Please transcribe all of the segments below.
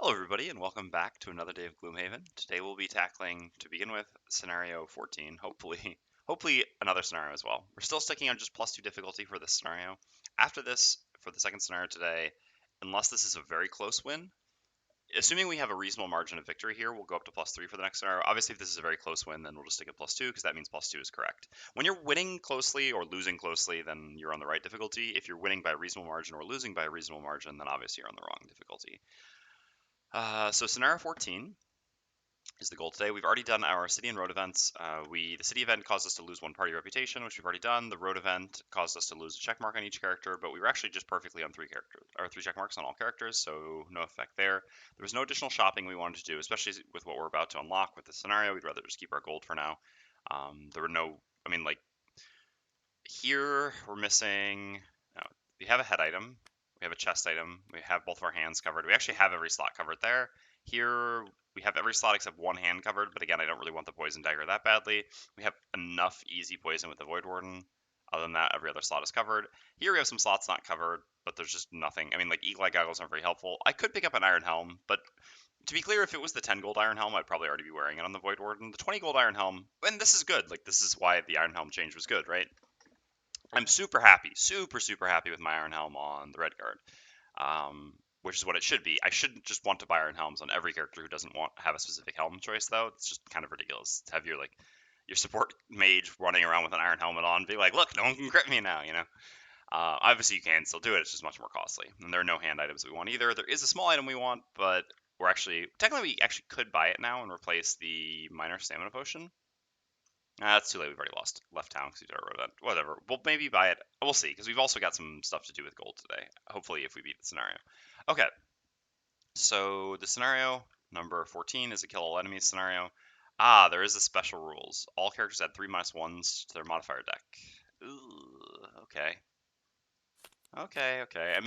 Hello everybody and welcome back to another day of Gloomhaven. Today we'll be tackling, to begin with, scenario 14, hopefully another scenario as well. We're still sticking on just +2 difficulty for this scenario. After this, for the second scenario today, unless this is a very close win, assuming we have a reasonable margin of victory here, we'll go up to +3 for the next scenario. Obviously, if this is a very close win, then we'll just stick at +2 because that means +2 is correct. When you're winning closely or losing closely, then you're on the right difficulty. If you're winning by a reasonable margin or losing by a reasonable margin, then obviously you're on the wrong difficulty. So scenario 14 is the goal today. We've already done our city and road events. The city event caused us to lose 1 party reputation, which we've already done. The road event caused us to lose a check mark on each character, but we were actually just perfectly on 3 check marks on all characters, so no effect there. There was no additional shopping we wanted to do, especially with what we're about to unlock with this scenario. We'd rather just keep our gold for now. There were no, here we're missing. No, we have a head item. We have a chest item. We have both of our hands covered. We actually have every slot covered there. Here, we have every slot except 1 hand covered, but again, I don't really want the poison dagger that badly. We have enough easy poison with the Voidwarden. Other than that, every other slot is covered. Here we have some slots not covered, but there's just nothing. Eagle Eye Goggles aren't very helpful. I could pick up an Iron Helm, but to be clear, if it was the 10 gold Iron Helm, I'd probably already be wearing it on the Voidwarden. The 20 gold Iron Helm, and this is good. This is why the Iron Helm change was good, right? I'm super happy, super happy with my Iron Helm on the Red Guard, which is what it should be. I shouldn't just want to buy Iron Helms on every character who doesn't have a specific helm choice, though. It's just kind of ridiculous to have your support mage running around with an Iron Helmet on, be like, look, no one can crit me now, you know. Obviously, you can still do it. It's just much more costly, and there are no hand items we want either. There is a small item we want, but we actually could buy it now and replace the minor stamina potion. That's too late. We've already left town because we did our road event. Whatever. We'll maybe buy it. We'll see, because we've also got some stuff to do with gold today. Hopefully, if we beat the scenario. Okay. So the scenario number 14 is a kill all enemies scenario. There is a special rules. All characters add 3/1s to their modifier deck. Ooh, okay. Okay.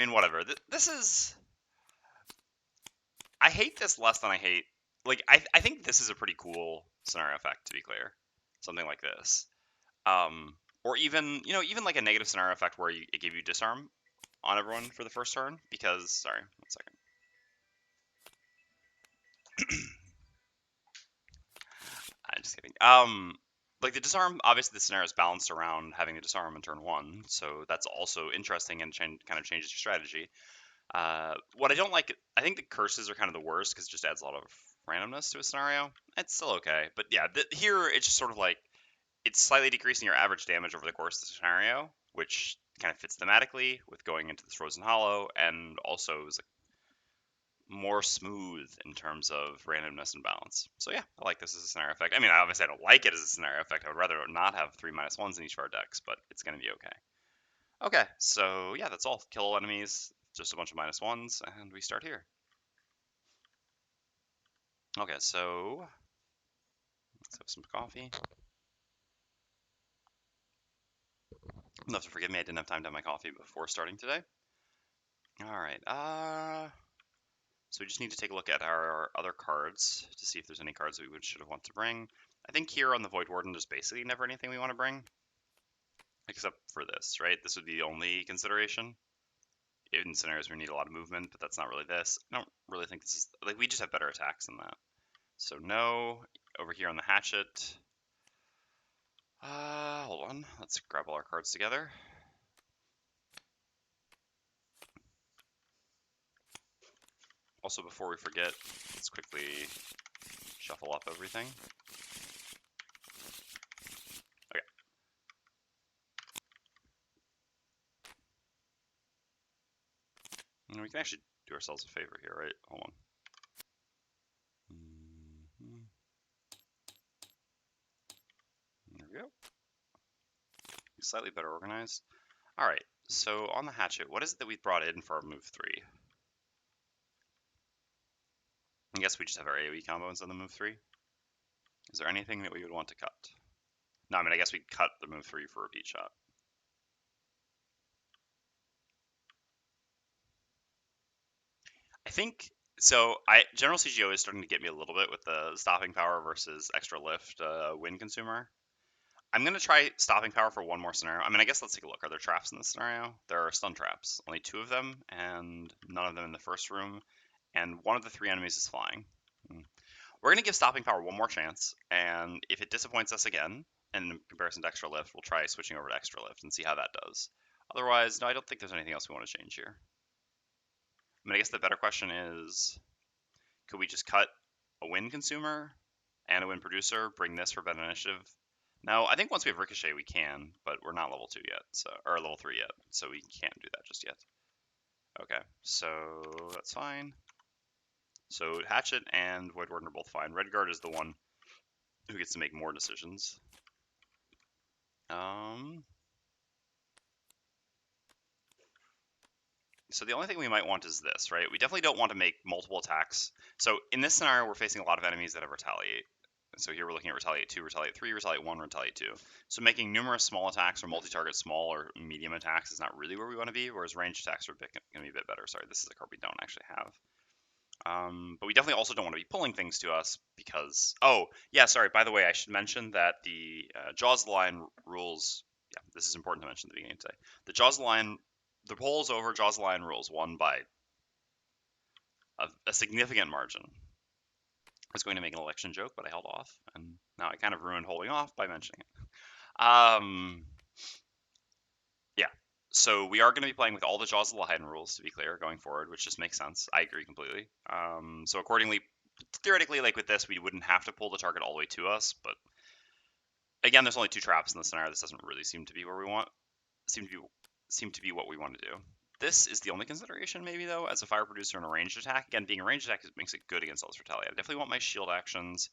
Whatever. This is. I hate this less than I hate. I think this is a pretty cool scenario effect, to be clear. Something like this. Or even like a negative scenario effect where it gave you disarm on everyone for the first turn. Because, sorry, 1 second. I'm just kidding. The disarm, obviously the scenario is balanced around having the disarm in turn 1, so that's also interesting and kind of changes your strategy. What I don't like, I think the curses are kind of the worst because it just adds a lot of randomness to a scenario. It's still okay, but yeah, here it's just sort of like it's slightly decreasing your average damage over the course of the scenario, which kind of fits thematically with going into this Frozen Hollow, and also is more smooth in terms of randomness and balance. So yeah, I like this as a scenario effect. Obviously I don't like it as a scenario effect. I would rather not have 3/1s in each of our decks, but it's going to be okay. Okay, so yeah, that's all. Kill all enemies, just a bunch of -1s, and we start here. Okay, so let's have some coffee. You'll have to forgive me, I didn't have time to have my coffee before starting today. Alright, so we just need to take a look at our other cards to see if there's any cards we should have want to bring. I think here on the Voidwarden, there's basically never anything we want to bring. Except for this, right? This would be the only consideration. In scenarios where we need a lot of movement, but that's not really this. I don't really think this is... we just have better attacks than that. So no. Over here on the Hatchet. Hold on. Let's grab all our cards together. Also, before we forget, let's quickly shuffle up everything. Okay. And we can actually do ourselves a favor here, right? Hold on. There we go. Slightly better organized. Alright, so on the Hatchet, what is it that we brought in for our move 3? I guess we just have our AoE combos on the move 3. Is there anything that we would want to cut? No, I guess we'd cut the move 3 for a repeat shot. I think, so General CGO is starting to get me a little bit with the stopping power versus extra lift win consumer. I'm going to try stopping power for one more scenario. I guess let's take a look. Are there traps in this scenario? There are stun traps. Only 2 of them, and none of them in the first room. and one of the 3 enemies is flying. We're going to give stopping power one more chance, and if it disappoints us again, and in comparison to extra lift, we'll try switching over to extra lift and see how that does. Otherwise, no, I don't think there's anything else we want to change here. I mean, I guess the better question is, could we just cut a win consumer and a win producer, bring this for better initiative? No, I think once we have Ricochet, we can, but we're not level 2 yet, or level 3 yet, so we can't do that just yet. Okay, so that's fine. So Hatchet and Voidwarden are both fine. Redguard is the one who gets to make more decisions. So the only thing we might want is this, right? We definitely don't want to make multiple attacks. So in this scenario, we're facing a lot of enemies that have Retaliate. So here we're looking at Retaliate 2, Retaliate 3, Retaliate 1, Retaliate 2. So making numerous small attacks or multi-target small or medium attacks is not really where we want to be, whereas ranged attacks are going to be a bit better. Sorry, this is a card we don't actually have. But we definitely also don't want to be pulling things to us because... Oh, yeah, sorry, by the way, I should mention that the Jaws of the Lion rules... Yeah, this is important to mention at the beginning today. The Jaws of the Lion... The polls over Jaws of the Lion rules won by a significant margin. I was going to make an election joke, but I held off, and now I kind of ruined holding off by mentioning it. Yeah, so we are going to be playing with all the Jaws of the Lion rules, to be clear, going forward, which just makes sense. I agree completely. So accordingly, theoretically, like with this, we wouldn't have to pull the target all the way to us, but again, there's only 2 traps in the scenario. This doesn't really seem to be where we want. Seem to be what we want to do. This is the only consideration, maybe, though, as a fire producer and a ranged attack. Again, being a ranged attack makes it good against all this Retaliate. I definitely want my shield actions.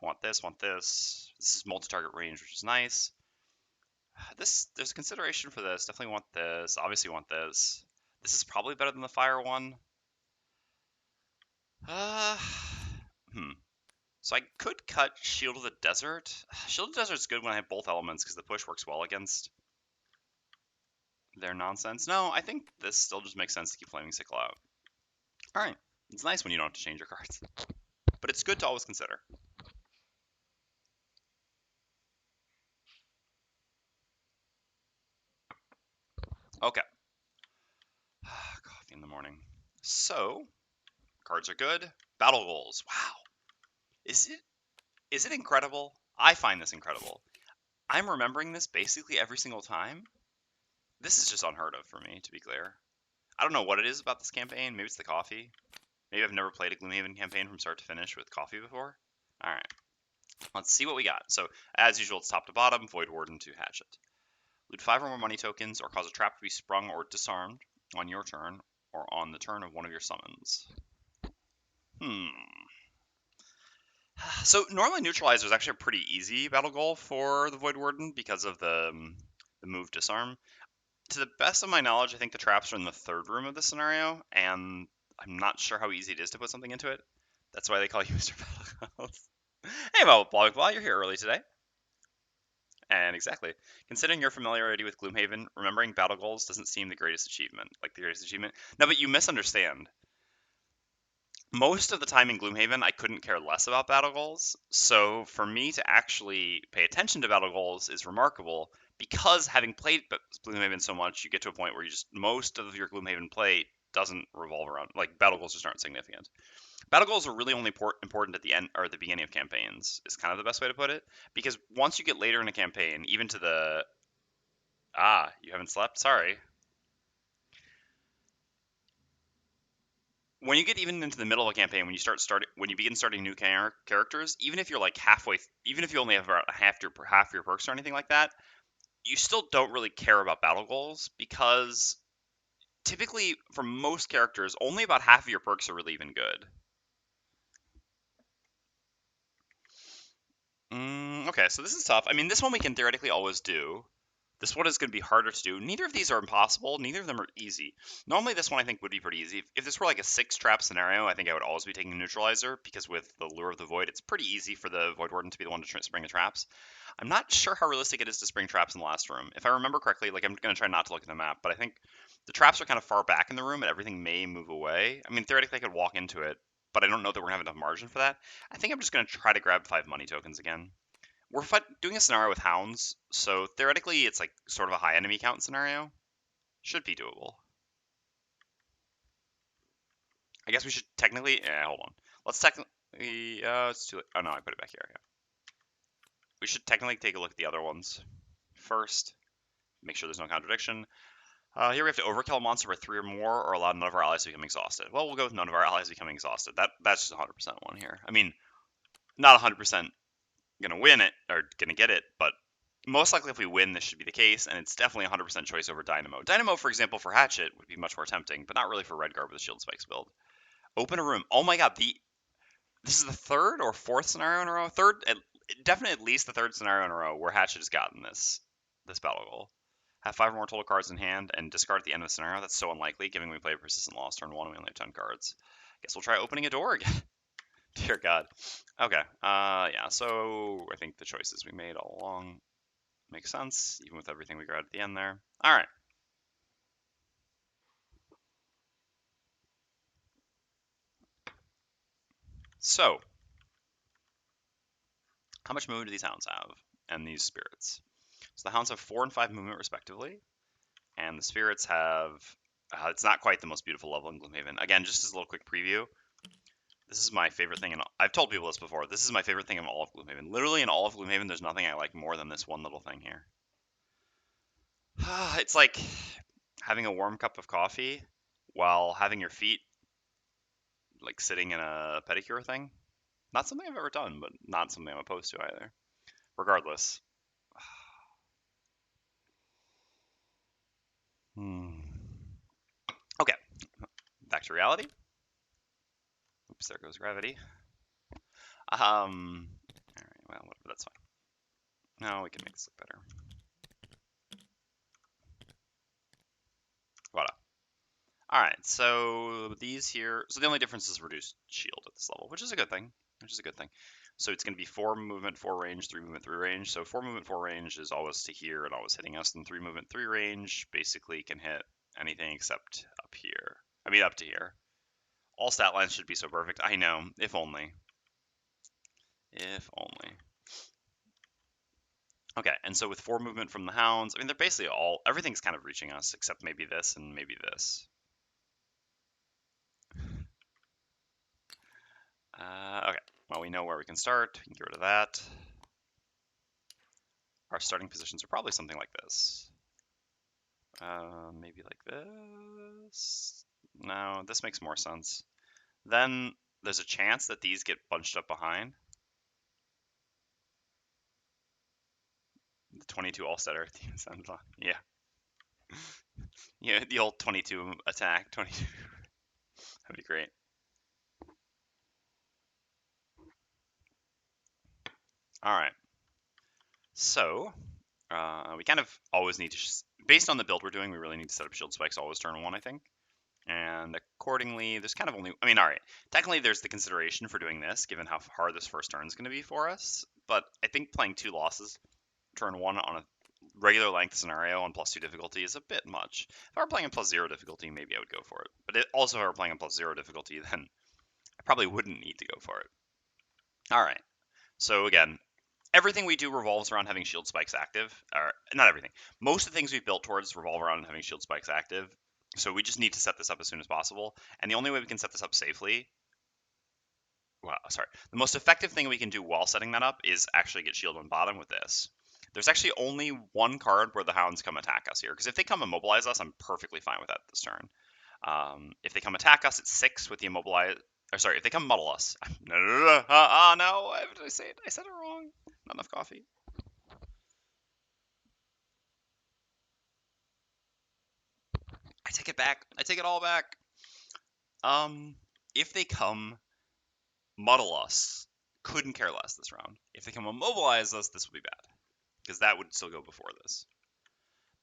I want this, want this. This is multi-target range, which is nice. There's a consideration for this. Definitely want this. Obviously want this. This is probably better than the fire one. So I could cut Shield of the Desert. Shield of the Desert is good when I have both elements because the push works well against their nonsense. No, I think this still just makes sense to keep Flaming Sickle out. Alright. It's nice when you don't have to change your cards. But it's good to always consider. Okay. Coffee in the morning. So, cards are good. Battle goals. Wow. Is it incredible? I find this incredible. I'm remembering this basically every single time. This is just unheard of for me, to be clear. I don't know what it is about this campaign. Maybe it's the coffee. Maybe I've never played a Gloomhaven campaign from start to finish with coffee before. Alright. Let's see what we got. So, as usual, it's top to bottom, Voidwarden to Hatchet. Loot 5 or more money tokens, or cause a trap to be sprung or disarmed on your turn, or on the turn of one of your summons. So, normally Neutralizer is actually a pretty easy battle goal for the Voidwarden because of the move Disarm. To the best of my knowledge, I think the traps are in the 3rd room of this scenario, and I'm not sure how easy it is to put something into it. That's why they call you Mr. Battle Goals. Hey, well, blah, you're here early today. And exactly. Considering your familiarity with Gloomhaven, remembering battle goals doesn't seem the greatest achievement. No, but you misunderstand. Most of the time in Gloomhaven, I couldn't care less about battle goals. So for me to actually pay attention to battle goals is remarkable because having played Gloomhaven so much, you get to a point where most of your Gloomhaven play doesn't revolve around, like, battle goals just aren't significant. Battle goals are really only important at the end or the beginning of campaigns, is kind of the best way to put it. Because once you get later in a campaign, even to the... you haven't slept? Sorry. When you get even into the middle of a campaign, when you begin starting new characters, even if you're like halfway, even if you only have about half your perks or anything like that, you still don't really care about battle goals because typically for most characters, only about half of your perks are really even good. Okay, so this is tough. I mean, this one we can theoretically always do. This one is going to be harder to do. Neither of these are impossible. Neither of them are easy. Normally, this one I think would be pretty easy. If this were like a 6-trap scenario, I think I would always be taking a Neutralizer because with the Lure of the Void, it's pretty easy for the Voidwarden to be the one to spring the traps. I'm not sure how realistic it is to spring traps in the last room. If I remember correctly, like, I'm going to try not to look at the map, but I think the traps are kind of far back in the room and everything may move away. I mean, theoretically, I could walk into it, but I don't know that we're going to have enough margin for that. I think I'm just going to try to grab 5 money tokens again. We're doing a scenario with hounds, so theoretically it's like sort of a high enemy count scenario. Should be doable. I guess we should technically, hold on. Let's technically, it's too late. Oh no, I put it back here. Yeah. We should technically take a look at the other ones first. Make sure there's no contradiction. Here we have to overkill a monster by 3 or more, or allow none of our allies to become exhausted. Well, we'll go with none of our allies becoming exhausted. That's just 100% one here. I mean, not 100% gonna win it or gonna get it, but most likely if we win, this should be the case, and it's definitely 100% choice over Dynamo. Dynamo, for example, for Hatchet would be much more tempting, but not really for Redguard with a Shield Spikes build. Open a room. Oh my god, this is the third or fourth scenario in a row. Definitely at least the third scenario in a row where Hatchet has gotten this battle goal. Have 5 or more total cards in hand and discard at the end of the scenario. That's so unlikely, given we play a Persistent Loss turn 1 and we only have 10 cards. Guess we'll try opening a door again. Dear God. Okay. Yeah. So I think the choices we made all along make sense, even with everything we got at the end there. All right. So, how much movement do these hounds have and these spirits? So the hounds have 4 and 5 movement respectively, and the spirits have. It's not quite the most beautiful level in Gloomhaven. Again, just as a little quick preview, this is my favorite thing, and I've told people this before. This is my favorite thing in all of Gloomhaven. Literally, in all of Gloomhaven, there's nothing I like more than this one little thing here. It's like having a warm cup of coffee while having your feet like sitting in a pedicure thing. Not something I've ever done, but not something I'm opposed to either. Regardless. Okay, back to reality. Oops, there goes gravity. All right, well, whatever, that's fine. No, we can make this look better. Voila. All right, so these here. So the only difference is reduced shield at this level, which is a good thing. So it's going to be 4 movement, 4 range, 3 movement, 3 range. So 4 movement, 4 range is always to here and always hitting us. And 3 movement, 3 range basically can hit anything except up here. I mean, up to here. All stat lines should be so perfect. I know. If only. If only. Okay, and so with 4 movement from the hounds, I mean, they're basically everything's kind of reaching us except maybe this and maybe this. Okay, well, we know where we can start. We can get rid of that. Our starting positions are probably something like this. Maybe like this. No, this makes more sense. Then there's a chance that these get bunched up behind. The 22 all-setter teams. Yeah. Yeah, the old 22 attack. 22. That'd be great. All right. So, we kind of always need to, based on the build we're doing, we really need to set up shield spikes always turn 1, I think. And accordingly, there's kind of only, I mean, all right, technically there's the consideration for doing this, given how hard this first turn is going to be for us. But I think playing 2 losses, turn 1 on a regular length scenario on +2 difficulty is a bit much. If I were playing on +0 difficulty, maybe I would go for it. But also, if I were playing on +0 difficulty, then I probably wouldn't need to go for it. All right. So again, everything we do revolves around having shield spikes active. Or not everything. Most of the things we've built towards revolve around having shield spikes active. So we just need to set this up as soon as possible. And the only way we can set this up safely, the most effective thing we can do while setting that up is actually get shield on bottom with this. There's actually only 1 card where the hounds come attack us here. Because if they come immobilize us, I'm perfectly fine with that this turn. If they come attack us, it's 6 with the immobilize. Or sorry, if they come muddle us. No. No. What did I say it? I said it wrong. Not enough coffee. I take it back. I take it all back. If they come muddle us, couldn't care less this round. If they come immobilize us, this would be bad. Because that would still go before this.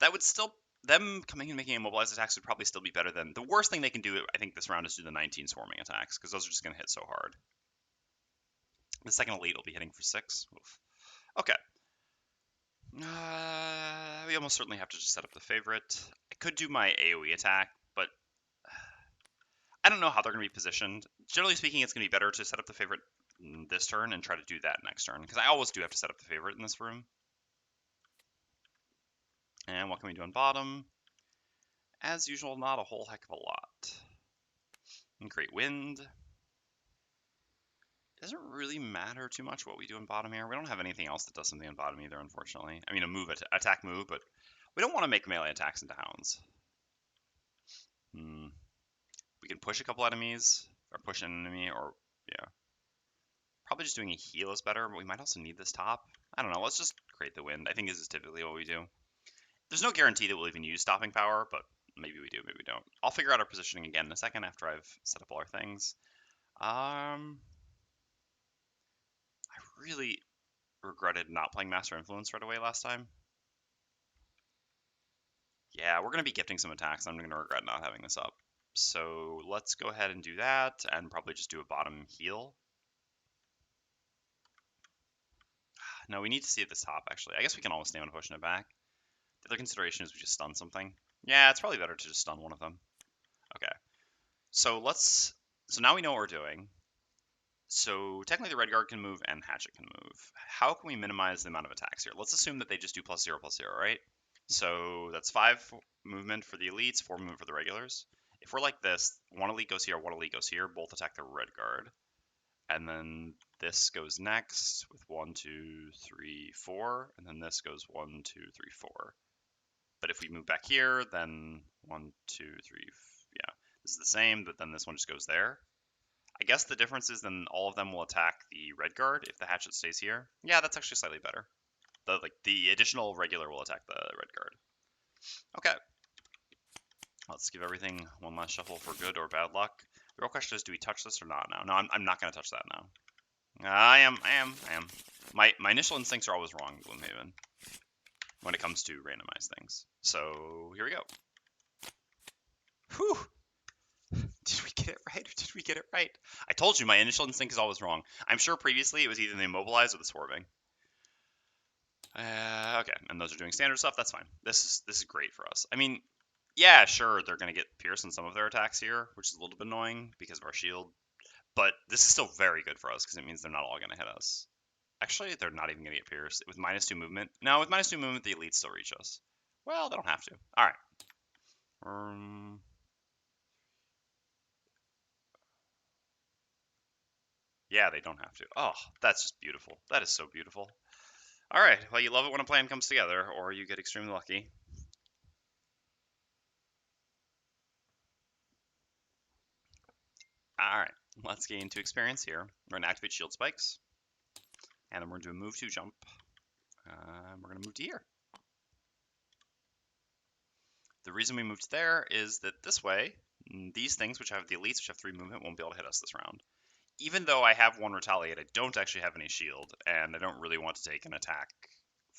That would still, them coming and making immobilized attacks would probably still be better than, the worst thing they can do, I think, this round is do the 19 swarming attacks, because those are just going to hit so hard. The second elite will be hitting for 6. Oof. Okay. We almost certainly have to just set up the favorite. I could do my AoE attack, but I don't know how they're going to be positioned. Generally speaking, it's going to be better to set up the favorite this turn and try to do that next turn, because I always do have to set up the favorite in this room. And what can we do on bottom? As usual, not a whole heck of a lot. And Great Wind. Doesn't really matter too much what we do in bottom here. We don't have anything else that does something on bottom either, unfortunately. I mean, a move, attack move, but we don't want to make melee attacks into hounds. We can push a couple enemies, or push an enemy, or, yeah. Probably just doing a heal is better, but we might also need this top. I don't know, let's just create the wind. I think this is typically what we do. There's no guarantee that we'll even use stopping power, but maybe we do, maybe we don't. I'll figure out our positioning again in a second after I've set up all our things. I really regretted not playing Master Influence right away last time. Yeah, we're going to be gifting some attacks. I'm going to regret not having this up. So let's go ahead and do that, and probably just do a bottom heal. No, we need to see at this top, actually. I guess we can always stand on pushing it back. The other consideration is we just stun something. Yeah, it's probably better to just stun one of them. Okay. So now we know what we're doing. So technically the Red Guard can move and Hatchet can move. How can we minimize the amount of attacks here? Let's assume that they just do +0, +0, right? So that's 5 movement for the elites, 4 movement for the regulars. If we're like this, 1 elite goes here, 1 elite goes here, both attack the Red Guard. And then this goes next with 1, 2, 3, 4, and then this goes 1, 2, 3, 4. But if we move back here, then 1, 2, 3, yeah, this is the same, but then this one just goes there. I guess the difference is then all of them will attack the Red Guard if the Hatchet stays here. Yeah, that's actually slightly better. The additional regular will attack the Red Guard. Okay. Let's give everything one last shuffle for good or bad luck. The real question is, do we touch this or not now? No, I'm not going to touch that now. I am. My initial instincts are always wrong, Gloomhaven, when it comes to randomized things. So here we go. Whew. Did we get it right or did we get it right? I told you my initial instinct is always wrong. I'm sure previously it was either the immobilized or the swarming. Okay, and those are doing standard stuff. That's fine. This is great for us. I mean, yeah, sure, they're going to get pierced in some of their attacks here, which is a little bit annoying because of our shield. But this is still very good for us because it means they're not all going to hit us. Actually, they're not even going to get pierced. With -2 movement. No, with -2 movement, the elites still reach us. Well, they don't have to. All right. Yeah, they don't have to. Oh, that's just beautiful. That is so beautiful. All right. Well, you love it when a plan comes together, or you get extremely lucky. All right. Let's gain 2 experience here. We're going to activate shield spikes. And then we're going to do a move 2 jump. We're going to move to here. The reason we moved there is that this way, these things, which have the elites, which have 3 movement, won't be able to hit us this round. Even though I have 1 retaliate, I don't actually have any shield, and I don't really want to take an attack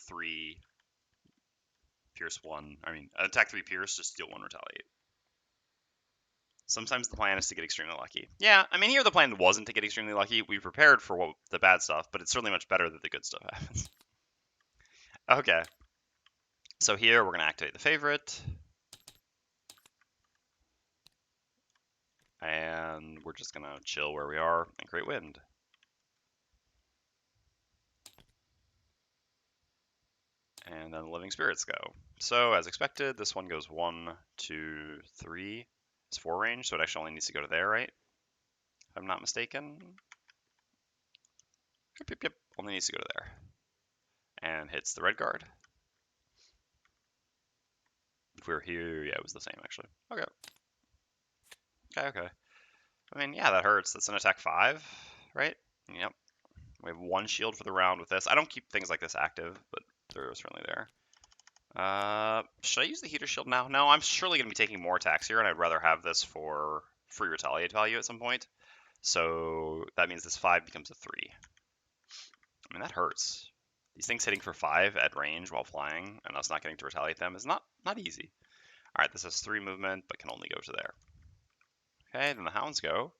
3 pierce 1. I mean, attack 3 pierce, just deal 1 retaliate. Sometimes the plan is to get extremely lucky. Yeah, I mean, here the plan wasn't to get extremely lucky. We prepared for the bad stuff, but it's certainly much better that the good stuff happens. Okay. So here we're going to activate the favorite. And we're just going to chill where we are and create wind. And then the living spirits go. So as expected, this one goes 1, 2, 3. It's 4 range, so it actually only needs to go to there, right? If I'm not mistaken. Yep. Only needs to go to there. And hits the Red Guard. If we were here, yeah, it was the same, actually. Okay. I mean, yeah, that hurts. That's an attack 5, right? Yep. We have 1 shield for the round with this. I don't keep things like this active, but they're certainly there. Should I use the heater shield now? No, I'm surely going to be taking more attacks here, and I'd rather have this for free retaliate value at some point. So that means this 5 becomes a 3. I mean, that hurts. These things hitting for 5 at range while flying, and us not getting to retaliate them is not easy. All right, this has 3 movement, but can only go to there. Okay, then the hounds go.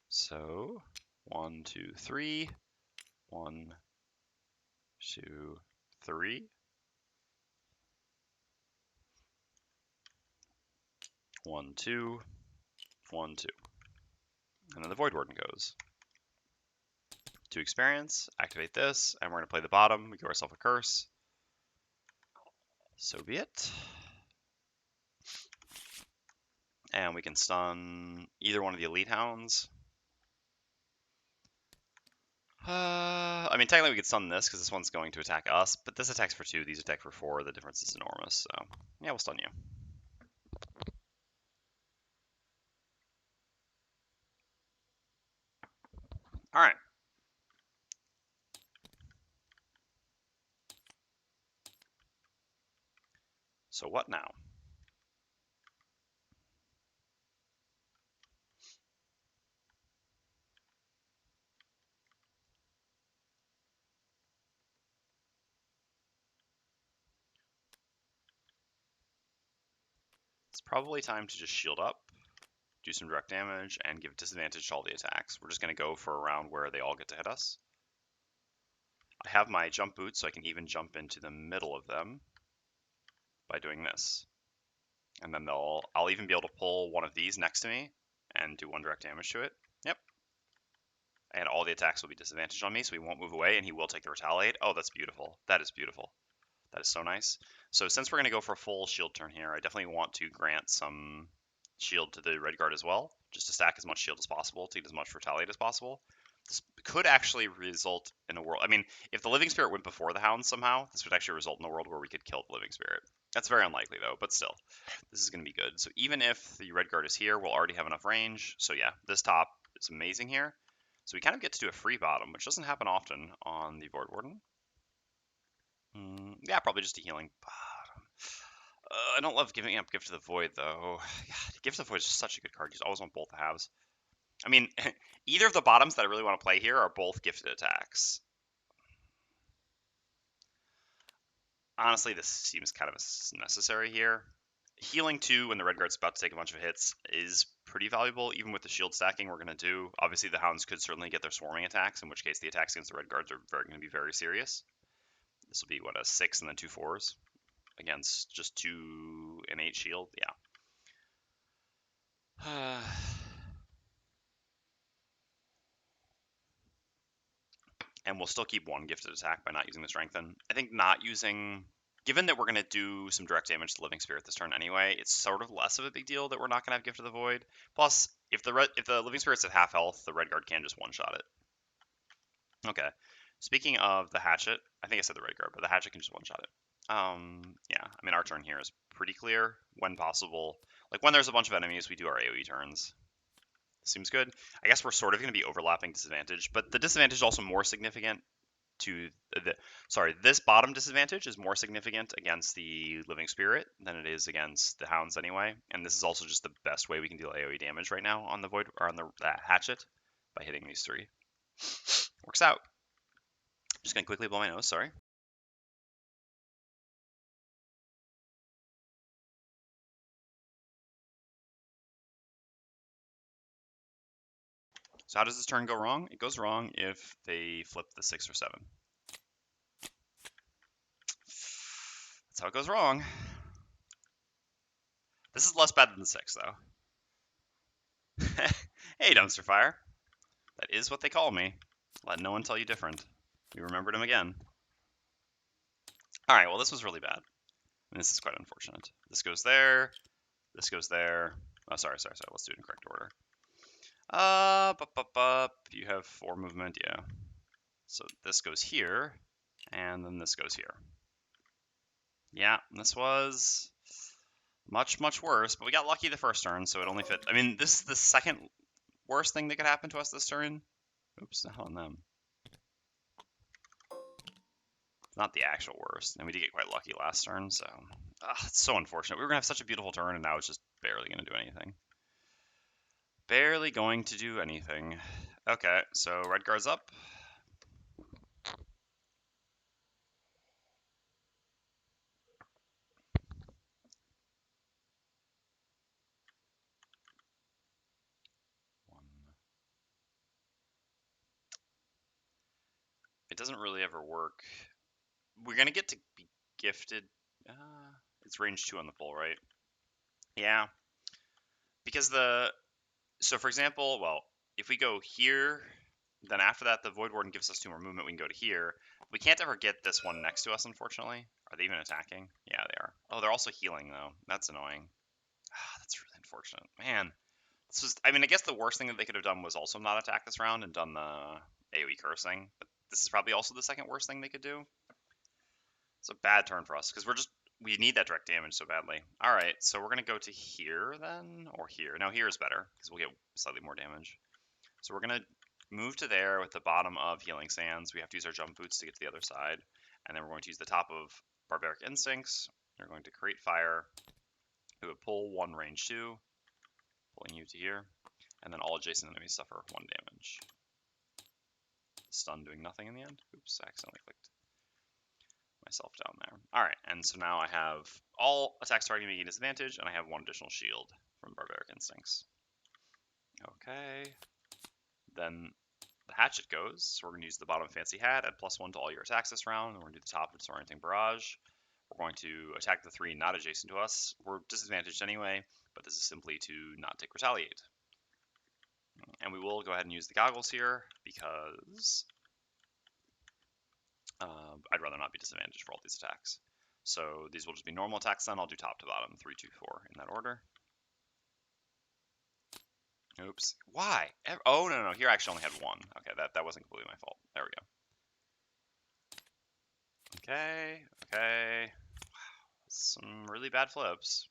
So 1, 2, 3. 1, 2, 3. 1, 2. 1, 2. And then the Voidwarden goes. 2 experience, activate this, and we're going to play the bottom. We give ourselves a curse. So be it. And we can stun either one of the elite hounds. I mean, technically we could stun this because this one's going to attack us, but this attacks for 2, these attack for 4. The difference is enormous. So yeah, we'll stun you. All right. So what now? It's probably time to just shield up, do some direct damage, and give disadvantage to all the attacks. We're just going to go for a round where they all get to hit us. I have my jump boots, so I can even jump into the middle of them by doing this. And then I'll even be able to pull one of these next to me and do 1 direct damage to it. Yep. And all the attacks will be disadvantaged on me, so he won't move away, and he will take the retaliate. Oh, that's beautiful. That is beautiful. That is so nice. So since we're going to go for a full shield turn here, I definitely want to grant some shield to the red guard as well, just to stack as much shield as possible, to get as much retaliate as possible. This could actually result in a world. I mean, if the living spirit went before the hounds somehow, this would actually result in a world where we could kill the living spirit. That's very unlikely though, but still, this is going to be good. So even if the red guard is here, we'll already have enough range. So yeah, this top is amazing here. So we kind of get to do a free bottom, which doesn't happen often on the Voidwarden. Yeah, probably just a healing bottom. I don't love giving up Gift to the Void, though. God, Gift to the Void is such a good card. You just always want both the halves. I mean, either of the bottoms that I really want to play here are both gifted attacks. Honestly, this seems kind of necessary here. Healing 2 when the red guard's about to take a bunch of hits is pretty valuable, even with the shield stacking we're going to do. Obviously, the hounds could certainly get their swarming attacks, in which case the attacks against the red guards are going to be very serious. This will be, what, a 6 and then 2 4s against just 2 and 8 shield? Yeah. And we'll still keep 1 gifted attack by not using the strengthen. I think not using, given that we're going to do some direct damage to Living Spirit this turn anyway, it's sort of less of a big deal that we're not going to have Gift of the Void. Plus, if the Living Spirit's at half health, the red guard can just one-shot it. Okay. Speaking of the Hatchet, I think I said the red guard, but the Hatchet can just one-shot it. Yeah, I mean, our turn here is pretty clear. When possible, like when there's a bunch of enemies, we do our AoE turns. Seems good. I guess we're sort of going to be overlapping disadvantage, but the disadvantage is also more significant to the, sorry, this bottom disadvantage is more significant against the living spirit than it is against the hounds anyway. And this is also just the best way we can deal AoE damage right now on the void or on the hatchet by hitting these 3. Works out. Just gonna quickly blow my nose, sorry. So how does this turn go wrong? It goes wrong if they flip the 6 or 7. That's how it goes wrong. This is less bad than the 6, though. Hey, Dumpster Fire. That is what they call me. Let no one tell you different. We remembered him again. Alright, well, this was really bad. And this is quite unfortunate. This goes there. This goes there. Oh, sorry. Let's do it in correct order. You have 4 movement, yeah. So this goes here, and then this goes here. Yeah, this was much, much worse, but we got lucky the first turn, so it only fit. I mean, this is the second worst thing that could happen to us this turn. Oops, not on them. Not the actual worst, and we did get quite lucky last turn, so it's so unfortunate. We were gonna have such a beautiful turn, and now it's just barely gonna do anything. Barely going to do anything. Okay, so red guard's up. It doesn't really ever work. We're gonna get to be gifted. It's range 2 on the full, right? Yeah. Because so for example, well, if we go here, then after that the Voidwarden gives us 2 more movement, we can go to here. We can't ever get this one next to us, unfortunately. Are they even attacking? Yeah, they are. Oh, they're also healing, though. That's annoying. That's really unfortunate. Man, this was, I mean, I guess the worst thing that they could have done was also not attack this round and done the AoE cursing. But this is probably also the second worst thing they could do. It's a bad turn for us, because we need that direct damage so badly. Alright, so we're going to go to here then, or here. No, here is better, because we'll get slightly more damage. So we're going to move to there with the bottom of Healing Sands. We have to use our jump boots to get to the other side. And then we're going to use the top of Barbaric Instincts. We're going to create fire. We would pull 1 range 2, pulling you to here. And then all adjacent enemies suffer 1 damage. Stun doing nothing in the end. Oops, I accidentally clicked myself down there. Alright, and so now I have all attacks targeting me disadvantage, and I have 1 additional shield from Barbaric Instincts. Okay. Then the Hatchet goes, so we're going to use the bottom Fancy Hat, add +1 to all your attacks this round, and we're going to do the top of Disorienting Barrage. We're going to attack the 3 not adjacent to us. We're disadvantaged anyway, but this is simply to not take Retaliate. And we will go ahead and use the goggles here, because I'd rather not be disadvantaged for all these attacks. So these will just be normal attacks then. I'll do top to bottom, 3, 2, 4 in that order. Oops. Why? Oh, no. Here I actually only had 1. Okay, that wasn't completely my fault. There we go. Okay. Wow, some really bad flips.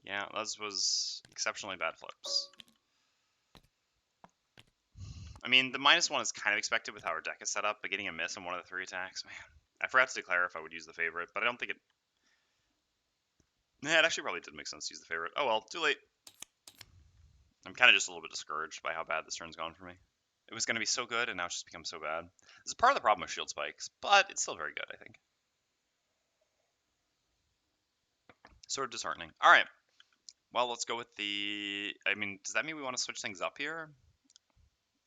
Yeah, those was exceptionally bad flips. I mean, the -1 is kind of expected with how our deck is set up, but getting a miss on one of the 3 attacks, man. I forgot to declare if I would use the favorite, but I don't think it... Yeah, it actually probably did make sense to use the favorite. Oh well, too late. I'm kind of just a little bit discouraged by how bad this turn's gone for me. It was going to be so good, and now it's just become so bad. This is part of the problem with shield spikes, but it's still very good, I think. Sort of disheartening. Alright. Well, let's go with the... I mean, does that mean we want to switch things up here?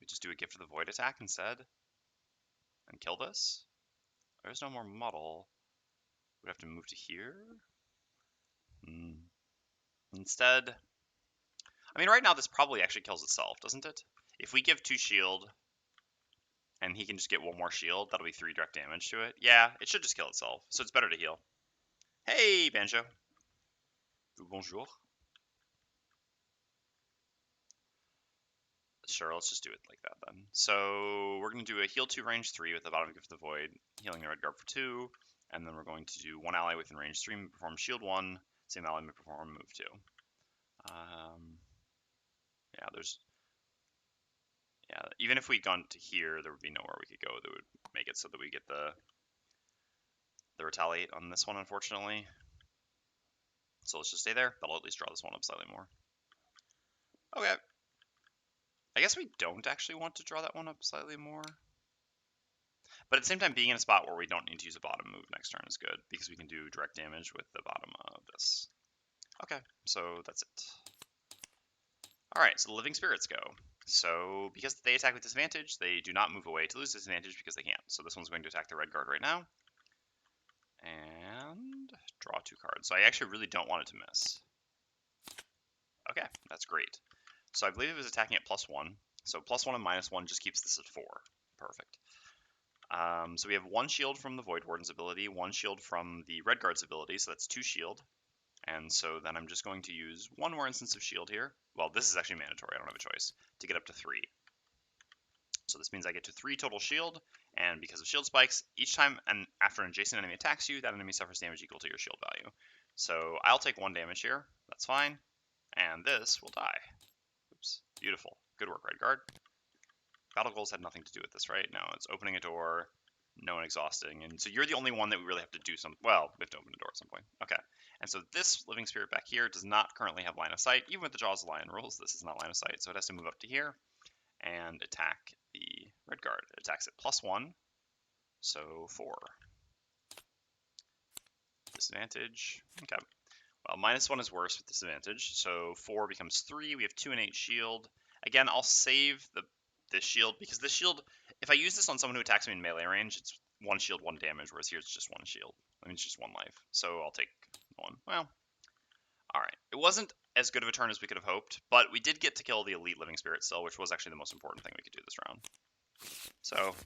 We just do a Gift of the Void attack instead? And kill this? There's no more model. We'd have to move to here? Instead... I mean, right now this probably actually kills itself, doesn't it? If we give 2 shield, and he can just get 1 more shield, that'll be 3 direct damage to it. Yeah, it should just kill itself, so it's better to heal. Hey, Banjo. Bonjour. Sure, let's just do it like that then. So we're going to do a heal 2 range 3 with the bottom Gift of the Void, healing the red guard for 2, and then we're going to do 1 ally within range 3 may perform shield 1, same ally may perform move 2. Yeah, even if we'd gone to here, there would be nowhere we could go that would make it so that we get the retaliate on this one, unfortunately. So let's just stay there. That'll at least draw this one up slightly more. Okay. I guess we don't actually want to draw that one up slightly more. But at the same time, being in a spot where we don't need to use a bottom move next turn is good, because we can do direct damage with the bottom of this. Okay, so that's it. Alright, so the Living Spirits go. So, because they attack with disadvantage, they do not move away to lose disadvantage because they can't. So this one's going to attack the red guard right now. And draw 2 cards. So I actually really don't want it to miss. Okay, that's great. So I believe it was attacking at +1. So +1 and -1 just keeps this at 4. Perfect. So we have 1 shield from the Voidwarden's ability, 1 shield from the red guard's ability, so that's 2 shield. And so then I'm just going to use 1 more instance of shield here. Well, this is actually mandatory, I don't have a choice, to get up to 3. So this means I get to 3 total shield, and because of shield spikes, each time and after an adjacent enemy attacks you, that enemy suffers damage equal to your shield value. So I'll take 1 damage here, that's fine, and this will die. Oops, beautiful. Good work, Red Guard. Battle goals had nothing to do with this, right? No, it's opening a door, no one exhausting, and so you're the only one that we really have to do some. Well, we have to open a door at some point. Okay, and so this Living Spirit back here does not currently have line of sight. Even with the Jaws of the Lion rules, this is not line of sight, so it has to move up to here and attack the Red Guard. It attacks at +1, so 4. Disadvantage. Okay. Well, -1 is worse with disadvantage, so 4 becomes 3. We have 2 and 8 shield. Again, I'll save this shield, because this shield, if I use this on someone who attacks me in melee range, it's 1 shield, 1 damage, whereas here it's just 1 shield. I mean, it's just 1 life. So I'll take 1. Well, alright. It wasn't as good of a turn as we could have hoped, but we did get to kill the Elite Living Spirit still, which was actually the most important thing we could do this round. So...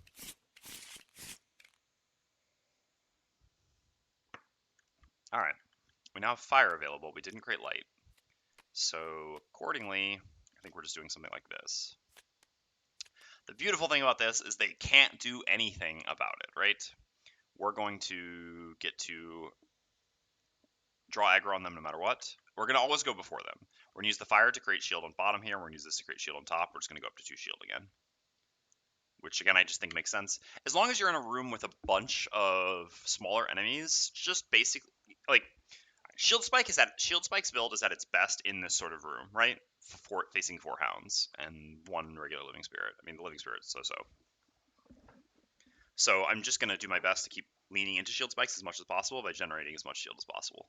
Alright, we now have fire available. We didn't create light. So accordingly, I think we're just doing something like this. The beautiful thing about this is they can't do anything about it, right? We're going to get to draw aggro on them no matter what. We're going to always go before them. We're going to use the fire to create shield on bottom here. We're going to use this to create shield on top. We're just going to go up to 2 shield again. Which, again, I just think makes sense. As long as you're in a room with a bunch of smaller enemies, just basically, like, Shield Spike's build is at its best in this sort of room, right? Facing 4 hounds and 1 regular living spirit. I mean, the living spirit's so-so. So I'm just going to do my best to keep leaning into shield spikes as much as possible by generating as much shield as possible.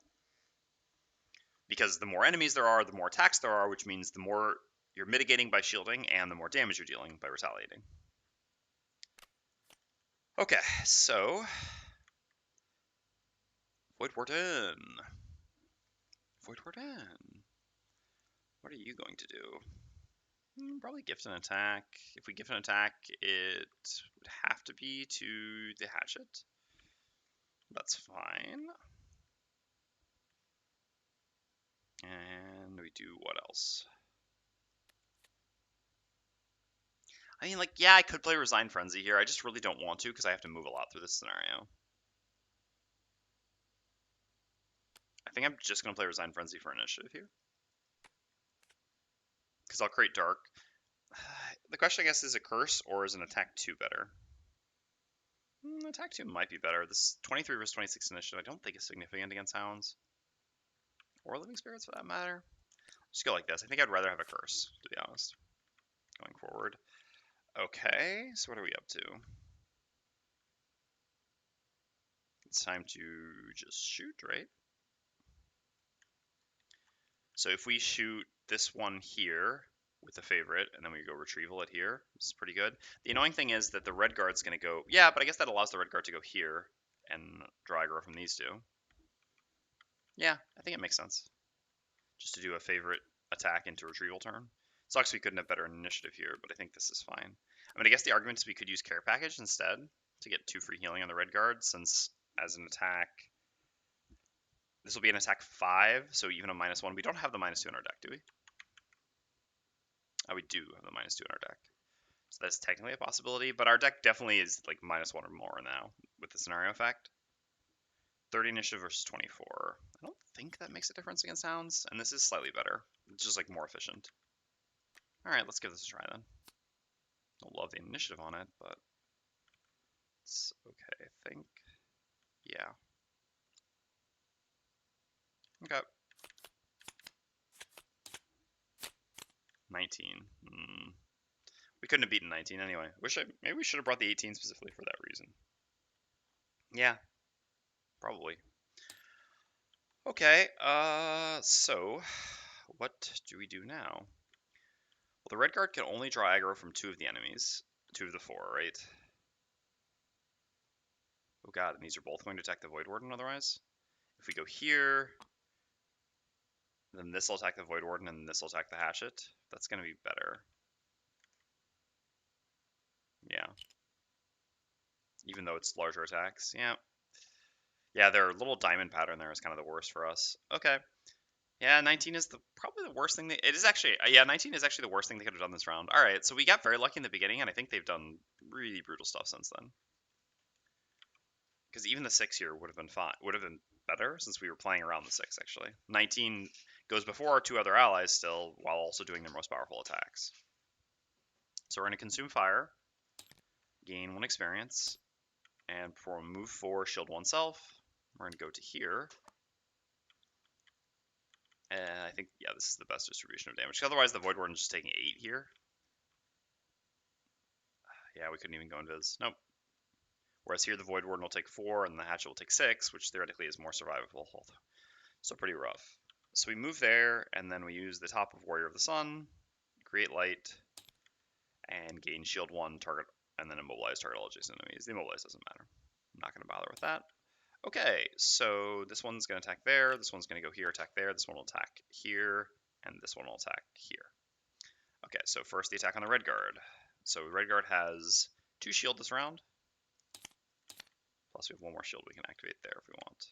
Because the more enemies there are, the more attacks there are, which means the more you're mitigating by shielding and the more damage you're dealing by retaliating. Okay, so Voidwarden. What are you going to do? Probably gift an attack. If we gift an attack, it would have to be to the Hatchet. That's fine. And we do what else? I mean, like, yeah, I could play Resign Frenzy here. I just really don't want to because I have to move a lot through this scenario. I think I'm just going to play Resign Frenzy for initiative here. Because I'll create Dark. The question, I guess, is a Curse or is an Attack 2 better? Attack 2 might be better. This 23 versus 26 initiative I don't think is significant against Hounds. Or Living Spirits, for that matter. Just go like this. I think I'd rather have a Curse, to be honest, going forward. Okay, so what are we up to? It's time to just shoot, right? So if we shoot this one here with the favorite, and then we go retrieval it here, this is pretty good. The annoying thing is that the red guard's going to go, yeah, but I guess that allows the red guard to go here and draw aggro from these two. Yeah, I think it makes sense. Just to do a favorite attack into retrieval turn. Sucks we couldn't have better initiative here, but I think this is fine. I mean, I guess the argument is we could use Care Package instead to get 2 free healing on the red guard, since as an attack, this will be an attack 5, so even a -1. We don't have the -2 in our deck, do we? Oh, we do have the -2 in our deck. So that's technically a possibility, but our deck definitely is like -1 or more now with the scenario effect. 30 initiative versus 24. I don't think that makes a difference against hounds, and this is slightly better. It's just like more efficient. Alright, let's give this a try then. Don't love the initiative on it, but it's okay, I think. Yeah. Okay. 19. We couldn't have beaten 19 anyway. Maybe we should have brought the 18 specifically for that reason. Yeah, probably. Okay, so what do we do now? Well, the red guard can only draw aggro from 2 of the enemies. 2 of the 4, right? Oh god, and these are both going to attack the Voidwarden otherwise? If we go here, then this will attack the Voidwarden and this will attack the Hatchet. That's going to be better. Yeah. Even though it's larger attacks. Yeah. Yeah, their little diamond pattern there is kind of the worst for us. Okay. Yeah, 19 is probably the worst thing. It is actually, yeah, 19 is actually the worst thing they could have done this round. All right, so we got very lucky in the beginning, and I think they've done really brutal stuff since then. Because even the 6 here would have been fine, would have been better since we were playing around the 6 actually. 19 goes before our 2 other allies still, while also doing their most powerful attacks. So we're going to consume fire, gain 1 experience, and perform move 4, shield oneself. We're going to go to here. And I think, yeah, this is the best distribution of damage. Otherwise, the Voidwarden's just taking 8 here. Yeah, we couldn't even go invis. Nope. Whereas here, the Voidwarden will take 4, and the Hatchet will take 6, which theoretically is more survivable. So pretty rough. So we move there, and then we use the top of Warrior of the Sun, create light, and gain shield 1, target, and then immobilize target all adjacent enemies. The immobilize doesn't matter. I'm not going to bother with that. Okay, so this one's going to attack there, this one's going to go here, attack there, this one will attack here, and this one will attack here. Okay, so first the attack on the red guard. So red guard has 2 shield this round. Plus we have 1 more shield we can activate there if we want.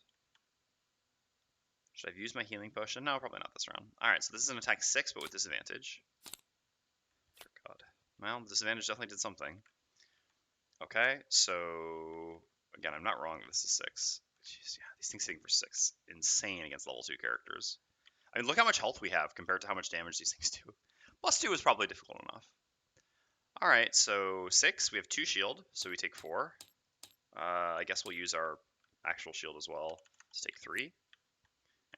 Should I have used my healing potion? No, probably not this round. Alright, so this is an attack 6, but with disadvantage. Dear God. Well, the disadvantage definitely did something. Okay, so... Again, I'm not wrong. This is 6. Jeez, yeah, these things hitting for 6. Insane against level 2 characters. I mean, look how much health we have compared to how much damage these things do. Plus 2 is probably difficult enough. Alright, so 6. We have 2 shield, so we take 4. I guess we'll use our actual shield as well to take 3.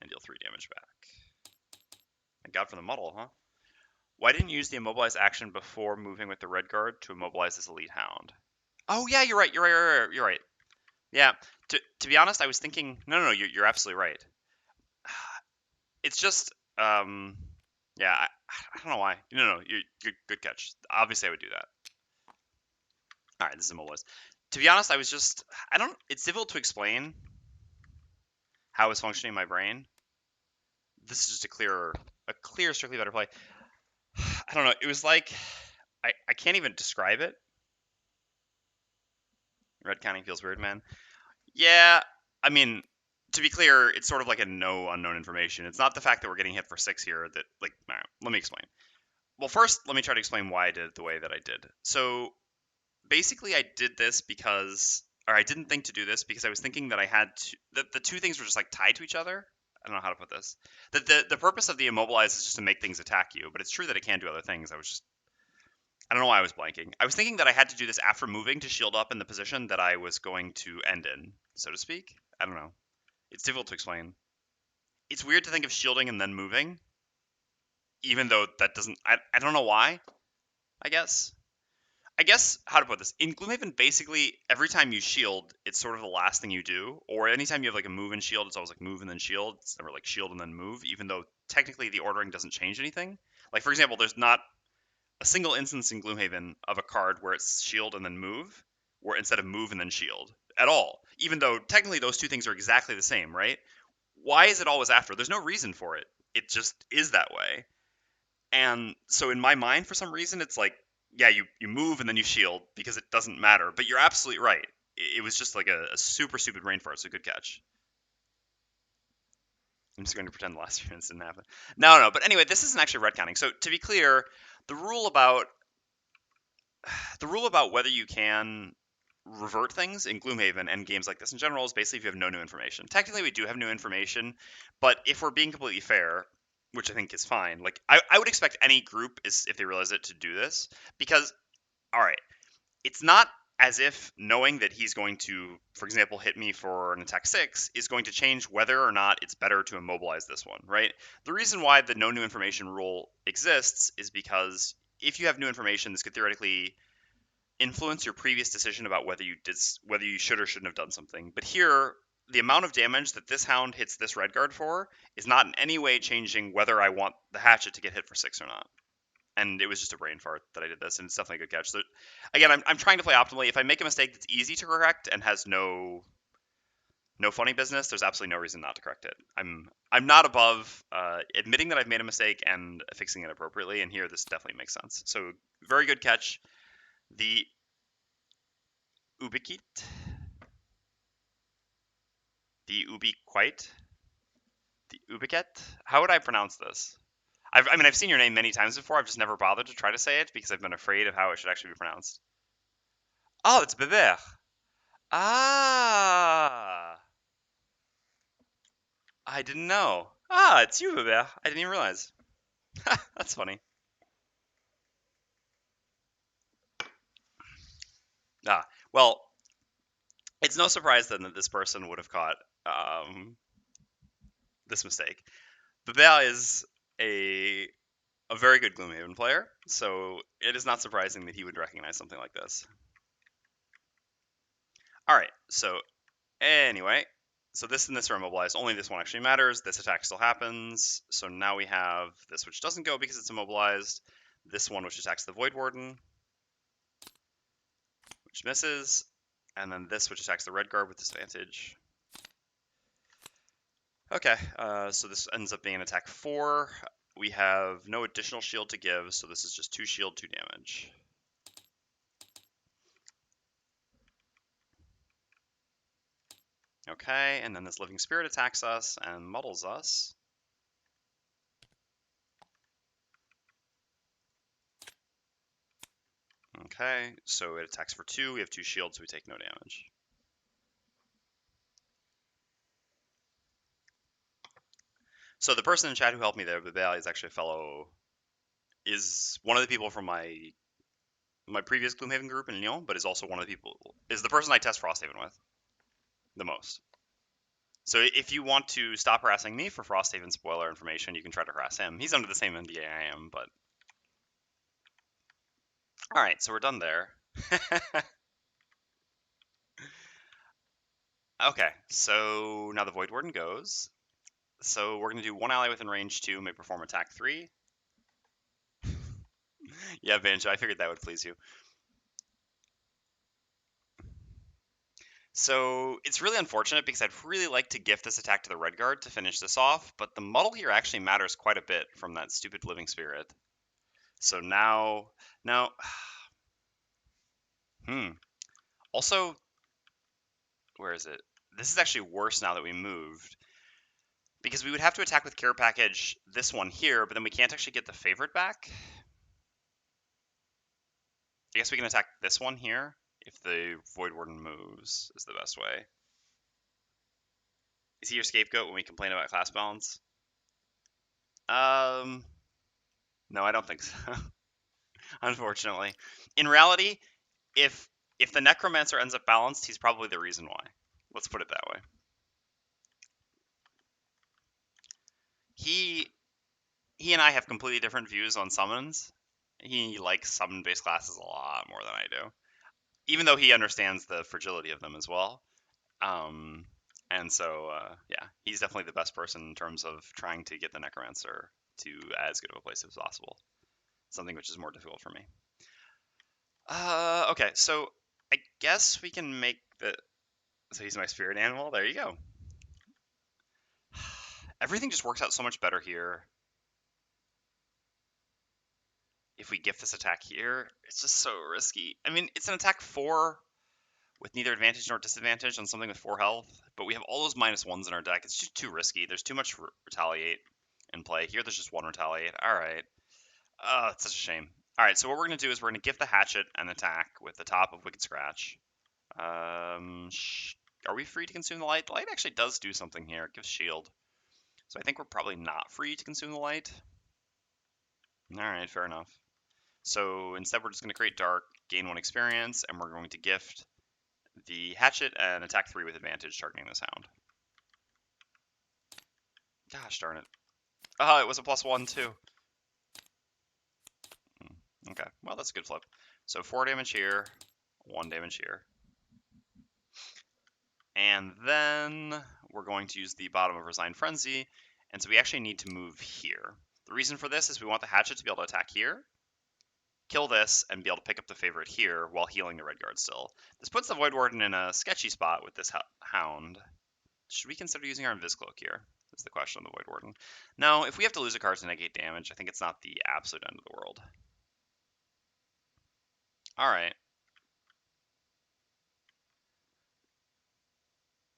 And deal 3 damage back. Thank God for the muddle, huh? Why didn't you use the immobilize action before moving with the red guard to immobilize this elite hound? Oh yeah, you're right. You're right. Yeah. To be honest, I was thinking. No. You're absolutely right. It's just. Yeah. I don't know why. No. You're good catch. Obviously, I would do that. All right. This is immobilize. To be honest, I was just. I don't. It's difficult to explain how it's functioning in my brain. This is just a clear, strictly better play. I don't know. It was like I can't even describe it. Red counting feels weird, man. Yeah, I mean, to be clear, it's sort of like a no unknown information. It's not the fact that we're getting hit for 6 here that, like, all right, let me explain. Well, first, let me try to explain why I did it the way that I did. So, basically, I did this because, or I didn't think to do this because I was thinking that I had to, the two things were just like tied to each other. I don't know how to put this. The purpose of the immobilize is just to make things attack you, but it's true that it can do other things. I don't know why I was blanking. I was thinking that I had to do this after moving to shield up in the position that I was going to end in, so to speak. I don't know. It's difficult to explain. It's weird to think of shielding and then moving, even though that doesn't... I don't know why, I guess. How to put this. In Gloomhaven, basically, every time you shield, it's sort of the last thing you do. Or anytime you have like a move and shield, it's always like move and then shield. It's never like shield and then move, even though technically the ordering doesn't change anything. Like, for example, there's not a single instance in Gloomhaven of a card where it's shield and then move, or instead of move and then shield at all. Even though technically those two things are exactly the same, right? Why is it always after? There's no reason for it. It just is that way. And so in my mind, for some reason, it's like, yeah, you move and then you shield because it doesn't matter. But you're absolutely right. It was just like a super stupid brain fart, so good catch. I'm just going to pretend the last few minutes didn't happen. No. But anyway, this isn't actually red counting. So to be clear, the rule about whether you can revert things in Gloomhaven and games like this in general is basically if you have no new information. Technically, we do have new information, but if we're being completely fair, which I think is fine, like I would expect any group, is if they realize it, to do this, because, all right, it's not as if knowing that he's going to, for example, hit me for an attack 6 is going to change whether or not it's better to immobilize this one, right? The reason why the no new information rule exists is because if you have new information, this could theoretically influence your previous decision about whether you should or shouldn't have done something. But here, the amount of damage that this hound hits this red guard for is not in any way changing whether I want the hatchet to get hit for 6 or not. And it was just a brain fart that I did this, and it's definitely a good catch. So, again, I'm trying to play optimally. If I make a mistake that's easy to correct and has no funny business, there's absolutely no reason not to correct it. I'm not above admitting that I've made a mistake and fixing it appropriately, and here this definitely makes sense. So very good catch. The Ubiquit. The Ubiquite. The Ubiquet. How would I pronounce this? I've seen your name many times before. I've just never bothered to try to say it because I've been afraid of how it should actually be pronounced. Oh, it's Beber. Ah. I didn't know. Ah, it's you, Beber. I didn't even realize. That's funny. Ah, well, it's no surprise then that this person would have caught this mistake. Beber is a very good Gloomhaven player, so it is not surprising that he would recognize something like this. Alright, so anyway, so this and this are immobilized. Only this one actually matters. This attack still happens. So now we have this, which doesn't go because it's immobilized. This one, which attacks the Voidwarden, which misses. And then this, which attacks the red guard with disadvantage. Okay, so this ends up being an attack 4. We have no additional shield to give, so this is just 2 shield, 2 damage. Okay, and then this living spirit attacks us and muddles us. Okay, so it attacks for 2. We have 2 shields, so we take no damage. So the person in chat who helped me there, Babel, is actually a fellow, is one of the people from my previous Gloomhaven group in Lyon, but is also one of the people, is the person I test Frosthaven with the most. So if you want to stop harassing me for Frosthaven spoiler information, you can try to harass him. He's under the same NDA I am, but... Alright, so we're done there. Okay, so now the Voidwarden goes. So we're going to do 1 ally within range 2 may perform attack 3. Yeah, Banjo, I figured that would please you. So it's really unfortunate because I'd really like to gift this attack to the Red Guard to finish this off, but the muddle here actually matters quite a bit from that stupid Living Spirit. So now... Also, where is it? This is actually worse now that we moved. Because we would have to attack with Care Package this one here, but then we can't actually get the favorite back. I guess we can attack this one here if the Voidwarden moves, is the best way. Is he your scapegoat when we complain about class balance? No, I don't think so. Unfortunately. In reality, if the Necromancer ends up balanced, he's probably the reason why. Let's put it that way. He and I have completely different views on summons. He likes summon-based classes a lot more than I do. Even though he understands the fragility of them as well. And so, yeah, he's definitely the best person in terms of trying to get the Necromancer to as good of a place as possible. Something which is more difficult for me. Okay, so I guess we can make the... So he's my spirit animal. There you go. Everything just works out so much better here. If we gift this attack here, it's just so risky. I mean, it's an attack 4 with neither advantage nor disadvantage on something with 4 health, but we have all those -1s in our deck. It's just too risky. There's too much retaliate in play. Here, there's just 1 retaliate. All right. It's such a shame. All right, so what we're going to do is we're going to gift the Hatchet an attack with the top of Wicked Scratch. Are we free to consume the light? The light actually does do something here. It gives shield. So I think we're probably not free to consume the light. All right, fair enough. So instead, we're just going to create dark, gain 1 experience, and we're going to gift the Hatchet and attack 3 with advantage, targeting this Hound. Gosh darn it. Oh, it was a +1 too. Okay, well, that's a good flip. So 4 damage here, 1 damage here. And then we're going to use the bottom of Resigned Frenzy, and so we actually need to move here. The reason for this is we want the Hatchet to be able to attack here, kill this, and be able to pick up the favorite here while healing the Red Guard still. This puts the Voidwarden in a sketchy spot with this Hound. Should we consider using our Inviscloak here? Is the question on the Voidwarden. No, if we have to lose a card to negate damage, I think it's not the absolute end of the world. Alright.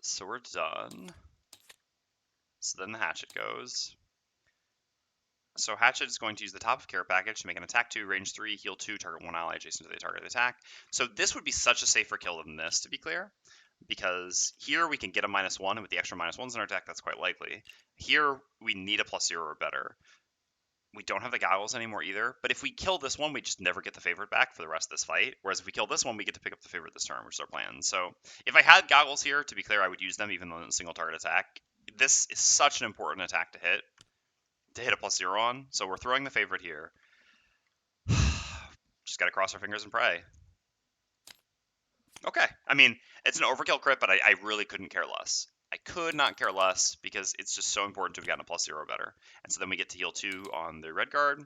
So we're done. So then the Hatchet goes. So Hatchet is going to use the top of Care Package to make an attack 2, range 3, heal 2, target 1 ally adjacent to the target attack. So this would be such a safer kill than this, to be clear. Because here we can get a -1, and with the extra -1s in our deck, that's quite likely. Here, we need a +0 or better. We don't have the goggles anymore either, but if we kill this one, we just never get the favorite back for the rest of this fight. Whereas if we kill this one, we get to pick up the favorite this turn, which is our plan. So if I had goggles here, to be clear, I would use them even though it's a single target attack. This is such an important attack to hit a +0 on. So we're throwing the favorite here. Just gotta cross our fingers and pray. Okay, I mean, it's an overkill crit, but I really couldn't care less. I could not care less because it's just so important to have gotten a +0 or better. And so then we get to heal 2 on the Red Guard,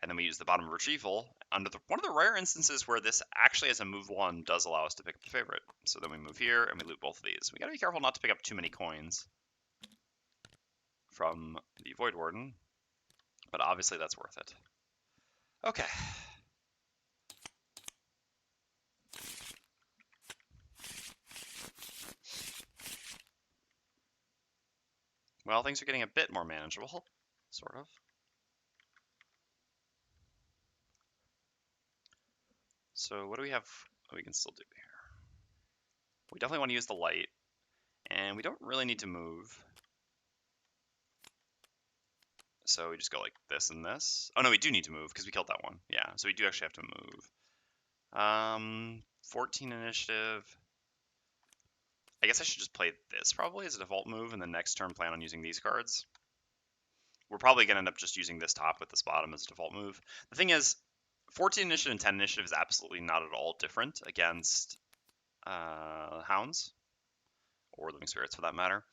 and then we use the bottom of Retrieval. Under one of the rare instances where this actually, as a move 1, does allow us to pick up the favorite. So then we move here, and we loot both of these. We gotta be careful not to pick up too many coins from the Voidwarden, but obviously that's worth it. Okay. Well, things are getting a bit more manageable, sort of. So what do we have we can still do here? We definitely want to use the light, and we don't really need to move. So we just go like this and this. Oh no, we do need to move because we killed that one. Yeah, so we do actually have to move. 14 initiative. I guess I should just play this probably as a default move, and then next turn plan on using these cards. We're probably going to end up just using this top with this bottom as a default move. The thing is, 14 initiative and 10 initiative is absolutely not at all different against hounds, or living spirits for that matter.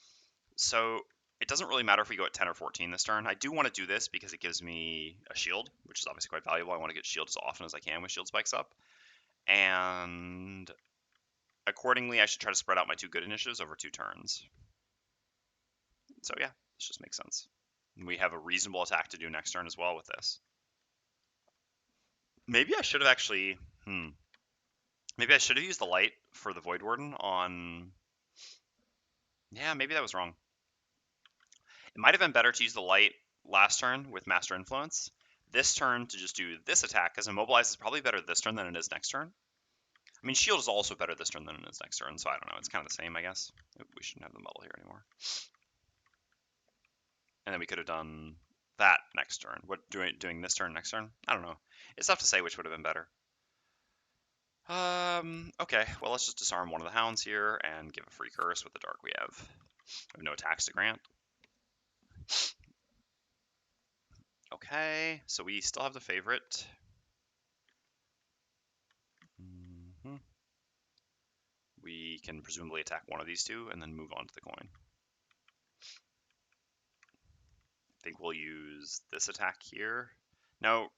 So it doesn't really matter if we go at 10 or 14 this turn. I do want to do this because it gives me a shield, which is obviously quite valuable. I want to get shield as often as I can with shield spikes up. And accordingly, I should try to spread out my 2 good initiatives over 2 turns. So yeah, this just makes sense. And we have a reasonable attack to do next turn as well with this. Maybe I should have actually... Maybe I should have used the light for the Voidwarden on... Yeah, maybe that was wrong. It might have been better to use the light last turn with Master Influence. This turn to just do this attack, because Immobilize is probably better this turn than it is next turn. I mean, Shield is also better this turn than it is next turn, so I don't know. It's kind of the same, I guess. We shouldn't have the muddle here anymore. And then we could have done that next turn. What doing this turn next turn? I don't know. It's tough to say which would have been better. Okay, well, let's just disarm one of the hounds here and give a free curse with the dark we have. We have no attacks to grant. Okay, so we still have the favorite. We can presumably attack one of these two and then move on to the coin. I think we'll use this attack here. No.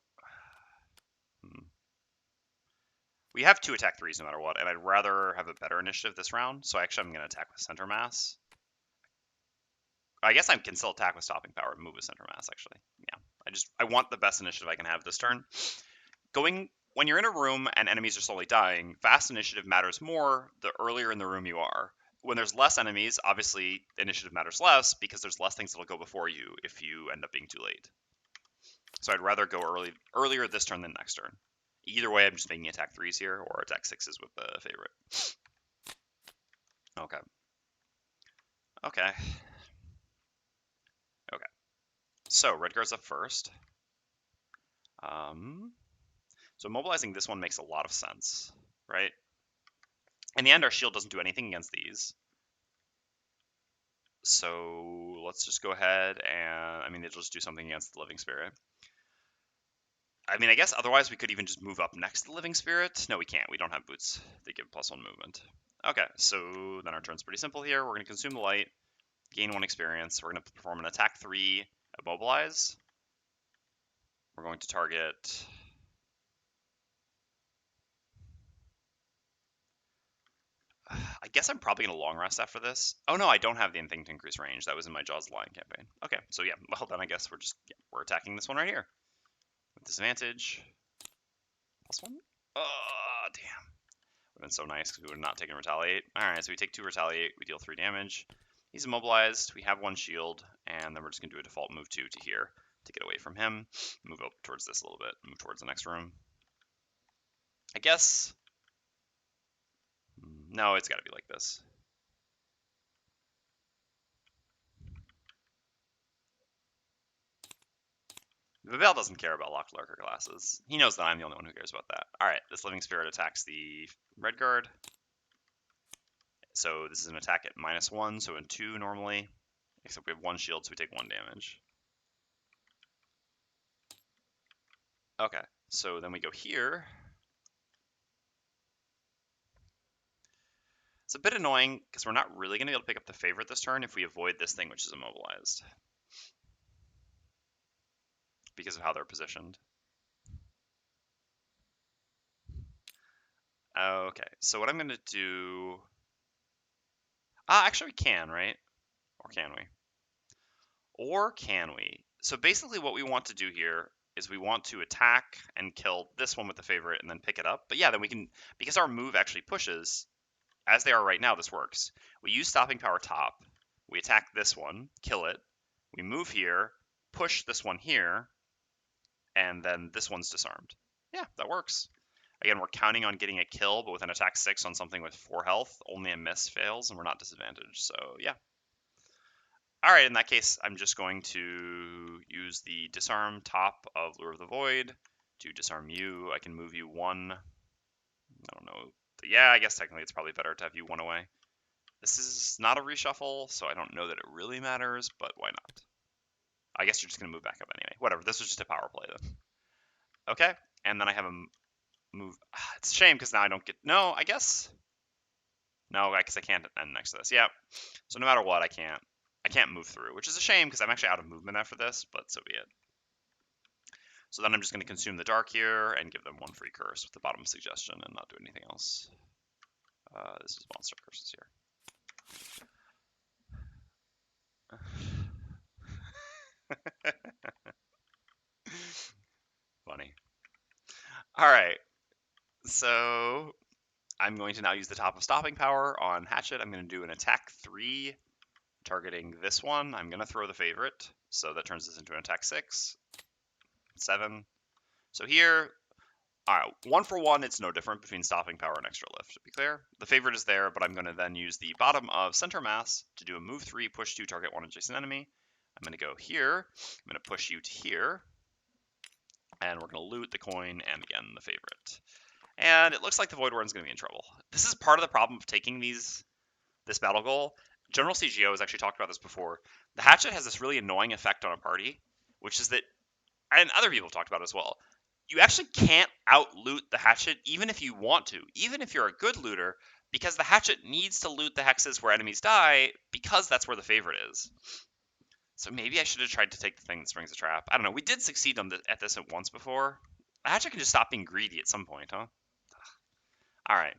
We have 2 attack 3s no matter what, and I'd rather have a better initiative this round, so actually I'm going to attack with Center Mass. I guess I can still attack with Stopping Power and move with Center Mass, actually. Yeah, I want the best initiative I can have this turn. When you're in a room and enemies are slowly dying, fast initiative matters more the earlier in the room you are. When there's less enemies, obviously initiative matters less because there's less things that'll go before you if you end up being too late. So I'd rather go earlier this turn than next turn. Either way, I'm just making attack 3s here or attack 6s with the favorite. Okay. Okay. So red guard's up first. So mobilizing this one makes a lot of sense, right? In the end, our shield doesn't do anything against these. So let's just go ahead and, I mean, it'll just do something against the living spirit. I mean, I guess otherwise we could even just move up next to the living spirit. No, we can't. We don't have boots. They give +1 movement. Okay, so then our turn's pretty simple here. We're going to consume the light, gain 1 experience. We're going to perform an attack 3, immobilize. We're going to target... I guess I'm probably going to long rest after this. Oh no, I don't have the anything to increase range. That was in my Jaws of the Lion campaign. Okay, so yeah, well then I guess we're attacking this one right here. With disadvantage. +1? Oh, damn. Would have been so nice because we would have not taken retaliate. Alright, so we take 2 retaliate, we deal 3 damage. He's immobilized, we have 1 shield, and then we're just going to do a default move 2 to here to get away from him. Move up towards this a little bit, move towards the next room. I guess... No, it's got to be like this. Babel doesn't care about locked lurker classes. He knows that I'm the only one who cares about that. Alright, this living spirit attacks the red guard. So this is an attack at -1, so in 2 normally. Except we have 1 shield, so we take 1 damage. Okay, so then we go here. It's a bit annoying, because we're not really going to be able to pick up the favorite this turn if we avoid this thing, which is immobilized. Because of how they're positioned. Okay, so what I'm going to do... actually we can, right? Or can we? Or can we? So basically what we want to do here is we want to attack and kill this one with the favorite and then pick it up. But yeah, then we can, because our move actually pushes, as they are right now, this works. We use stopping power top, we attack this one, kill it, We move here, push this one here, and then this one's disarmed. Yeah, that works. Again, we're counting on getting a kill, but with an attack 6 on something with 4 health, only a miss fails, and we're not disadvantaged, so yeah. Alright, in that case, I'm just going to use the disarm top of Lure of the Void to disarm you. I can move you 1. I don't know. Yeah, I guess technically it's probably better to have you 1 away. This is not a reshuffle, so I don't know that it really matters, but why not? I guess you're just going to move back up anyway. Whatever, this was just a power play then. Okay, and then I have a move. It's a shame because now I don't get. No, I guess. No, I guess I can't end next to this. Yeah. So no matter what, I can't move through, which is a shame because I'm actually out of movement after this, but so be it. So then I'm just going to consume the dark here and give them 1 free curse with the bottom suggestion and not do anything else. This is monster curses here. Funny. All right. So I'm going to now use the top of stopping power on Hatchet. I'm going to do an attack 3 targeting this one. I'm going to throw the favorite, so that turns this into an attack 6. 7. So here, all right, 1 for 1, it's no different between stopping power and extra lift, to be clear. The favorite is there, but I'm going to then use the bottom of center mass to do a move 3, push 2, target 1 adjacent enemy. I'm going to go here. I'm going to push you to here. And we're going to loot the coin and, again, the favorite. And it looks like the Voidwarden's going to be in trouble. This is part of the problem of taking this battle goal. General CGO has actually talked about this before. The Hatchet has this really annoying effect on a party, which is that, and other people have talked about it as well, you actually can't out-loot the Hatchet even if you want to, even if you're a good looter, because the Hatchet needs to loot the hexes where enemies die, because that's where the favorite is. So maybe I should have tried to take the thing that springs a trap. I don't know. We did succeed at this once before. The Hatchet can just stop being greedy at some point, huh? All right.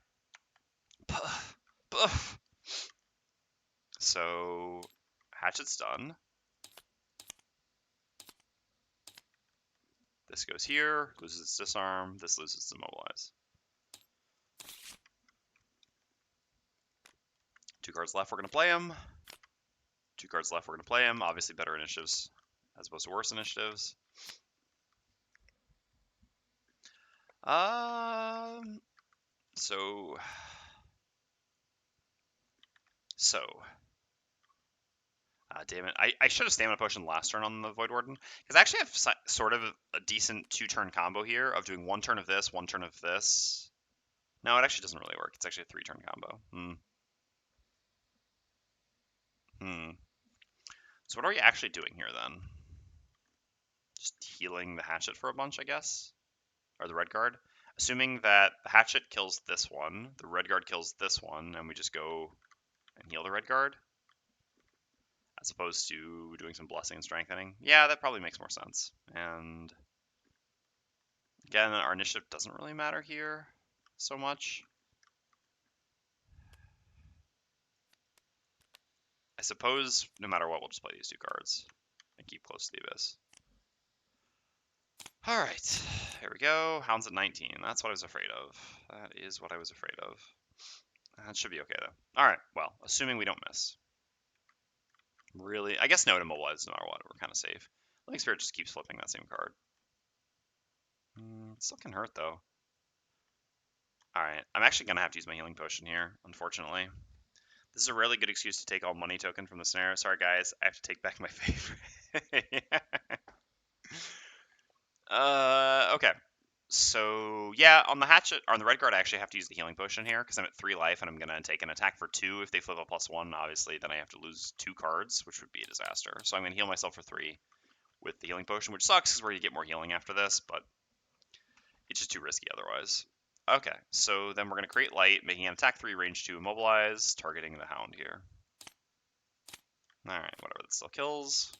So Hatchet's done. This goes here, loses its disarm. This loses its immobilize. 2 cards left, we're going to play him. 2 cards left, we're going to play him. Obviously better initiatives as opposed to worse initiatives. Damn it. I should have stamina potion last turn on the Voidwarden, because I actually have sort of a decent 2-turn combo here of doing 1 turn of this, 1 turn of this. No, it actually doesn't really work. It's actually a 3-turn combo. So what are we actually doing here then? Just healing the Hatchet for a bunch, I guess? Or the red guard? Assuming that the Hatchet kills this one, the red guard kills this one, and we just go and heal the red guard? As opposed to doing some blessing and strengthening. Yeah, that probably makes more sense. And again, our initiative doesn't really matter here so much. I suppose no matter what, we'll just play these 2 cards and keep close to the abyss. All right, here we go. Hound's at 19. That's what I was afraid of. That is what I was afraid of. That should be okay, though. All right, well, assuming we don't miss. Really? I guess no to immobilize no matter what. We're kind of safe. Living Spirit just keeps flipping that same card. It still can hurt, though. Alright, I'm actually going to have to use my healing potion here, unfortunately. This is a really good excuse to take all money token from the snare. Sorry, guys. I have to take back my favorite. Okay. So, yeah, on the Hatchet, or on the Red Guard, I actually have to use the healing potion here, because I'm at 3 life, and I'm going to take an attack for 2. If they flip a +1, obviously, then I have to lose 2 cards, which would be a disaster. So I'm going to heal myself for 3 with the healing potion, which sucks, because we're going to get more healing after this, but it's just too risky otherwise. Okay, so then we're going to create light, making an attack 3, range 2, immobilize, targeting the Hound here. Alright, whatever, that still kills.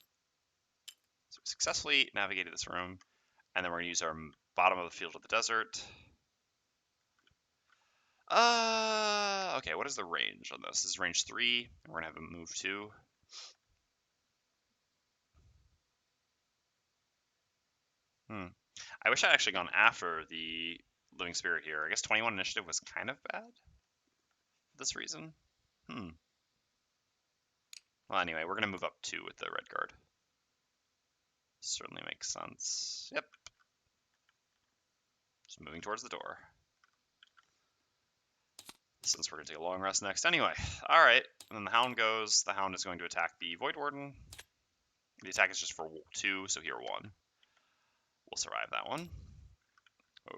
So we successfully navigated this room, and then we're going to use our bottom of the field of the desert. Okay, what is the range on this? This is range 3, and we're going to have a move 2. I wish I'd actually gone after the Living Spirit here. I guess 21 initiative was kind of bad for this reason. Well, anyway, we're going to move up 2 with the red guard. Certainly makes sense. Yep. Just moving towards the door. Since we're going to take a long rest next anyway. Alright, and then the Hound goes. The Hound is going to attack the Voidwarden. The attack is just for 2, so here 1. We'll survive that one.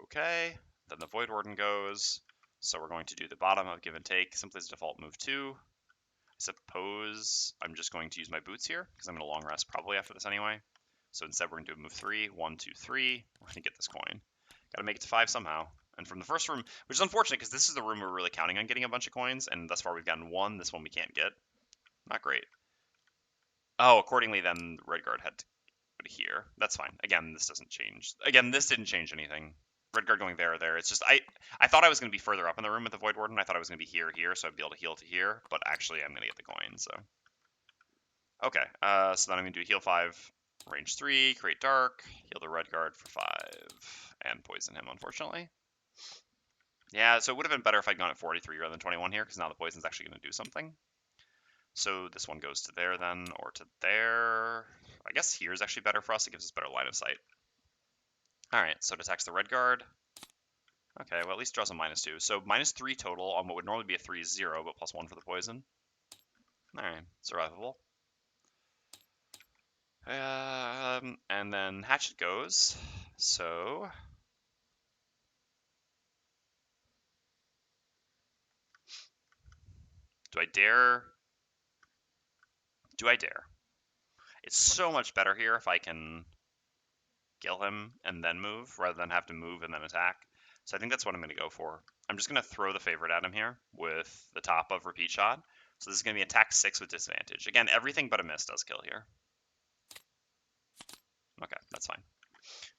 Okay, then the Voidwarden goes. So we're going to do the bottom of give and take, simply as a default move 2. I suppose I'm just going to use my boots here, because I'm going to long rest probably after this anyway. So instead we're going to do move 3, 1, 2, 3. We're going to get this coin. Got to make it to 5 somehow. And from the first room, which is unfortunate because this is the room we're really counting on getting a bunch of coins, and thus far we've gotten 1. This one we can't get. Not great. Oh, accordingly then Redguard had to go to here. That's fine. Again, this doesn't change. Again, this didn't change anything. Redguard going there or there. It's just I thought I was going to be further up in the room with the Voidwarden. I thought I was going to be here, so I'd be able to heal to here. But actually, I'm going to get the coin. So okay. So then I'm going to do heal 5, range 3, create dark, heal the Redguard for 5, and poison him. Unfortunately. Yeah, so it would have been better if I'd gone at 43 rather than 21 here, because now the poison's actually going to do something. So this one goes to there then, or to there. I guess here is actually better for us. It gives us better line of sight. Alright, so it attacks the Redguard. Okay, well at least draws a -2. So -3 total on what would normally be a 3-0, but +1 for the poison. Alright, survivable. And then Hatchet goes. So do I dare? Do I dare? It's so much better here if I can kill him and then move, rather than have to move and then attack. So I think that's what I'm going to go for. I'm just going to throw the favorite at him here with the top of repeat shot. So this is going to be attack 6 with disadvantage. Again, everything but a miss does kill here. Okay, that's fine.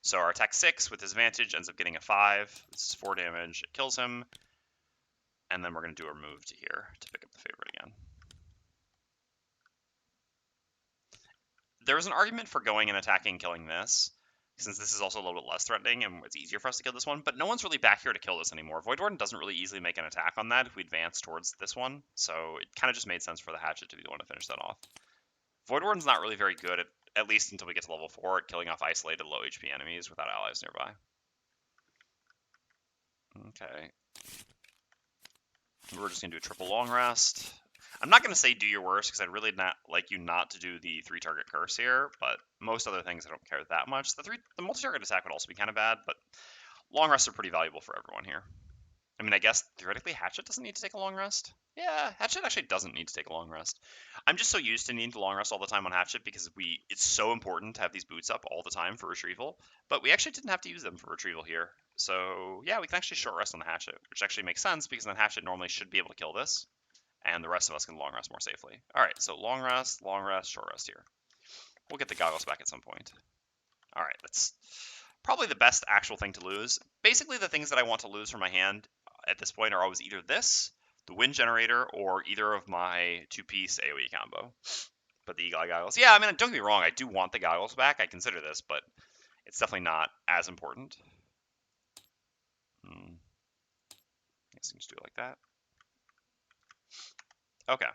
So our attack 6 with disadvantage ends up getting a 5. This is 4 damage. It kills him. And then we're going to do our move to here to pick up the favorite again. There was an argument for going and attacking and killing this, since this is also a little bit less threatening and it's easier for us to kill this one, but no one's really back here to kill this anymore. Voidwarden doesn't really easily make an attack on that if we advance towards this one, so it kind of just made sense for the Hatchet to be the one to finish that off. Voidwarden's not really very good, at least until we get to level 4, at killing off isolated low HP enemies without allies nearby. Okay. We're just going to do a triple long rest. I'm not going to say do your worst, because I'd really not like you not to do the 3-target curse here, but most other things I don't care that much. The multi-target attack would also be kind of bad, but long rests are pretty valuable for everyone here. I mean, I guess theoretically Hatchet doesn't need to take a long rest. Yeah, Hatchet actually doesn't need to take a long rest. I'm just so used to needing to long rest all the time on Hatchet because it's so important to have these boots up all the time for retrieval, but we actually didn't have to use them for retrieval here. So yeah, we can actually short rest on the Hatchet, which actually makes sense because then Hatchet normally should be able to kill this, and the rest of us can long rest more safely. All right, so long rest, short rest here. We'll get the goggles back at some point. All right, that's probably the best actual thing to lose. Basically, the things that I want to lose from my hand at this point are always either this, the wind generator, or either of my 2-piece AoE combo. But the Eagle Eye goggles, yeah, I mean, don't get me wrong, I do want the goggles back. I consider this, but it's definitely not as important. I guess we can just do it like that. Okay.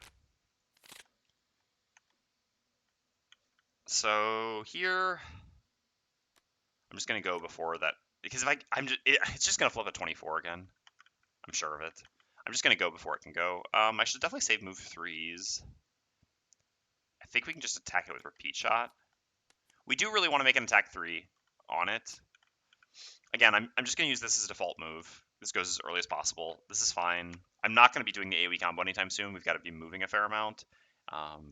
So here, I'm just gonna go before that because if it's just gonna flip at 24 again. I'm sure of it. I'm just gonna go before it can go. I should definitely save move 3s. I think we can just attack it with repeat shot. We do really want to make an attack 3 on it. Again, I'm just gonna use this as a default move. This goes as early as possible. This is fine. I'm not gonna be doing the AoE combo anytime soon. We've got to be moving a fair amount.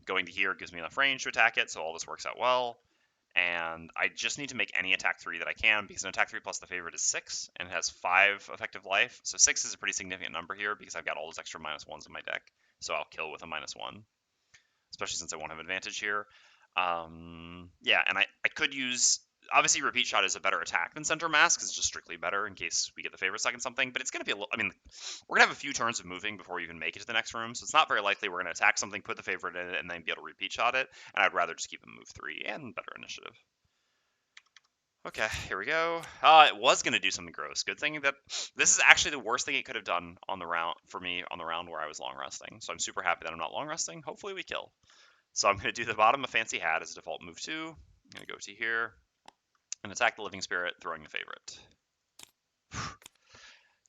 Going to here gives me enough range to attack it, so all this works out well. And I just need to make any attack 3 that I can, because an attack 3 plus the favorite is 6, and it has 5 effective life. So 6 is a pretty significant number here, because I've got all those extra -1s in my deck. So I'll kill with a -1, especially since I won't have advantage here. Yeah, and I could use... Obviously, repeat shot is a better attack than center mass, because it's just strictly better in case we get the favorite second something. But it's going to be a little... I mean, we're going to have a few turns of moving before we even make it to the next room, so it's not very likely we're going to attack something, put the favorite in it, and then be able to repeat shot it. And I'd rather just keep a move 3 and better initiative. Okay, here we go. It was going to do something gross. Good thing that this is actually the worst thing it could have done on the round for me on the round where I was long resting. So I'm super happy that I'm not long resting. Hopefully we kill. So I'm going to do the bottom of Fancy Hat as a default move 2. going to go to here and attack the Living Spirit, throwing a favorite.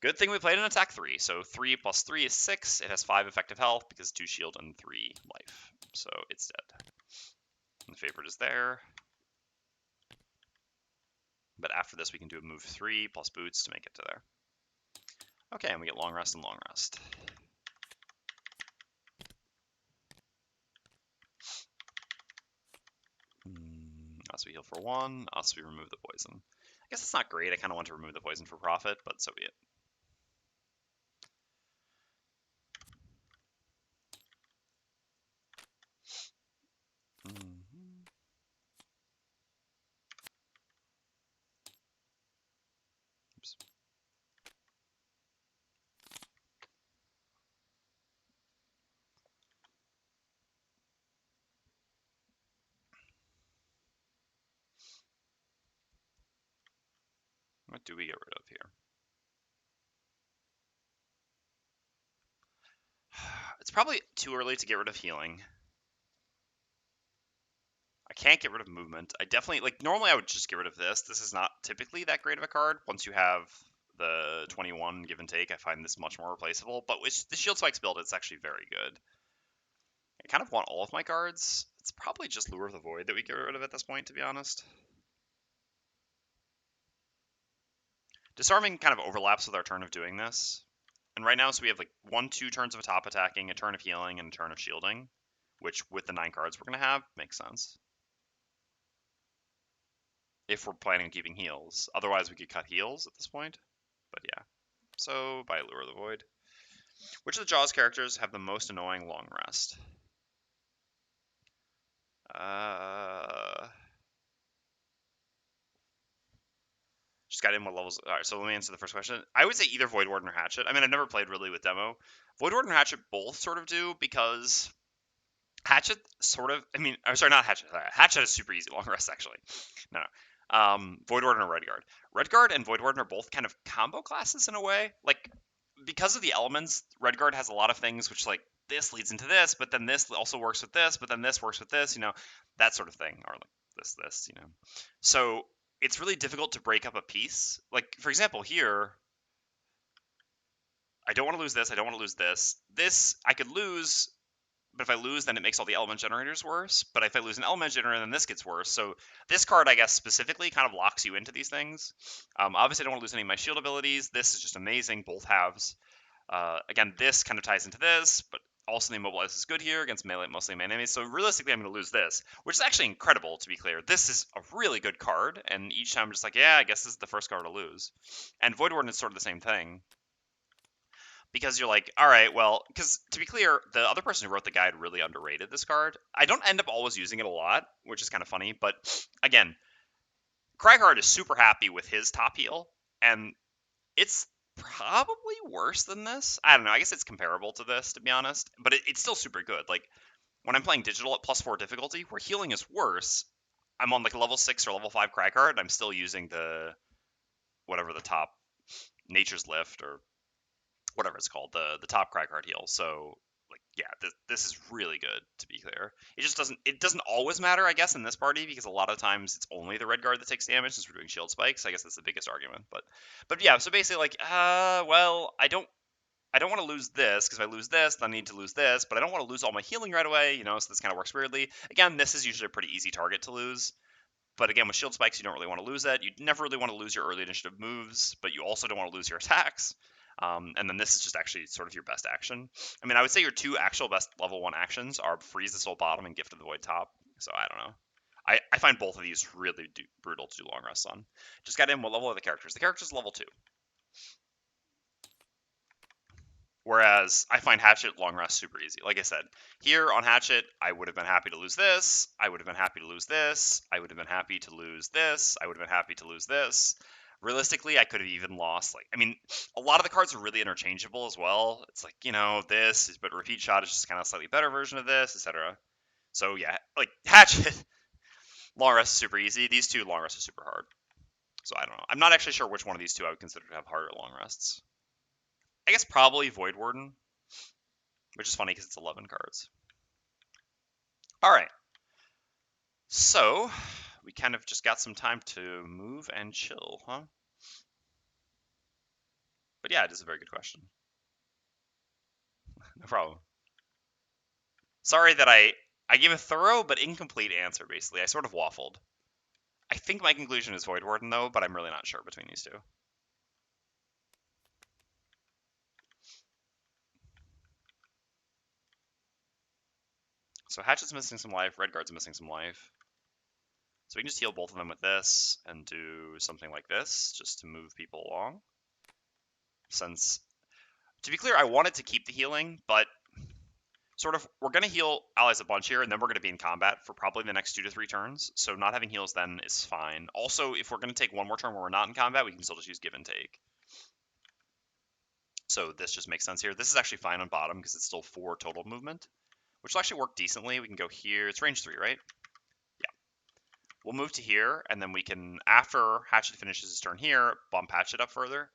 Good thing we played an attack 3. So 3 plus 3 is 6. It has 5 effective health because 2 shield and 3 life. So it's dead. And the favorite is there. But after this, we can do a move 3 plus boots to make it to there. Okay, and we get long rest and long rest. Us we heal for 1. Us we remove the poison. I guess it's not great. I kind of want to remove the poison for profit, but so be it. Oops. What do we get rid of here? It's probably too early to get rid of healing. I can't get rid of movement. I definitely, like, normally I would just get rid of this. This is not typically that great of a card. Once you have the 21 give and take, I find this much more replaceable. But with the Shield Spikes build, it's actually very good. I kind of want all of my cards. It's probably just Lure of the Void that we get rid of at this point, to be honest. Disarming kind of overlaps with our turn of doing this. And right now, so we have like 1-2 turns of a top attacking, a turn of healing, and a turn of shielding, which with the 9 cards we're going to have, makes sense. If we're planning on keeping heals. Otherwise, we could cut heals at this point. But yeah. So, by Lure of the Void. Which of the Jaws characters have the most annoying long rest? Just got in what levels. Alright, so let me answer the first question. I would say either Voidwarden or Hatchet. I mean, I've never played really with demo. Voidwarden and Hatchet both sort of do, because Hatchet sort of, I mean, I'm sorry, not Hatchet. Hatchet is super easy long rest, actually. No. Voidwarden or Redguard. Redguard and Voidwarden are both kind of combo classes in a way. Like, because of the elements, Redguard has a lot of things which, like, this leads into this, but then this also works with this, but then this works with this, you know, that sort of thing. Or like this, you know. So it's really difficult to break up a piece. Like, for example, here, I don't want to lose this. I don't want to lose this. This, I could lose, but if I lose, then it makes all the element generators worse. But if I lose an element generator, then this gets worse. So this card, I guess, specifically kind of locks you into these things. Obviously, I don't want to lose any of my shield abilities. This is just amazing, both halves. Again, this kind of ties into this, but also the Immobilize is good here against melee, mostly my enemies. So realistically, I'm going to lose this, which is actually incredible, to be clear. This is a really good card, and each time I'm just like, yeah, I guess this is the first card to lose. And Voidwarden is sort of the same thing. Because you're like, all right, well, because to be clear, the other person who wrote the guide really underrated this card. I don't end up always using it a lot, which is kind of funny. But again, Crygard is super happy with his top heal, and it's probably worse than this. I don't know. I guess it's comparable to this, to be honest. But it's still super good. Like, when I'm playing digital at +4 difficulty, where healing is worse, I'm on like level 6 or level 5 Crygard, and I'm still using the, whatever the top, Nature's Lift, or whatever it's called, the top Crygard heal. So, like, yeah, this is really good, to be clear. It doesn't always matter, I guess, in this party, because a lot of times it's only the Redguard that takes damage since we're doing shield spikes. I guess that's the biggest argument. But yeah, so basically, like, well, I don't want to lose this, because if I lose this, then I need to lose this, but I don't want to lose all my healing right away, you know, so this kind of works weirdly. Again, this is usually a pretty easy target to lose. But again, with shield spikes, you don't really want to lose that. You never really want to lose your early initiative moves, but you also don't want to lose your attacks. And then this is just actually sort of your best action. I mean, I would say your 2 actual best level 1 actions are Freeze the Soul bottom and Gift of the Void top. So I don't know. I find both of these really brutal to do long rests on. Just got in, what level are the characters? The character's level 2. Whereas I find Hatchet long rest super easy. Like I said, here on Hatchet, I would have been happy to lose this. I would have been happy to lose this. I would have been happy to lose this. I would have been happy to lose this. Realistically, I could have even lost, like, I mean, a lot of the cards are really interchangeable as well. It's like, you know, this, but Repeat Shot is just kind of a slightly better version of this, etc. So yeah, like, Hatchet, long rest is super easy. These 2 long rests are super hard. So I don't know. I'm not actually sure which one of these 2 I would consider to have harder long rests. I guess probably Voidwarden, which is funny because it's 11 cards. All right. So we kind of just got some time to move and chill, huh? But yeah, it is a very good question. No problem. Sorry that I gave a thorough but incomplete answer, basically. I sort of waffled. I think my conclusion is Voidwarden, though, but I'm really not sure between these two. So Hatchet's missing some life, Redguard's missing some life. So we can just heal both of them with this and do something like this, just to move people along. Since, to be clear, I wanted to keep the healing, but sort of, we're going to heal allies a bunch here, and then we're going to be in combat for probably the next 2 to 3 turns. So not having heals then is fine. Also, if we're going to take one more turn where we're not in combat, we can still just use give and take. So this just makes sense here. This is actually fine on bottom because it's still 4 total movement, which will actually work decently. We can go here. It's range 3, right? Yeah. We'll move to here, and then we can, after Hatchet finishes his turn here, bump Hatchet up further.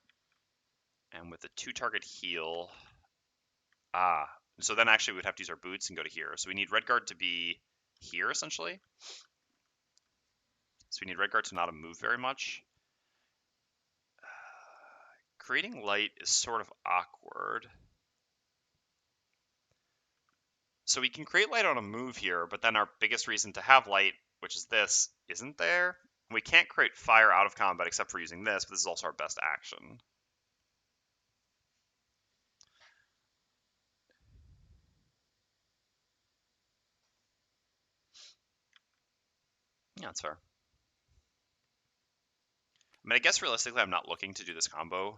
And with the 2-target heal, so then actually we'd have to use our boots and go to here. So we need Redguard to be here, essentially. So we need Redguard to not move very much. Creating light is sort of awkward. So we can create light on a move here, but then our biggest reason to have light, which is this, isn't there. We can't create fire out of combat except for using this, but this is also our best action. Yeah, that's fair. I mean, I guess realistically, I'm not looking to do this combo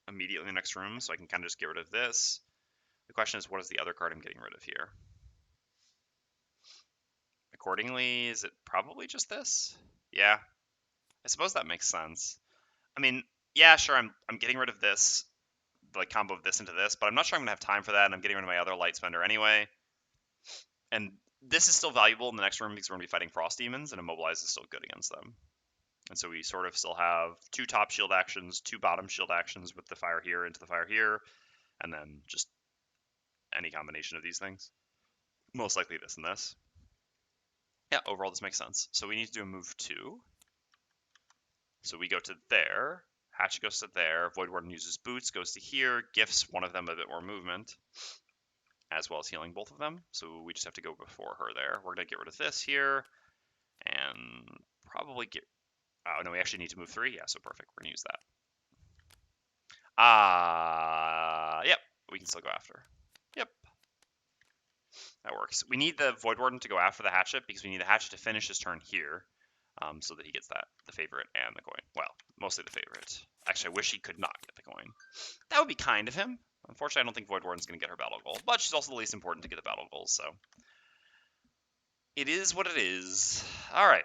immediately in the next room, so I can kind of just get rid of this. The question is, what is the other card I'm getting rid of here? Accordingly, is it probably just this? Yeah, I suppose that makes sense. I mean, yeah, sure, I'm getting rid of this, like combo of this into this, but I'm not sure I'm gonna have time for that, and I'm getting rid of my other light spender anyway. And this is still valuable in the next room because we're gonna be fighting frost demons, and immobilize is still good against them. And so we sort of still have 2 top shield actions, 2 bottom shield actions with the fire here into the fire here, and then just any combination of these things. Most likely this and this. Yeah, overall this makes sense. So we need to do a move 2. So we go to there. Hatchet goes to there. Voidwarden uses boots, goes to here, gifts one of them a bit more movement, as well as healing both of them. So we just have to go before her there. We're going to get rid of this here, and probably get... Oh, no, we actually need to move 3. Yeah, so perfect. We're going to use that. Yep. We can still go after. Yep. That works. We need the Voidwarden to go after the Hatchet because we need the Hatchet to finish his turn here. So that he gets the favorite and the coin. Well, mostly the favorite. Actually, I wish he could not get the coin. That would be kind of him. Unfortunately, I don't think Voidwarden's going to get her battle goal, but she's also the least important to get the battle goal, so it is what it is. All right.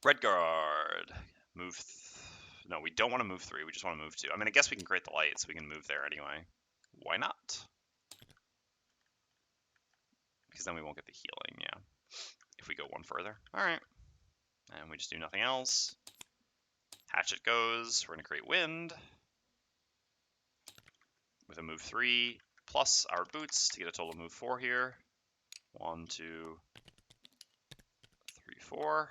Redguard. Move. No, we don't want to move 3. We just want to move 2. I mean, I guess we can create the light, so we can move there anyway. Why not? Because then we won't get the healing, yeah. If we go one further. All right. And we just do nothing else. Hatchet goes. We're going to create wind with a move 3 plus our boots to get a total move 4 here. 1, 2, 3, 4.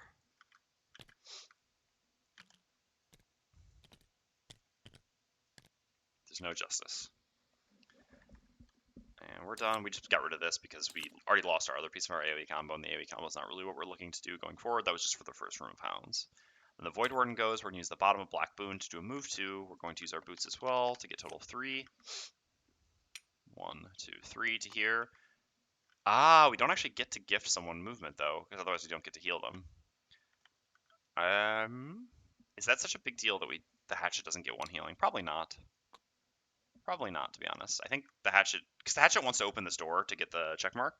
There's no justice. And we're done. We just got rid of this because we already lost our other piece of our AoE combo, and the AoE combo is not really what we're looking to do going forward. That was just for the first room of Hounds. When the Voidwarden goes, we're going to use the bottom of Black Boon to do a move 2. We're going to use our boots as well to get total 3. 1, 2, 3 to here. We don't actually get to gift someone movement, though, because otherwise we don't get to heal them. Is that such a big deal that the Hatchet doesn't get 1 healing? Probably not. Probably not, to be honest. I think the Hatchet... Because the Hatchet wants to open this door to get the check mark.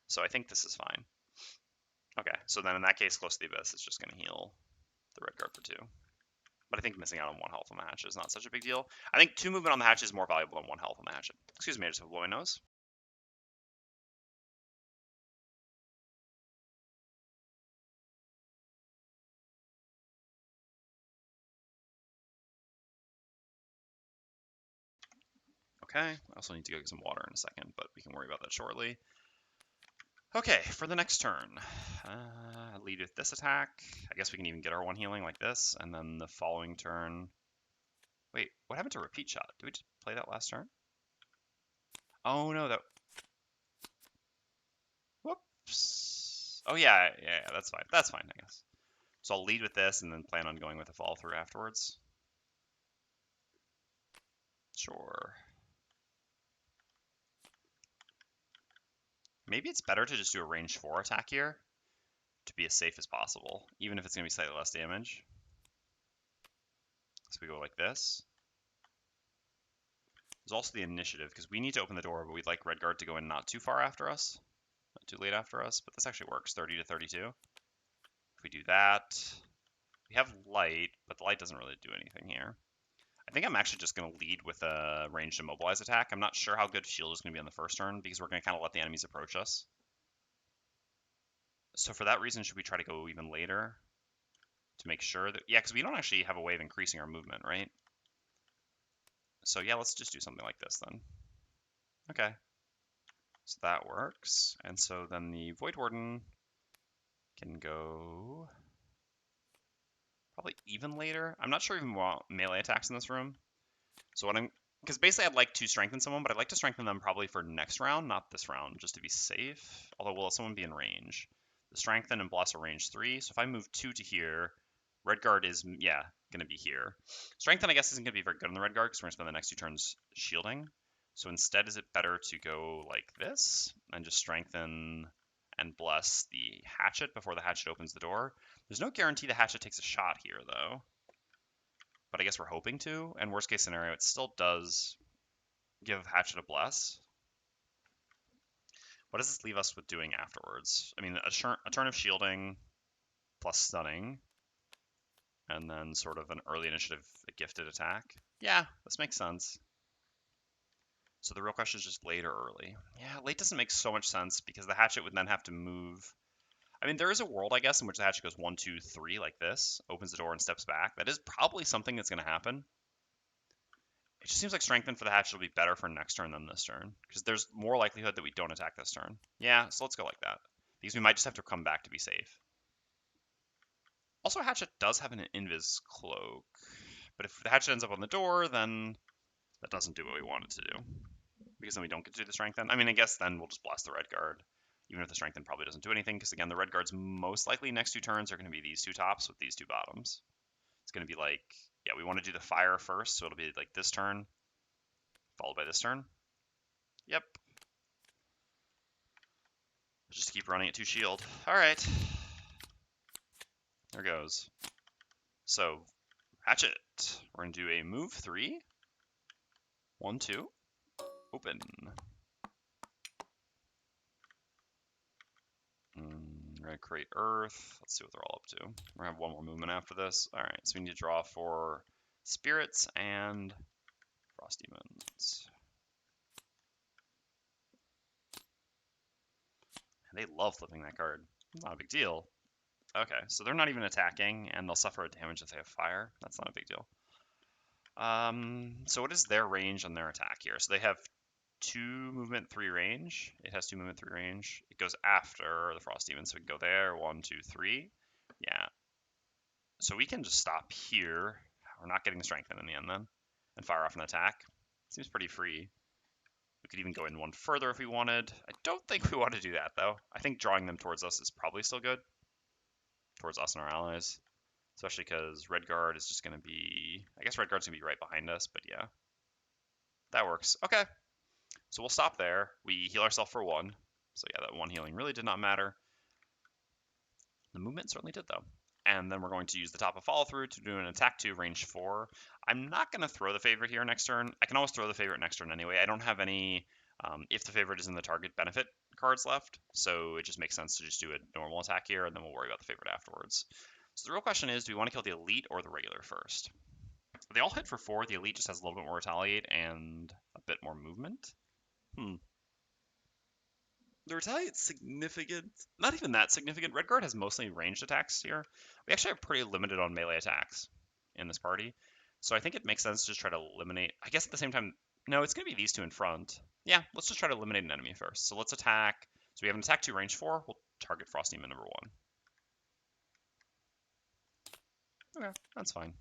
So I think this is fine. Okay, so then in that case, Close to the Abyss is just going to heal the Redguard for 2. But I think missing out on 1 health on the Hatchet is not such a big deal. I think 2 movement on the Hatchet is more valuable than 1 health on the Hatchet. Excuse me, I just have to blow my nose. Okay, I also need to go get some water in a second, but we can worry about that shortly. Okay, for the next turn, lead with this attack. I guess we can even get our one healing like this, and then the following turn. Wait, what happened to repeat shot? Did we just play that last turn? Oh no, that. Whoops. Oh yeah, yeah, that's fine. That's fine, I guess. So I'll lead with this, and then plan on going with a follow through afterwards. Sure. Maybe it's better to just do a range 4 attack here to be as safe as possible, even if it's going to be slightly less damage. So we go like this. There's also the initiative, because we need to open the door, but we'd like Redguard to go in not too far after us. Not too late after us, but this actually works, 30 to 32. If we do that, we have light, but the light doesn't really do anything here. I think I'm actually just going to lead with a ranged immobilize attack. I'm not sure how good shield is going to be on the first turn, because we're going to kind of let the enemies approach us. So for that reason, should we try to go even later to make sure that... Yeah, because we don't actually have a way of increasing our movement, right? So yeah, let's just do something like this then. Okay. So that works. And so then the Voidwarden can go probably even later. I'm not sure even want melee attacks in this room. So what I'm... Because basically I'd like to strengthen someone, but I'd like to strengthen them probably for next round, not this round, just to be safe. Although will someone be in range? The strengthen and bless are range 3. So if I move 2 to here, Redguard is, yeah, going to be here. Strengthen, I guess, isn't going to be very good on the Redguard because we're going to spend the next 2 turns shielding. So instead, is it better to go like this and just strengthen and bless the Hatchet before the Hatchet opens the door? There's no guarantee the Hatchet takes a shot here, though. But I guess we're hoping to. And worst case scenario, it still does give Hatchet a bless. What does this leave us with doing afterwards? I mean, a turn of shielding plus stunning. And then sort of an early initiative, a gifted attack. Yeah, this makes sense. So the real question is just late or early. Yeah, late doesn't make so much sense because the Hatchet would then have to move. I mean, there is a world, I guess, in which the Hatchet goes 1, 2, 3 like this, opens the door and steps back. That is probably something that's going to happen. It just seems like strengthen for the Hatchet will be better for next turn than this turn because there's more likelihood that we don't attack this turn. Yeah, so let's go like that because we might just have to come back to be safe. Also, Hatchet does have an invis cloak, but if the Hatchet ends up on the door, then that doesn't do what we want it to do. Because then we don't get to do the strengthen. I mean, I guess then we'll just blast the Redguard, even if the strengthen probably doesn't do anything, because again, the Redguard's most likely next 2 turns are going to be these 2 tops with these 2 bottoms. It's going to be like, yeah, we want to do the fire first, so it'll be like this turn, followed by this turn. Yep. Just keep running at 2 shield. All right. There goes. So, Hatchet. We're going to do a move 3. 1, 2. Open. We're going to create Earth. Let's see what they're all up to. We're going to have 1 more movement after this. All right, so we need to draw for Spirits and Frost Demons. And they love flipping that card. Not a big deal. Okay, so they're not even attacking, and they'll suffer a damage if they have fire. That's not a big deal. So what is their range on their attack here? So they have 2 movement, 3 range. It has 2 movement, 3 range. It goes after the Frost Demon, so we can go there. 1, 2, 3. Yeah. So we can just stop here. We're not getting the strengthen in the end then, and fire off an attack. Seems pretty free. We could even go in 1 further if we wanted. I don't think we want to do that though. I think drawing them towards us is probably still good. Towards us and our allies. Especially because Redguard is just going to be... I guess Redguard's going to be right behind us, but yeah. That works. Okay. So we'll stop there. We heal ourselves for 1. So yeah, that 1 healing really did not matter. The movement certainly did though. And then we're going to use the top of follow through to do an attack 2, range 4. I'm not going to throw the favorite here next turn. I can always throw the favorite next turn anyway. I don't have any, if the favorite is in the target, benefit cards left. So it just makes sense to just do a normal attack here, and then we'll worry about the favorite afterwards. So the real question is, do we want to kill the elite or the regular first? They all hit for 4. The elite just has a little bit more retaliate and a bit more movement. The retaliate's significant. Not even that significant. Redguard has mostly ranged attacks here. We actually are pretty limited on melee attacks in this party. So I think it makes sense to just try to eliminate... I guess at the same time... No, it's going to be these 2 in front. Yeah, let's just try to eliminate an enemy first. So let's attack. So we have an attack 2, range 4. We'll target Frost Demon number 1. Okay, that's fine.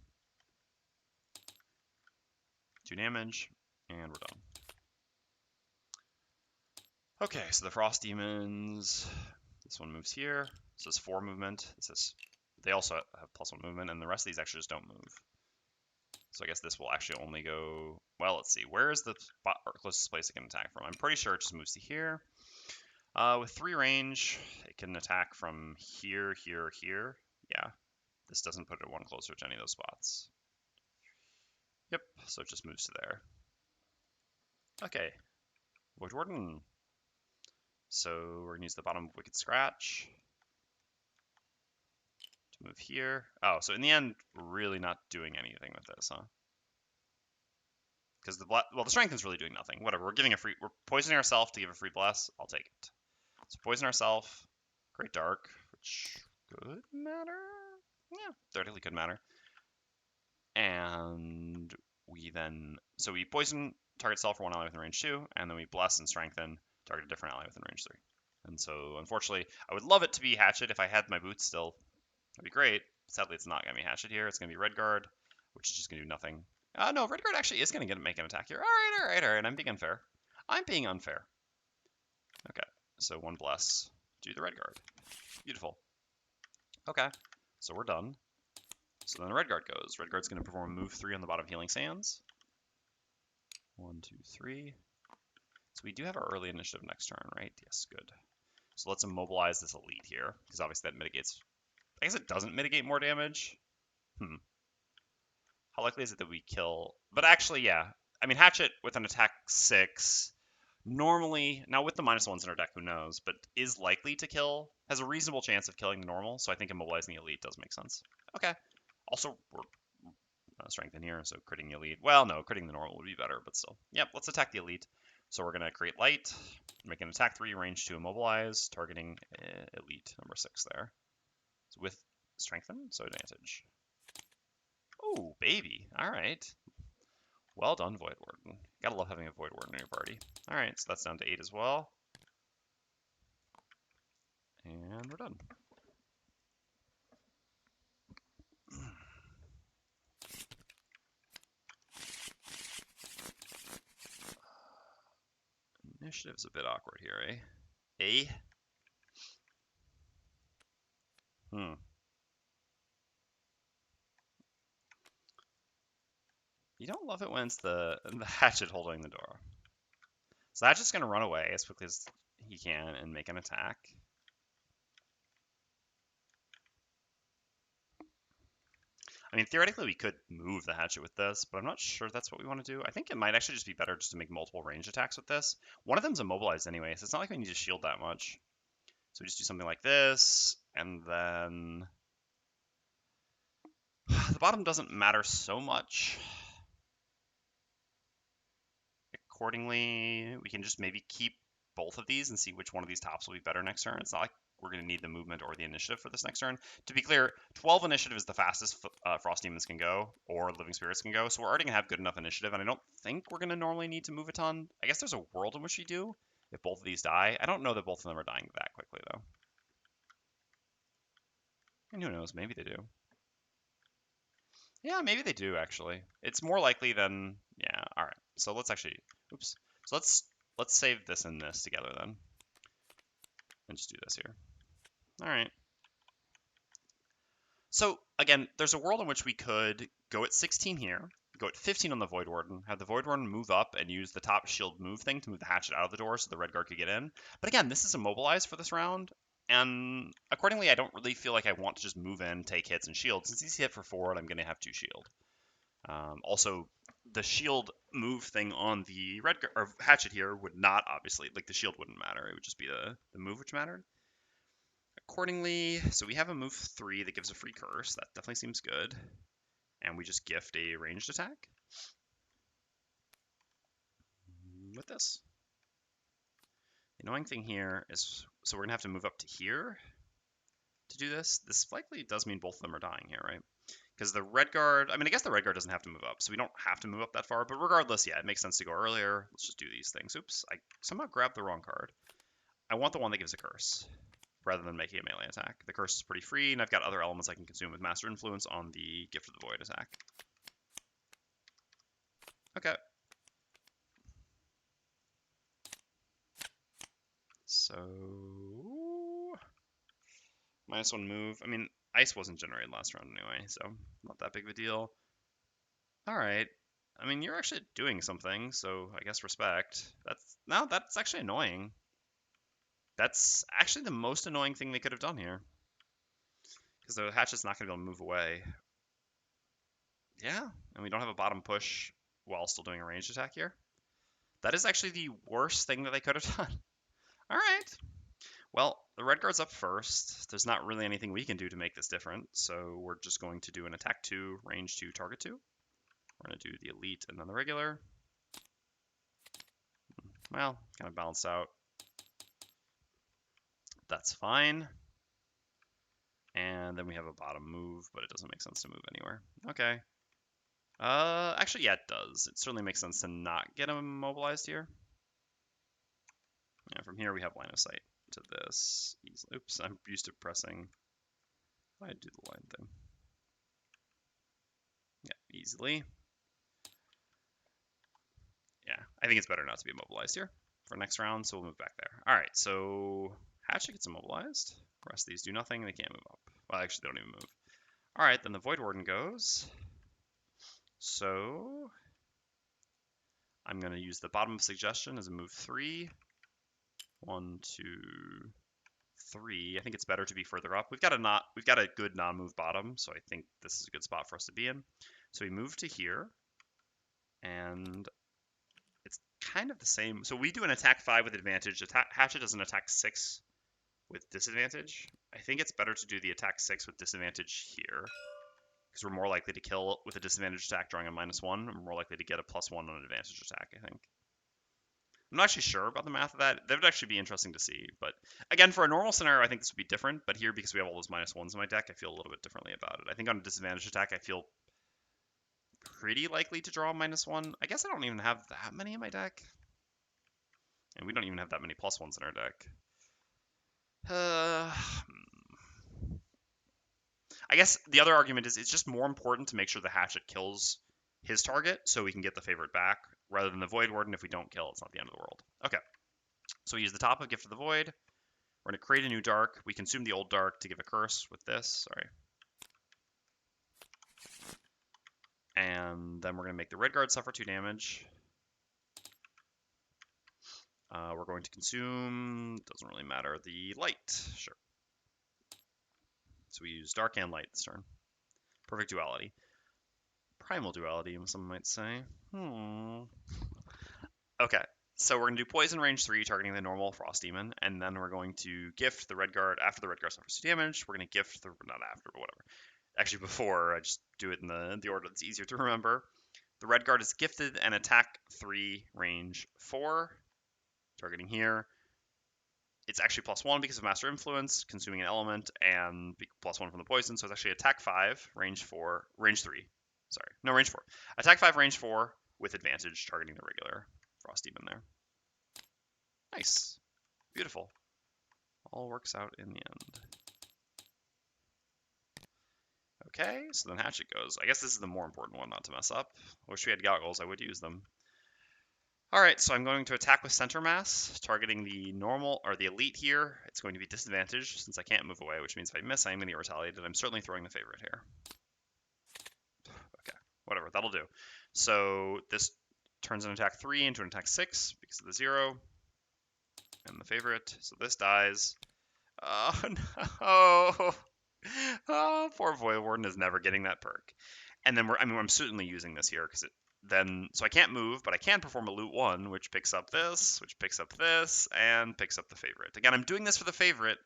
2 damage, and we're done. Okay, so the Frost Demons, this one moves here. This is 4 movement. They also have +1 movement, and the rest of these actually just don't move. So I guess this will actually only go, well, let's see. Where is the spot or closest place it can attack from? I'm pretty sure it just moves to here. With 3 range, it can attack from here, here, here. Yeah, this doesn't put it one closer to any of those spots. Yep, so it just moves to there. Okay, Voidwarden. So we're going to use the bottom Wicked Scratch to move here. Oh, so in the end, we're really not doing anything with this, huh? Because the Strengthen's really doing nothing. Whatever, we're poisoning ourselves to give a free bless. I'll take it. So poison ourselves. Great Dark, which could matter. Yeah, theoretically could matter. And we poison target self for 1 ally within range 2, and then we bless and strengthen target a different ally within range 3. And so, unfortunately, I would love it to be Hatchet if I had my boots still. That'd be great. Sadly, it's not going to be Hatchet here. It's going to be Redguard, which is just going to do nothing. No, Redguard actually is going to make an attack here. All right. I'm being unfair. Okay, so 1 bless. Do the Redguard. Beautiful. Okay, so we're done. So then the Redguard goes. Redguard's going to perform move 3 on the bottom Healing Sands. 1, 2, 3. So we do have our early initiative next turn, right? Yes, good. So let's immobilize this elite here, because obviously that mitigates. I guess it doesn't mitigate more damage. How likely is it that we kill? But actually, yeah. I mean, Hatchet with an attack 6, normally, now with the -1s in our deck, who knows, but is likely to kill, has a reasonable chance of killing the normal, so I think immobilizing the elite does make sense. Okay. Also, we're strengthen here, so critting the elite. Well, no, critting the normal would be better, but still. Yep, let's attack the elite. So we're going to create light, make an attack 3, range 2, immobilize, targeting elite number 6 there. So with strengthen, so advantage. Oh, baby. All right. Well done, Voidwarden. Gotta love having a Voidwarden in your party. All right, so that's down to 8 as well. And we're done. Initiative's a bit awkward here, eh? You don't love it when it's the Hatchet holding the door. So the Hatchet's going to run away as quickly as he can and make an attack. I mean, theoretically, we could move the Hatchet with this, but I'm not sure that's what we want to do. I think it might actually just be better just to make multiple range attacks with this. One of them's immobilized anyway, so it's not like we need to shield that much. So we just do something like this, and then the bottom doesn't matter so much. Accordingly, we can just maybe keep both of these and see which one of these tops will be better next turn. It's not like we're going to need the movement or the initiative for this next turn. To be clear, 12 initiative is the fastest Frost Demons can go, or Living Spirits can go, so we're already going to have good enough initiative, and I don't think we're going to normally need to move a ton. I guess there's a world in which we do, if both of these die. I don't know that both of them are dying that quickly, though. And who knows, maybe they do. Yeah, maybe they do, actually. It's more likely than... Yeah, alright. So let's actually... Oops. So let's save this and this together, then. And just do this here. Alright. So, again, there's a world in which we could go at 16 here, go at 15 on the Voidwarden, have the Voidwarden move up and use the top shield move thing to move the Hatchet out of the door so the Redguard could get in. But again, this is immobilized for this round, and accordingly, I don't really feel like I want to just move in, take hits, and shield. Since he's hit for 4, I'm going to have 2 shield. Also, the shield move thing on the Redguard or Hatchet here would not, obviously, like the shield wouldn't matter. It would just be the move which mattered. Accordingly, so we have a move 3 that gives a free curse. That definitely seems good. And we just gift a ranged attack with this. The annoying thing here is, so we're going to have to move up to here to do this. This likely does mean both of them are dying here, right? Because the Redguard, I mean, I guess the Redguard doesn't have to move up, so we don't have to move up that far. But regardless, yeah, it makes sense to go earlier. Let's just do these things. Oops, I somehow grabbed the wrong card. I want the one that gives a curse, rather than making a melee attack. The curse is pretty free, and I've got other elements I can consume with Master Influence on the Gift of the Void attack. Okay. So... -1 move. I mean, ice wasn't generated last round anyway, so not that big of a deal. Alright. I mean, you're actually doing something, so I guess respect. That's actually annoying. That's actually the most annoying thing they could have done here. Because the Hatchet's not going to be able to move away. Yeah, and we don't have a bottom push while still doing a ranged attack here. That is actually the worst thing that they could have done. Alright. Well, the red guard's up first. There's not really anything we can do to make this different, so we're just going to do an attack 2, range 2, target 2. We're going to do the elite and then the regular. Well, kind of balanced out. That's fine. And then we have a bottom move, but it doesn't make sense to move anywhere. Okay. Actually, yeah, it does. It certainly makes sense to not get him immobilized here. And from here, we have line of sight to this. Oops, I'm used to pressing. I do the line thing. Yeah, easily. Yeah, I think it's better not to be immobilized here for next round, so we'll move back there. All right, so Hatchet gets immobilized. The rest of these do nothing. They can't move up. Well, actually, they don't even move. All right, then the Voidwarden goes. So I'm going to use the bottom of suggestion as a move 3. 1, 2, 3. I think it's better to be further up. We've got a good non-move bottom, so I think this is a good spot for us to be in. So we move to here, and it's kind of the same. So we do an attack 5 with advantage. Hatchet does an attack 6 with disadvantage. I think it's better to do the attack 6 with disadvantage here, because we're more likely to kill with a disadvantage attack drawing a -1. We're more likely to get a +1 on an advantage attack, I think. I'm not actually sure about the math of that. That would actually be interesting to see. But again, for a normal scenario, I think this would be different. But here, because we have all those -1s in my deck, I feel a little bit differently about it. I think on a disadvantage attack, I feel pretty likely to draw a -1. I guess I don't even have that many in my deck. And we don't even have that many +1s in our deck. I guess the other argument is it's just more important to make sure the Hatchet kills his target so we can get the favorite back, rather than the Voidwarden. If we don't kill, it's not the end of the world. Okay, so we use the top of Gift of the Void. We're going to create a new dark. We consume the old dark to give a curse with this. Sorry. And then we're going to make the red guard suffer 2 damage. We're going to consume, doesn't really matter, the light. Sure. So we use dark and light this turn. Perfect duality. Primal duality, some might say. Okay, so we're going to do poison range 3, targeting the normal frost demon, and then we're going to gift the red guard. After the red guard suffers 2 damage, we're going to gift the, not after, but whatever. Actually, before, I just do it in the order that's easier to remember. The red guard is gifted and attack 3, range 4, targeting here. It's actually +1 because of Master Influence, consuming an element, and +1 from the poison, so it's actually attack 5, range 4, range 3. Sorry, no, range 4. Attack 5, range 4, with advantage, targeting the regular frost demon there. Nice. Beautiful. All works out in the end. Okay, so then Hatchet goes. I guess this is the more important one not to mess up. I wish we had goggles, I would use them. Alright, so I'm going to attack with center mass, targeting the normal, or the elite here. It's going to be disadvantaged since I can't move away, which means if I miss, I'm going to get retaliated. I'm certainly throwing the favorite here. Okay, whatever, that'll do. So this turns an attack 3 into an attack 6 because of the 0. And the favorite, so this dies. Oh no! Oh, poor Voidwarden is never getting that perk. And then I'm certainly using this here because so I can't move, but I can perform a loot 1, which picks up this, which picks up this, and picks up the favorite. Again, I'm doing this for the favorite.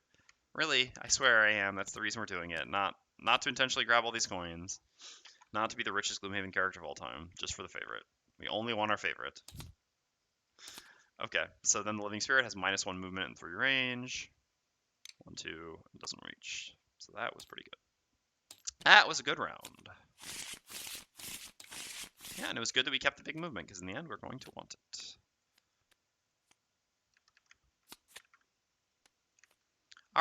Really, I swear I am. That's the reason we're doing it. Not to intentionally grab all these coins. Not to be the richest Gloomhaven character of all time. Just for the favorite. We only want our favorite. Okay, so then the Living Spirit has -1 movement and 3 range. 1, 2, it doesn't reach. So that was pretty good. That was a good round. Yeah, and it was good that we kept the big movement, because in the end, we're going to want it.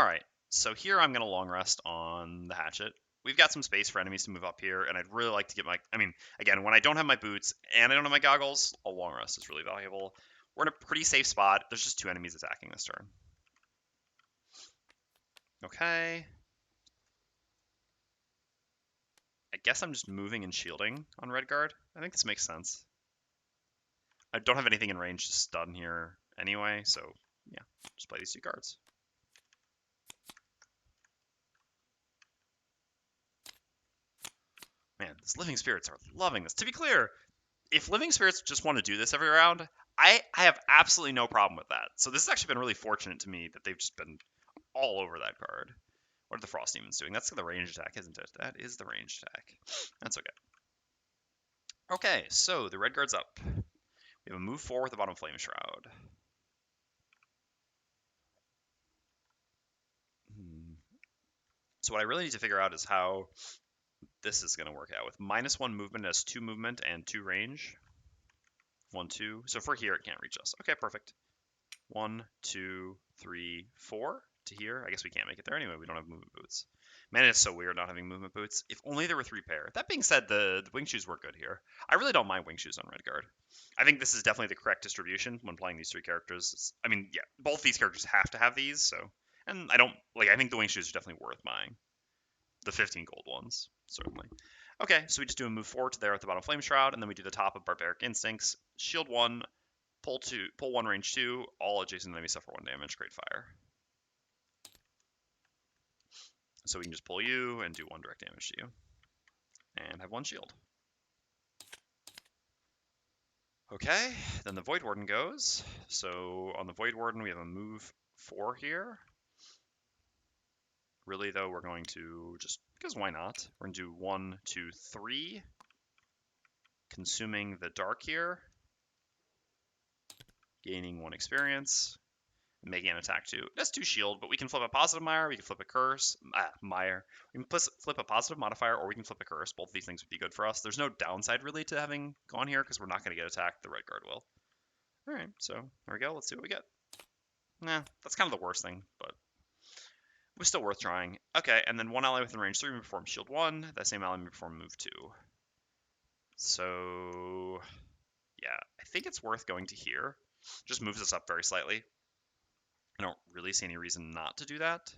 All right, so here I'm going to long rest on the Hatchet. We've got some space for enemies to move up here, and I'd really like to get my... I mean, again, when I don't have my boots and I don't have my goggles, a long rest is really valuable. We're in a pretty safe spot. There's just 2 enemies attacking this turn. Okay. I guess I'm just moving and shielding on Redguard. I think this makes sense. I don't have anything in range to stun here anyway, so yeah, just play these 2 cards. Man, these Living Spirits are loving this. To be clear, if Living Spirits just want to do this every round, I have absolutely no problem with that. So this has actually been really fortunate to me that they've just been all over that card. What are the Frost Demons doing? That's the range attack, isn't it? That is the range attack. That's okay. Okay, so the Redguard's up. We have a move 4 with the bottom Flame Shroud. So what I really need to figure out is how this is going to work out. With -1 movement, it has 2 movement and 2 range. 1, 2. So if we're here, it can't reach us. Okay, perfect. 1, 2, 3, 4 to here. I guess we can't make it there anyway. We don't have movement boots. Man, it's so weird not having movement boots. If only there were 3 pair. That being said, the wing shoes work good here. I really don't mind wing shoes on Redguard. I think this is definitely the correct distribution when playing these 3 characters. I mean, yeah, both these characters have to have these, so... And I don't... Like, I think the wing shoes are definitely worth buying. The 15 gold ones, certainly. Okay, so we just do a move 4 to there at the bottom Flame Shroud, and then we do the top of Barbaric Instincts. Shield 1, pull 1, range 2, all adjacent enemies suffer 1 damage, Great Fire. So we can just pull you and do 1 direct damage to you. And have 1 shield. Okay, then the Voidwarden goes. So on the Voidwarden, we have a move 4 here. Really, though, we're going to just, because why not? We're going to do 1, 2, 3. Consuming the dark here. Gaining 1 experience. Making an attack 2. That's 2 shield, but we can flip a positive Mire, we can flip a curse. Mire. We can flip a positive modifier, or we can flip a curse. Both of these things would be good for us. There's no downside, really, to having gone here, because we're not going to get attacked. The Redguard will. Alright, so there we go. Let's see what we get. Nah, that's kind of the worst thing, but... It was still worth trying. Okay, and then 1 ally within range 3 may perform shield 1. That same ally may perform move 2. So, yeah, I think it's worth going to here. Just moves us up very slightly. I don't really see any reason not to do that.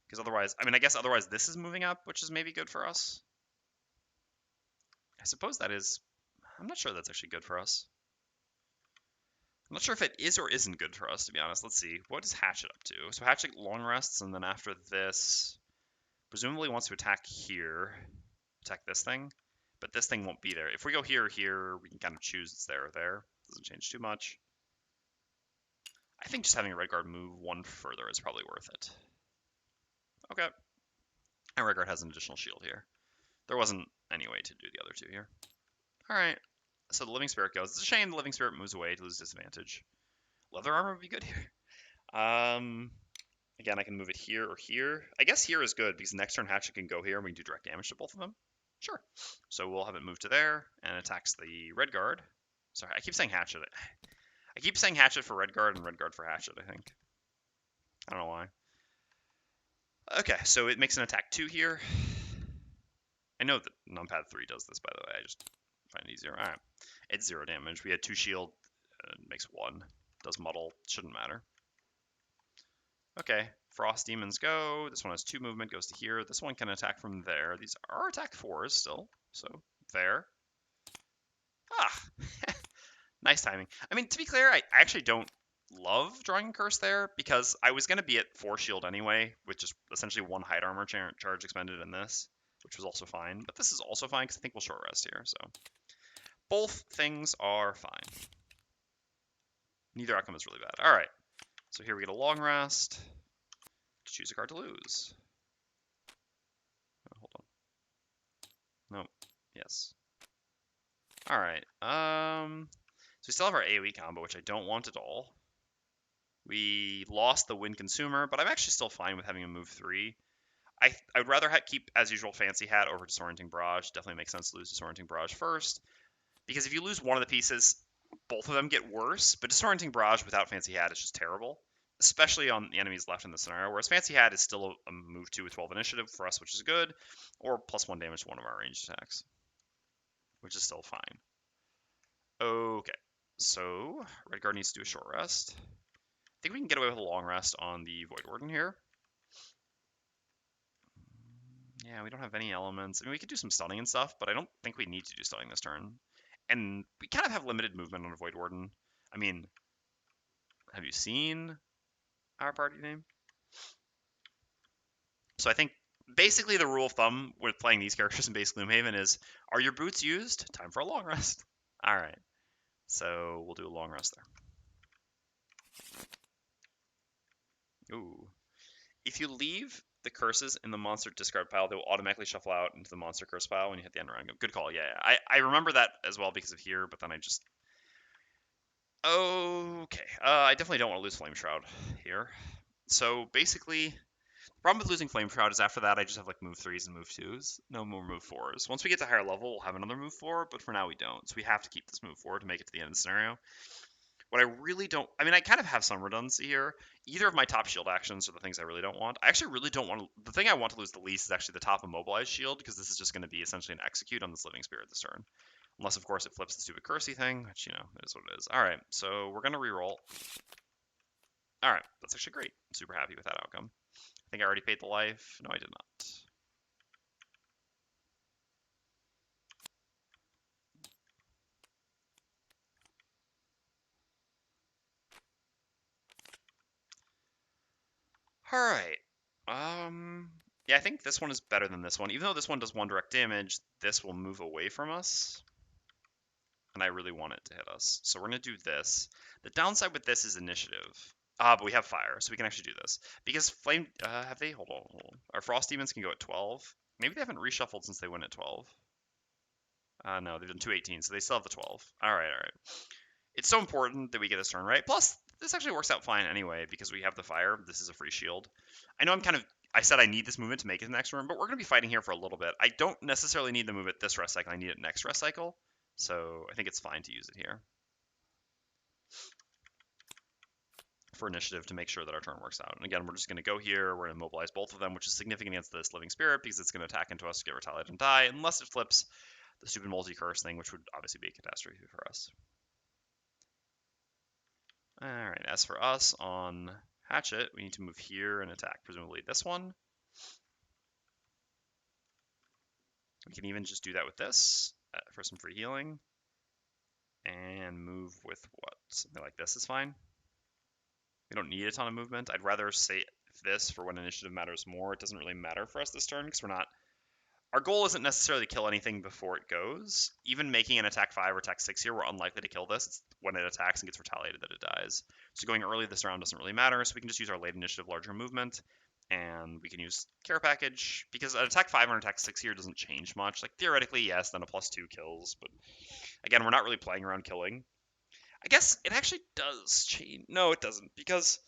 Because otherwise, I mean, I guess otherwise this is moving up, which is maybe good for us. I suppose that is... I'm not sure that's actually good for us. I'm not sure if it is or isn't good for us, to be honest. Let's see. What is Hatchet up to? So Hatchet long rests, and then after this, presumably wants to attack here. Attack this thing. But this thing won't be there. If we go here or here, we can kind of choose it's there or there. Doesn't change too much. I think just having a Redguard move 1 further is probably worth it. Okay. And Redguard has an additional shield here. There wasn't any way to do the other 2 here. Alright. So the Living Spirit goes. It's a shame the Living Spirit moves away to lose disadvantage. Leather armor would be good here. Again, I can move it here or here. I guess here is good because next turn Hatchet can go here and we can do direct damage to both of them. Sure. So we'll have it move to there and attacks the Redguard. Sorry, I keep saying Hatchet. I keep saying Hatchet for Redguard and Redguard for Hatchet, I think. I don't know why. Okay, so it makes an attack 2 here. I know that Numpad 3 does this, by the way. I just find it easier. Alright. It's 0 damage. We had 2 shield. It makes 1. Does muddle. Shouldn't matter. Okay. Frost Demons go. This one has 2 movement. Goes to here. This one can attack from there. These are attack 4s still. So, there. Ah! Nice timing. I mean, to be clear, I actually don't love drawing a curse there because I was going to be at 4 shield anyway, with just essentially 1 hide armor charge expended in this, which was also fine. But this is also fine because I think we'll short rest here. So both things are fine. Neither outcome is really bad. All right. So here we get a long rest. Choose a card to lose. Oh, hold on. Nope. Yes. All right. So we still have our AoE combo, which I don't want at all. We lost the Wind Consumer, but I'm actually still fine with having a move 3. I'd rather keep, as usual, Fancy Hat over Disorienting Barrage. Definitely makes sense to lose Disorienting Barrage first. Because if you lose one of the pieces, both of them get worse. But Disorienting Barrage without Fancy Hat is just terrible. especially on the enemy's left in this scenario, whereas Fancy Hat is still a move 2 with 12 initiative for us, which is good, or +1 damage to one of our ranged attacks, which is still fine. Okay, so Redguard needs to do a short rest. I think we can get away with a long rest on the Voidwarden here. Yeah, we don't have any elements. I mean, we could do some stunning and stuff, but I don't think we need to do stunning this turn. And we kind of have limited movement on a Voidwarden. I mean, have you seen our party name? So I think basically the rule of thumb with playing these characters in base Gloomhaven is, are your boots used? Time for a long rest. All right, so we'll do a long rest there. Ooh. If you leave the curses in the monster discard pile, they will automatically shuffle out into the monster curse pile when you hit the end round. Good call. Yeah, I remember that as well because of here, but then I just... Okay. I definitely don't want to lose Flame Shroud here. So basically, the problem with losing Flame Shroud is after that I just have like move 3s and move 2s. No more move 4s. Once we get to higher level, we'll have another move 4, but for now we don't. So we have to keep this move 4 to make it to the end of the scenario. What I really don't... I mean, I kind of have some redundancy here. Either of my top shield actions are the things I really don't want. I actually really don't want to... The thing I want to lose the least is actually the top immobilized shield, because this is just going to be essentially an execute on this Living Spirit this turn. Unless, of course, it flips the stupid cursey thing, which, you know, is what it is. All right, so we're going to reroll. All right, that's actually great. I'm super happy with that outcome. I think I already paid the life. No, I did not. All right. Yeah, I think this one is better than this one. Even though this one does 1 direct damage, this will move away from us. And I really want it to hit us. So we're going to do this. The downside with this is initiative. But we have fire, so we can actually do this. Because flame... have they... Hold on. Our frost demons can go at 12. Maybe they haven't reshuffled since they went at 12. No, they've done 218, so they still have the 12. All right. It's so important that we get this turn right. Plus, this actually works out fine anyway, because we have the fire. This is a free shield. I know I said I need this movement to make it the next turn, but we're going to be fighting here for a little bit. I don't necessarily need the move at this rest cycle. I need it next rest cycle. So I think it's fine to use it here for initiative to make sure that our turn works out. And again, we're just going to go here. We're going to mobilize both of them, which is significant against this Living Spirit because it's going to attack into us, get retaliated, and die, unless it flips the stupid multi-curse thing, which would obviously be a catastrophe for us. All right, as for us on Hatchet, we need to move here and attack, presumably this one. We can even just do that with this for some free healing. And move with what? Something like this is fine. We don't need a ton of movement. I'd rather save this for when initiative matters more. It doesn't really matter for us this turn because we're not... Our goal isn't necessarily to kill anything before it goes. Even making an attack 5 or attack 6 here, we're unlikely to kill this. It's when it attacks and gets retaliated that it dies. So going early this round doesn't really matter, so we can just use our late initiative larger movement. And we can use care package, because an attack 5 or an attack 6 here doesn't change much. Like, theoretically, yes, then a +2 kills, but again, we're not really playing around killing. I guess it actually does change. No, it doesn't, because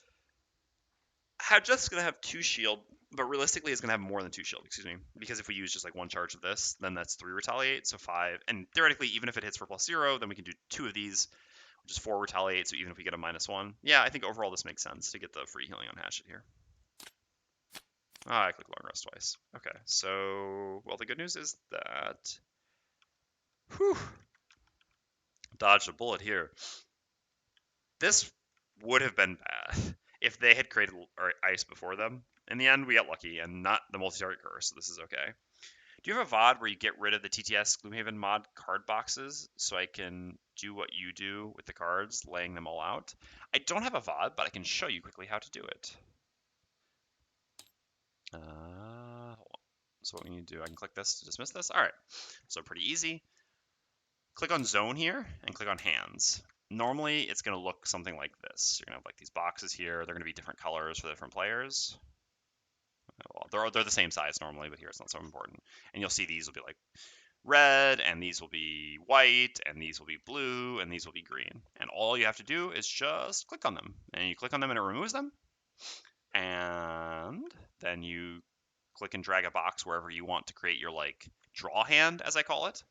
Hatchet's going to have 2 shield, but realistically it's going to have more than 2 shield, excuse me. Because if we use just like 1 charge of this, then that's 3 retaliate, so 5. And theoretically, even if it hits for +0, then we can do 2 of these, which is 4 retaliate, so even if we get a -1. Yeah, I think overall this makes sense to get the free healing on Hatchet here. I click long rest twice. Okay, so, well, the good news is that... Whew. Dodged a bullet here. This would have been bad if they had created ice before them. In the end, we got lucky, and not the multi-target curse, so this is okay. Do you have a VOD where you get rid of the TTS Gloomhaven mod card boxes so I can do what you do with the cards, laying them all out? I don't have a VOD, but I can show you quickly how to do it. Hold on. So what we need to do, I can click this to dismiss this. All right, so pretty easy. Click on zone here and click on hands. Normally it's going to look something like this. You're going to have like these boxes here. They're going to be different colors for different players. Well, they're the same size normally, but here it's not so important. And you'll see these will be like red, and these will be white, and these will be blue, and these will be green. And all you have to do is just click on them. And you click on them and it removes them. And then you click and drag a box wherever you want to create your like draw hand, as I call it,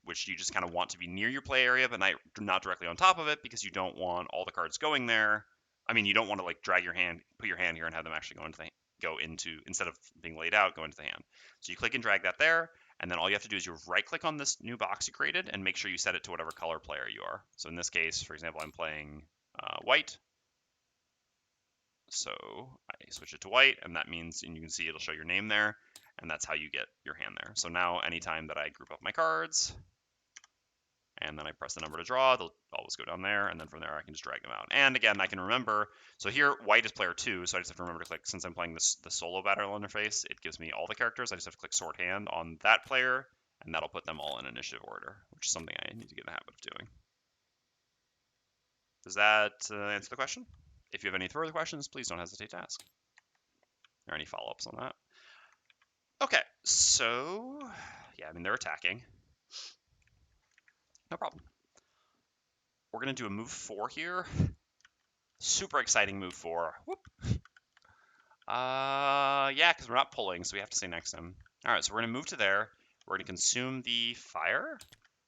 which you just kind of want to be near your play area, but not directly on top of it, because you don't want all the cards going there I mean, you don't want to like drag your hand, put your hand here and have them actually go into instead of being laid out, go into the hand. So you click and drag that there, and then all you have to do is you right click on this new box you created and make sure you set it to whatever color player you are. So in this case, for example, I'm playing white. So I switch it to white, and that means, and you can see it'll show your name there, and that's how you get your hand there. So now anytime that I group up my cards, and then I press the number to draw, they'll always go down there, and then from there I can just drag them out. And again, I can remember, so here white is player 2, so I just have to remember to click, since I'm playing the solo battle interface, it gives me all the characters, I just have to click sort hand on that player, and that'll put them all in initiative order, which is something I need to get in the habit of doing. Does that answer the question? If you have any further questions, please don't hesitate to ask. Or any follow-ups on that. Okay, so, yeah, I mean, they're attacking. No problem. We're going to do a move 4 here. Super exciting move 4. Whoop. Yeah, because we're not pulling, so we have to stay next to him. All right, so we're going to move to there. We're going to consume the fire.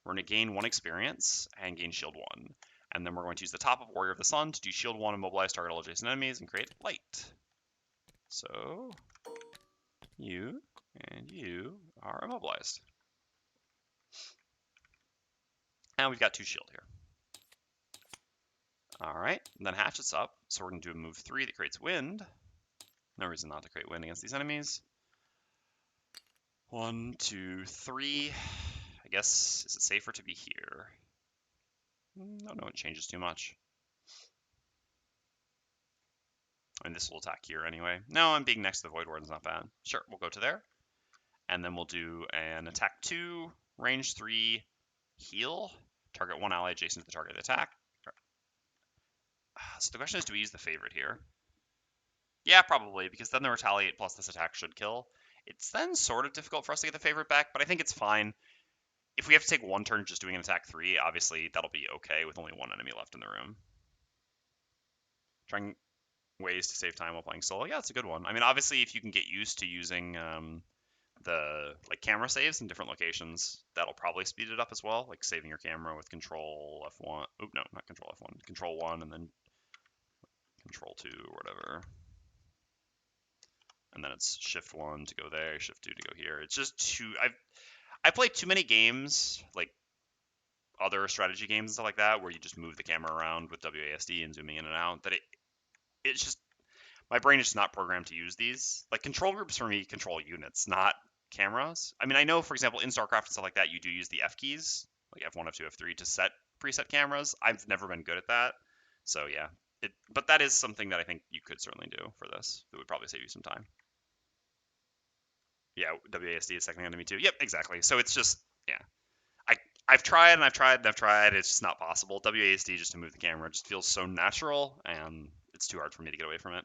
We're going to gain 1 experience and gain shield 1. And then we're going to use the top of Warrior of the Sun to do shield 1, immobilize target all adjacent enemies, and create light. So you and you are immobilized. And we've got 2 shield here. All right, and then Hatchet's up. So we're going to do a move 3 that creates wind. No reason not to create wind against these enemies. 1, 2, 3. I guess, is it safer to be here? No, it changes too much. I mean, this will attack here anyway. No, I'm being next to the Voidwarden's not bad. Sure, we'll go to there. And then we'll do an attack 2, range 3, heal. Target 1 ally adjacent to the target attack. So the question is, do we use the favorite here? Yeah, probably, because then the retaliate plus this attack should kill. It's then sort of difficult for us to get the favorite back, but I think it's fine. If we have to take 1 turn just doing an attack 3, obviously that'll be okay with only 1 enemy left in the room. Trying ways to save time while playing solo. Yeah, it's a good one. I mean, obviously, if you can get used to using the camera saves in different locations, that'll probably speed it up as well. Like saving your camera with Control F1. Oh no, not Control F1. Control 1 and then Control 2 or whatever. And then it's Shift 1 to go there, Shift 2 to go here. It's just too. I played too many games, like other strategy games and stuff like that, where you just move the camera around with WASD and zooming in and out. That it's just, my brain is just not programmed to use these. Like control groups for me control units, not cameras. I mean, I know, for example, in StarCraft and stuff like that, you do use the F keys, like F1, F2, F3 to set preset cameras. I've never been good at that. So yeah, but that is something that I think you could certainly do for this. It would probably save you some time. Yeah, WASD is second hand to me too. Yep, exactly. So it's just, yeah. I've tried and I've tried and I've tried. It's just not possible. WASD just to move the camera just feels so natural, and it's too hard for me to get away from it.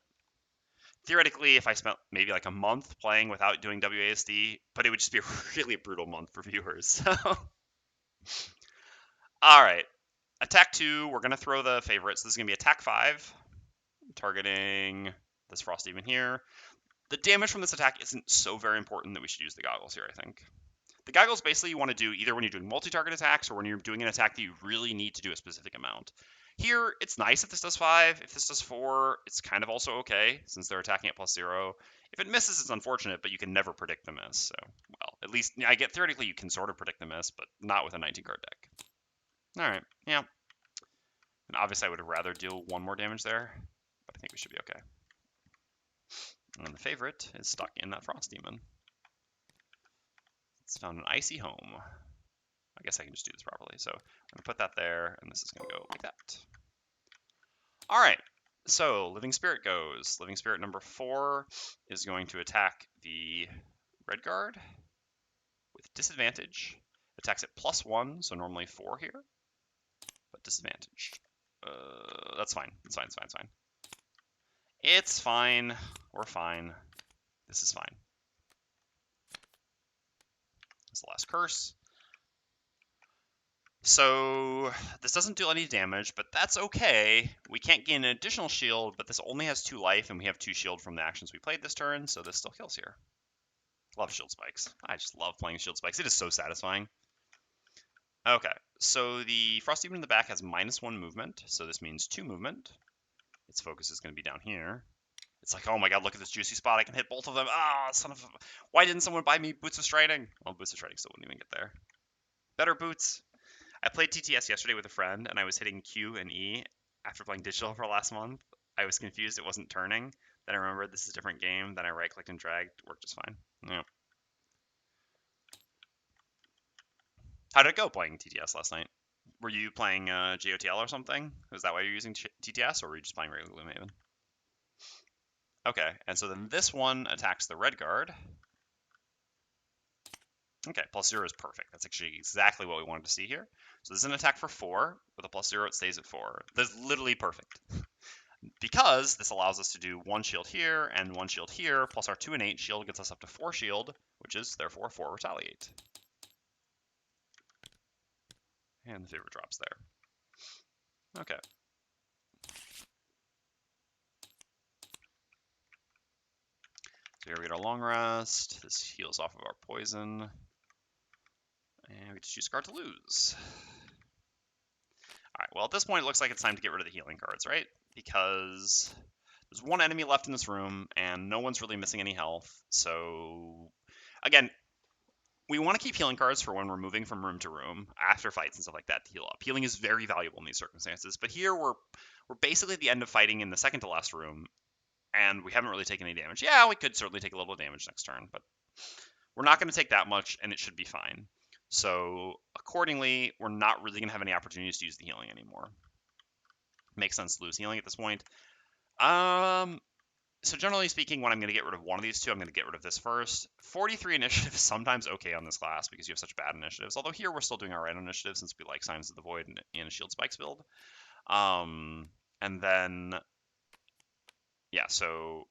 Theoretically, if I spent maybe like a month playing without doing WASD, but it would just be a really brutal month for viewers. So, all right. Attack 2, we're going to throw the favorites. This is going to be attack 5, targeting this Frost Demon here. The damage from this attack isn't so very important that we should use the goggles here, I think. The goggles basically you want to do either when you're doing multi-target attacks or when you're doing an attack that you really need to do a specific amount. Here, it's nice if this does 5. If this does 4, it's kind of also okay, since they're attacking at +0. If it misses, it's unfortunate, but you can never predict the miss. So, well, at least, I get theoretically you can sort of predict the miss, but not with a 19-card deck. All right, yeah. And obviously I would rather deal 1 more damage there, but I think we should be okay. And the favorite is stuck in that Frost Demon. It's found an icy home. I guess I can just do this properly. So I'm going to put that there, and this is going to go like that. All right, so Living Spirit goes. Living Spirit number 4 is going to attack the red guard with disadvantage. Attacks at +1, so normally 4 here, but disadvantaged. That's fine. It's fine. It's fine. It's fine. It's fine. We're fine. This is fine. That's the last curse. So this doesn't do any damage, but that's okay. We can't gain an additional shield, but this only has 2 life, and we have 2 shield from the actions we played this turn, so this still kills here. Love shield spikes. I just love playing shield spikes. It is so satisfying. Okay, so the Frost Demon in the back has -1 movement, so this means 2 movement. its focus is going to be down here. It's like, oh my god, look at this juicy spot. I can hit both of them. Ah, son of a... Why didn't someone buy me Boots of Striding? Well, Boots of Striding still wouldn't even get there. Better boots. I played TTS yesterday with a friend, and I was hitting Q and E after playing digital for last month. I was confused it wasn't turning. Then I remembered this is a different game. Then I right-clicked and dragged. Worked just fine. Yeah. How did it go playing TTS last night? Were you playing GOTL or something? Was that why you're using TTS, or were you just playing regular Gloomhaven? Okay, and so then this one attacks the red guard. Okay, +0 is perfect. That's actually exactly what we wanted to see here. So this is an attack for 4. With a +0, it stays at 4. That's literally perfect. Because this allows us to do 1 shield here and 1 shield here, plus our 2 and 8 shield gets us up to 4 shield, which is therefore 4 retaliate. And the favor drops there. Okay. So here we get our long rest. This heals off of our poison. And we get to choose a card to lose. Alright, well at this point it looks like it's time to get rid of the healing cards, right? Because there's one enemy left in this room, and no one's really missing any health. So, again, we want to keep healing cards for when we're moving from room to room after fights and stuff like that to heal up. Healing is very valuable in these circumstances. But here we're basically at the end of fighting in the second to last room, and we haven't really taken any damage. Yeah, we could certainly take a little damage next turn, but we're not going to take that much, and it should be fine. So accordingly, we're not really going to have any opportunities to use the healing anymore. Makes sense to lose healing at this point. So generally speaking, when I'm going to get rid of one of these two, I'm going to get rid of this first. 43 initiative is sometimes okay on this class because you have such bad initiatives. Although here we're still doing all right on initiative since we like Signs of the Void and a Shield Spikes build. And then, yeah, so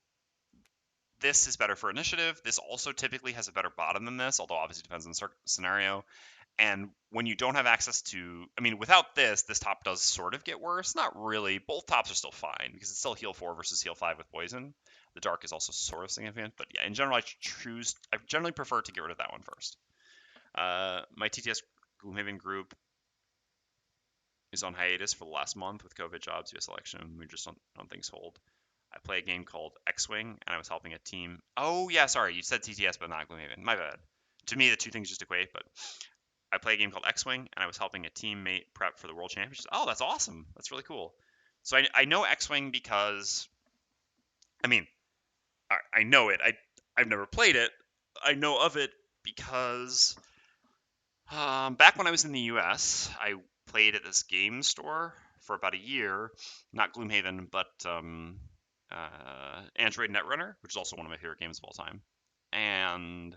this is better for initiative. This also typically has a better bottom than this, although obviously it depends on the scenario. And when you don't have access to, I mean, without this top does sort of get worse. Not really. Both tops are still fine because it's still heal 4 versus heal 5 with poison. The dark is also sort of significant, but yeah, in general, I generally prefer to get rid of that one first. My TTS Gloomhaven group is on hiatus for the last month with COVID jobs, US election. We just don't things hold. I play a game called X-Wing, and I was helping a team. Oh yeah, sorry, you said TTS, but not Gloomhaven. My bad. To me, the two things just equate, but I play a game called X-Wing, and I was helping a teammate prep for the World Championships. Oh, that's awesome. That's really cool. So I know X-Wing because, I mean, I know it. I've never played it. I know of it because back when I was in the U.S., I played at this game store for about a year. Not Gloomhaven, but Android Netrunner, which is also one of my favorite games of all time. And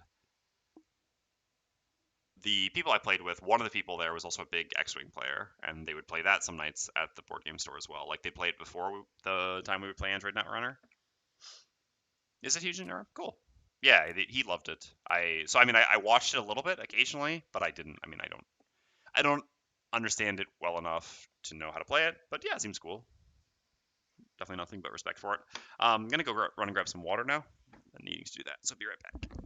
the people I played with, one of the people there was also a big X-Wing player, and they would play that some nights at the board game store as well. Like, they played before the time we would play Android Netrunner. Is it huge in Europe? Cool. Yeah, he loved it. I watched it a little bit occasionally, but I didn't. I mean, I don't understand it well enough to know how to play it, but yeah, it seems cool. Definitely nothing but respect for it. I'm gonna go run and grab some water now. I'm needing to do that, so I'll be right back.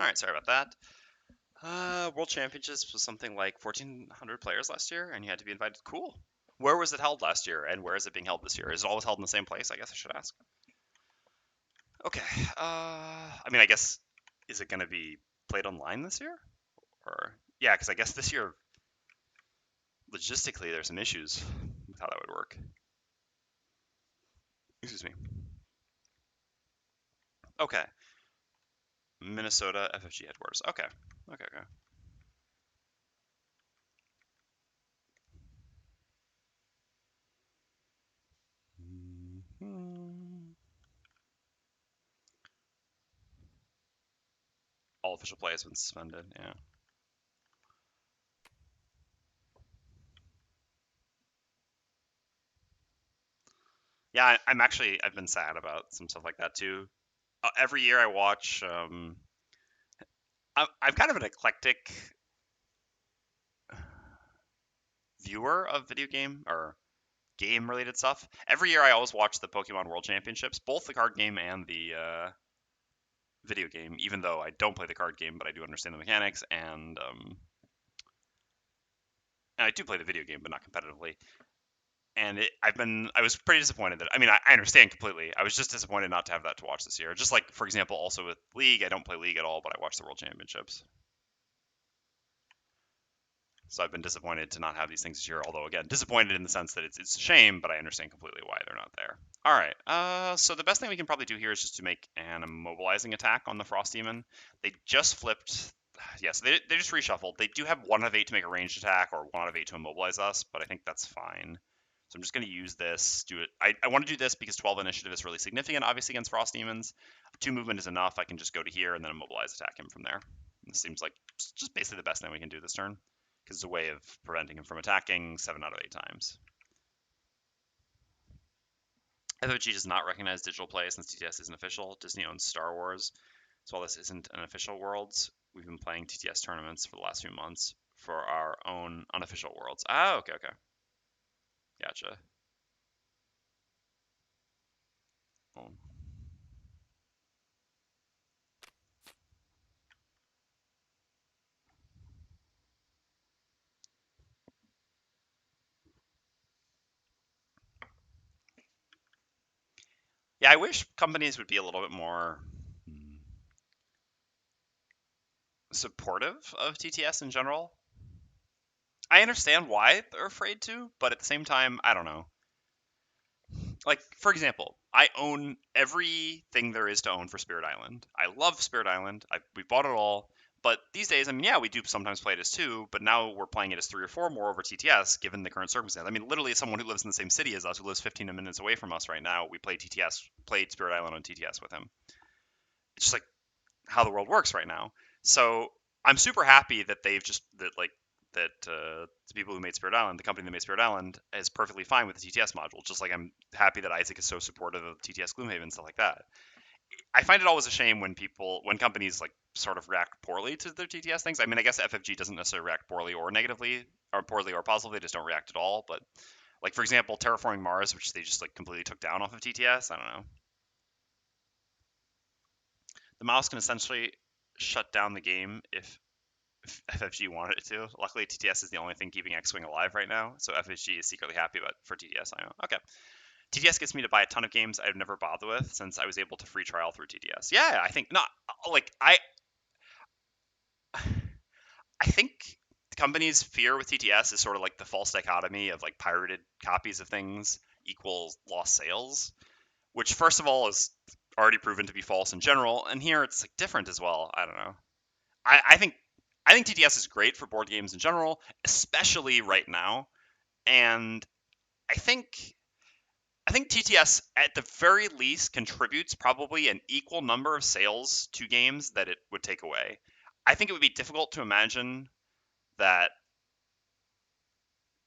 All right, sorry about that. World Championships was something like 1,400 players last year, and you had to be invited. Cool. Where was it held last year, and where is it being held this year? Is it always held in the same place? I guess I should ask. Okay. I mean, I guess, is it going to be played online this year? Or yeah, because I guess this year, logistically, there's some issues with how that would work. Excuse me. Okay. Minnesota FFG headquarters. Okay. Okay. All official play has been suspended. Yeah. Yeah, I've been sad about some stuff like that too. Every year I watch. I'm kind of an eclectic viewer of video game or game related stuff. Every year I always watch the Pokemon World Championships, both the card game and the video game. Even though I don't play the card game, but I do understand the mechanics, and I do play the video game, but not competitively. And I was pretty disappointed that, I mean, I understand completely. I was just disappointed not to have that to watch this year. Just like, for example, also with League, I don't play League at all, but I watch the World Championships. So I've been disappointed to not have these things this year. Although again, disappointed in the sense that it's a shame, but I understand completely why they're not there. All right. So the best thing we can probably do here is just to make an immobilizing attack on the Frost Demon. They just flipped. Yes, they just reshuffled. They do have 1 out of 8 to make a ranged attack or 1 out of 8 to immobilize us, but I think that's fine. So I'm just going to use this. Do it. I want to do this because 12 initiative is really significant, obviously, against Frost Demons. 2 movement is enough. I can just go to here and then immobilize attack him from there. This seems like just basically the best thing we can do this turn because it's a way of preventing him from attacking 7 out of 8 times. FFG does not recognize digital play since TTS isn't official. Disney owns Star Wars. So while this isn't an official Worlds, we've been playing TTS tournaments for the last few months for our own unofficial Worlds. Oh, okay. Gotcha. Oh. Yeah, I wish companies would be a little bit more supportive of TTS in general. I understand why they're afraid to, but at the same time, I don't know. Like, for example, I own everything there is to own for Spirit Island. I love Spirit Island. We bought it all. But these days, I mean, yeah, we do sometimes play it as 2, but now we're playing it as 3 or 4 more over TTS, given the current circumstance. I mean, literally, as someone who lives in the same city as us, who lives 15 minutes away from us right now, we played Spirit Island on TTS with him. It's just like how the world works right now. So I'm super happy that the people who made Spirit Island, the company that made Spirit Island, is perfectly fine with the TTS module. Just like I'm happy that Isaac is so supportive of TTS Gloomhaven and stuff like that. I find it always a shame when companies like sort of react poorly to their TTS things. I mean, I guess FFG doesn't necessarily react poorly or negatively, or poorly or positively. They just don't react at all. But like, for example, Terraforming Mars, which they just like completely took down off of TTS. I don't know. The mouse can essentially shut down the game if FFG wanted it to. Luckily, TTS is the only thing keeping X-Wing alive right now, so FFG is secretly happy about for TTS. I know. Okay. TTS gets me to buy a ton of games I've never bothered with since I was able to free trial through TTS. Yeah, I think not like I think the company's fear with TTS is sort of like the false dichotomy of like pirated copies of things equals lost sales, which first of all is already proven to be false in general, and here it's like different as well. I don't know. I think TTS is great for board games in general, especially right now. And I think TTS at the very least contributes probably an equal number of sales to games that it would take away. I think it would be difficult to imagine that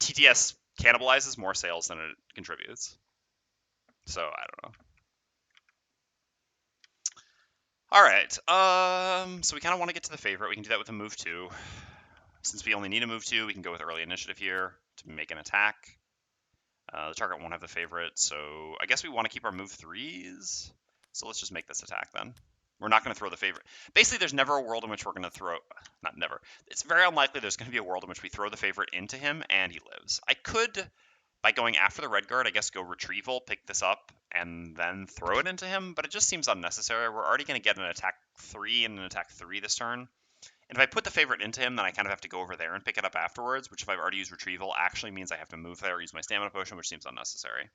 TTS cannibalizes more sales than it contributes. So I don't know. All right. So we kind of want to get to the favorite. We can do that with a move 2. Since we only need a move 2, we can go with early initiative here to make an attack. The target won't have the favorite, so I guess we want to keep our move 3s. So let's just make this attack then. We're not going to throw the favorite. Basically, there's never a world in which we're going to throw... Not never. It's very unlikely there's going to be a world in which we throw the favorite into him and he lives. I could, by going after the red guard, I guess go retrieval, pick this up, and then throw it into him, but it just seems unnecessary. We're already going to get an attack 3 and an attack 3 this turn. And if I put the favorite into him, then I kind of have to go over there and pick it up afterwards, which if I've already used retrieval actually means I have to move there or use my stamina potion, which seems unnecessary.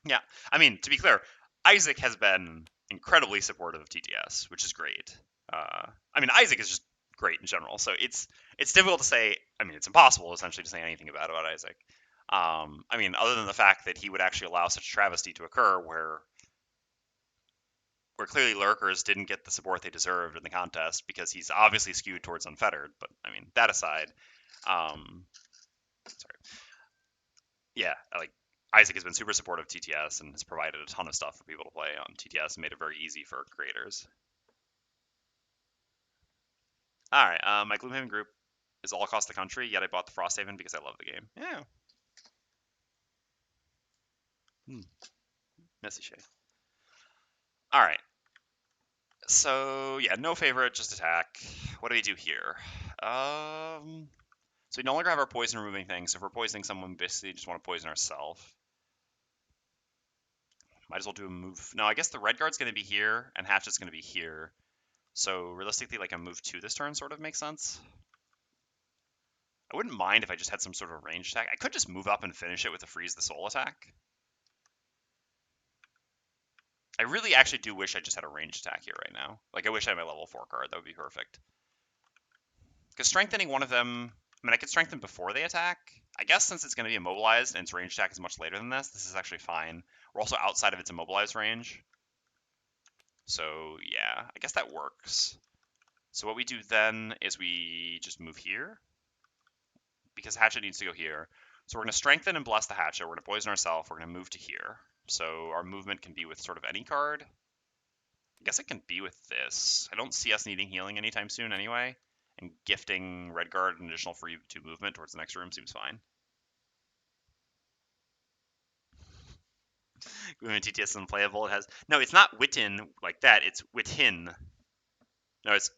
Yeah, I mean, to be clear, Isaac has been incredibly supportive of TTS, which is great. I mean, Isaac is just great in general, so it's difficult to say. I mean, it's impossible essentially to say anything about Isaac. I mean, other than the fact that he would actually allow such a travesty to occur, where clearly lurkers didn't get the support they deserved in the contest because he's obviously skewed towards unfettered. But I mean, that aside, um, sorry, yeah, like Isaac has been super supportive of TTS and has provided a ton of stuff for people to play on TTS and made it very easy for creators. All right, my Gloomhaven group is all across the country, yet I bought the Frosthaven because I love the game. Yeah. Messy shade. All right. So yeah, no favorite, just attack. What do we do here? So we no longer have our poison removing thing. So if we're poisoning someone, we basically just want to poison ourselves. Might as well do a move. No, I guess the red guard's going to be here, and Hatchet's going to be here. So realistically, like a move 2 this turn sort of makes sense. I wouldn't mind if I just had some sort of range attack. I could just move up and finish it with a freeze the soul attack. I really actually do wish I just had a range attack here right now. Like I wish I had my level 4 card. That would be perfect. Because strengthening one of them, I mean, I could strengthen before they attack. I guess since it's going to be immobilized and its range attack is much later than this is actually fine. We're also outside of its immobilized range. So yeah, I guess that works. So what we do then is we just move here. Because Hatchet needs to go here. So we're going to strengthen and bless the Hatchet. We're going to poison ourselves. We're going to move to here. So our movement can be with sort of any card. I guess it can be with this. I don't see us needing healing anytime soon anyway. And gifting Redguard an additional free 2 movement towards the next room seems fine. When TTS is unplayable, it has... No, it's not Witten like that. It's Wittin. No, it's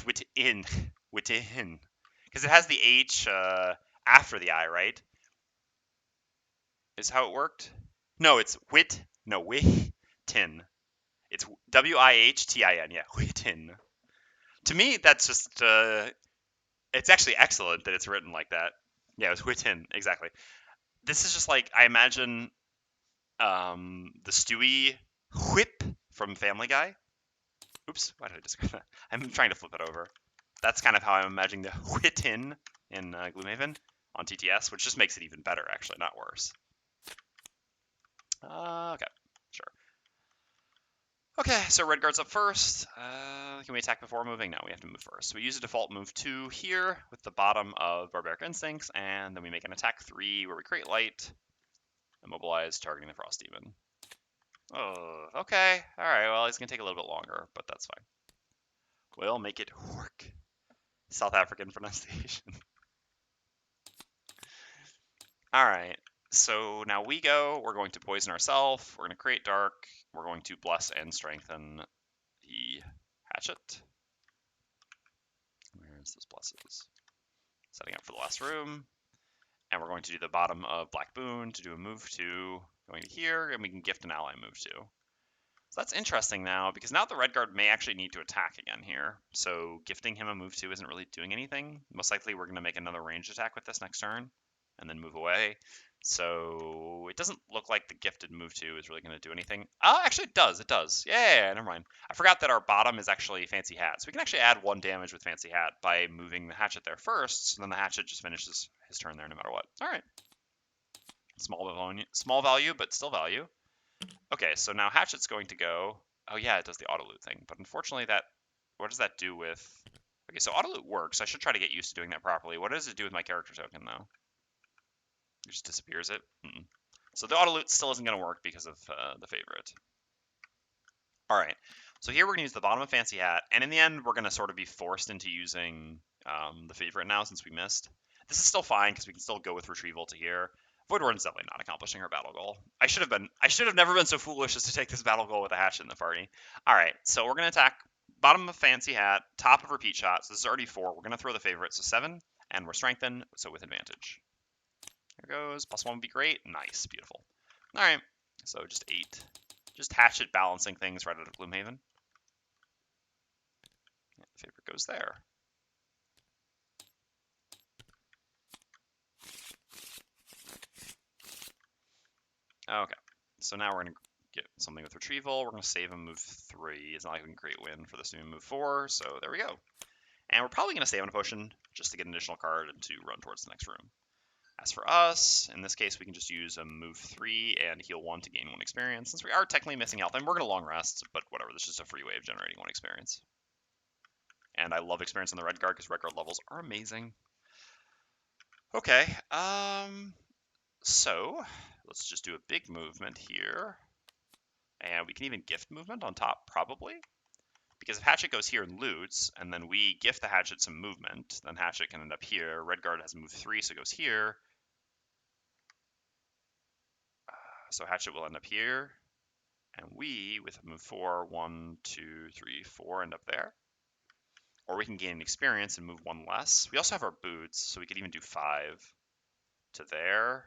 Wittin. Wittin. Because it has the H after the I, right? Is how it worked? No, it's Wit. No, Wittin. It's Wihtin. Yeah, Wittin. To me, that's just... it's actually excellent that it's written like that. Yeah, it was Wittin. Exactly. This is just like, I imagine the Stewie whip from Family Guy. Oops, why did I describe that? I'm trying to flip it over. That's kind of how I'm imagining the Wittin in Gloomhaven on TTS, which just makes it even better, actually, not worse. Okay, sure. Okay, so red guard's up first. Can we attack before moving? No, we have to move first. So we use a default move 2 here with the bottom of Barbaric Instincts, and then we make an attack 3 where we create light, immobilize, targeting the Frost Demon. Oh, okay. All right, well, it's going to take a little bit longer, but that's fine. We'll make it work. South African pronunciation. All right, so now we go. We're going to poison ourselves. We're going to create dark. We're going to bless and strengthen the Hatchet. Where's those blesses? Setting up for the last room. And we're going to do the bottom of Black Boon to do a move 2, going to here, and we can gift an ally move 2. So that's interesting now, because now the red guard may actually need to attack again here. So gifting him a move 2 isn't really doing anything. Most likely we're going to make another ranged attack with this next turn, and then move away. So it doesn't look like the gifted move 2 is really going to do anything. Oh, actually it does, it does. Yeah, never mind. I forgot that our bottom is actually Fancy Hat. So we can actually add 1 damage with Fancy Hat by moving the Hatchet there first, so then the Hatchet just finishes his turn there no matter what. All right. Small value, but still value. Okay, so now Hatchet's going to go... Oh yeah, it does the auto loot thing, but unfortunately that... What does that do with... Okay, so auto loot works. I should try to get used to doing that properly. What does it do with my character token, though? It just disappears it? So the auto loot still isn't going to work because of the favorite. All right, so here we're going to use the bottom of Fancy Hat, and in the end, we're going to sort of be forced into using the favorite now since we missed. This is still fine because we can still go with retrieval to here. Voidwarden's definitely not accomplishing her battle goal. I should have never been so foolish as to take this battle goal with a Hatchet in the party. All right, so we're going to attack bottom of Fancy Hat, top of repeat shots. This is already 4. We're going to throw the favorite, so 7, and we're strengthened, so with advantage. There goes. +1 would be great. Nice, beautiful. All right, so just 8. Just Hatchet balancing things right out of Gloomhaven. Yeah, the favorite goes there. Okay, so now we're going to get something with retrieval. We're going to save and move 3. It's not like we can create win for this new move 4, so there we go. And we're probably going to save on a potion just to get an additional card and to run towards the next room. As for us, in this case, we can just use a move 3 and heal 1 to gain 1 experience, since we are technically missing health. And we're going to long rest, but whatever, this is just a free way of generating 1 experience. And I love experience on the red guard because red guard levels are amazing. Okay, so let's just do a big movement here. And we can even gift movement on top, probably. Because if Hatchet goes here and loots, and then we gift the Hatchet some movement, then Hatchet can end up here. Red guard has move 3, so it goes here. So Hatchet will end up here. And we, with move 4, 1, 2, 3, 4, end up there. Or we can gain an experience and move 1 less. We also have our boots, so we could even do 5 to there.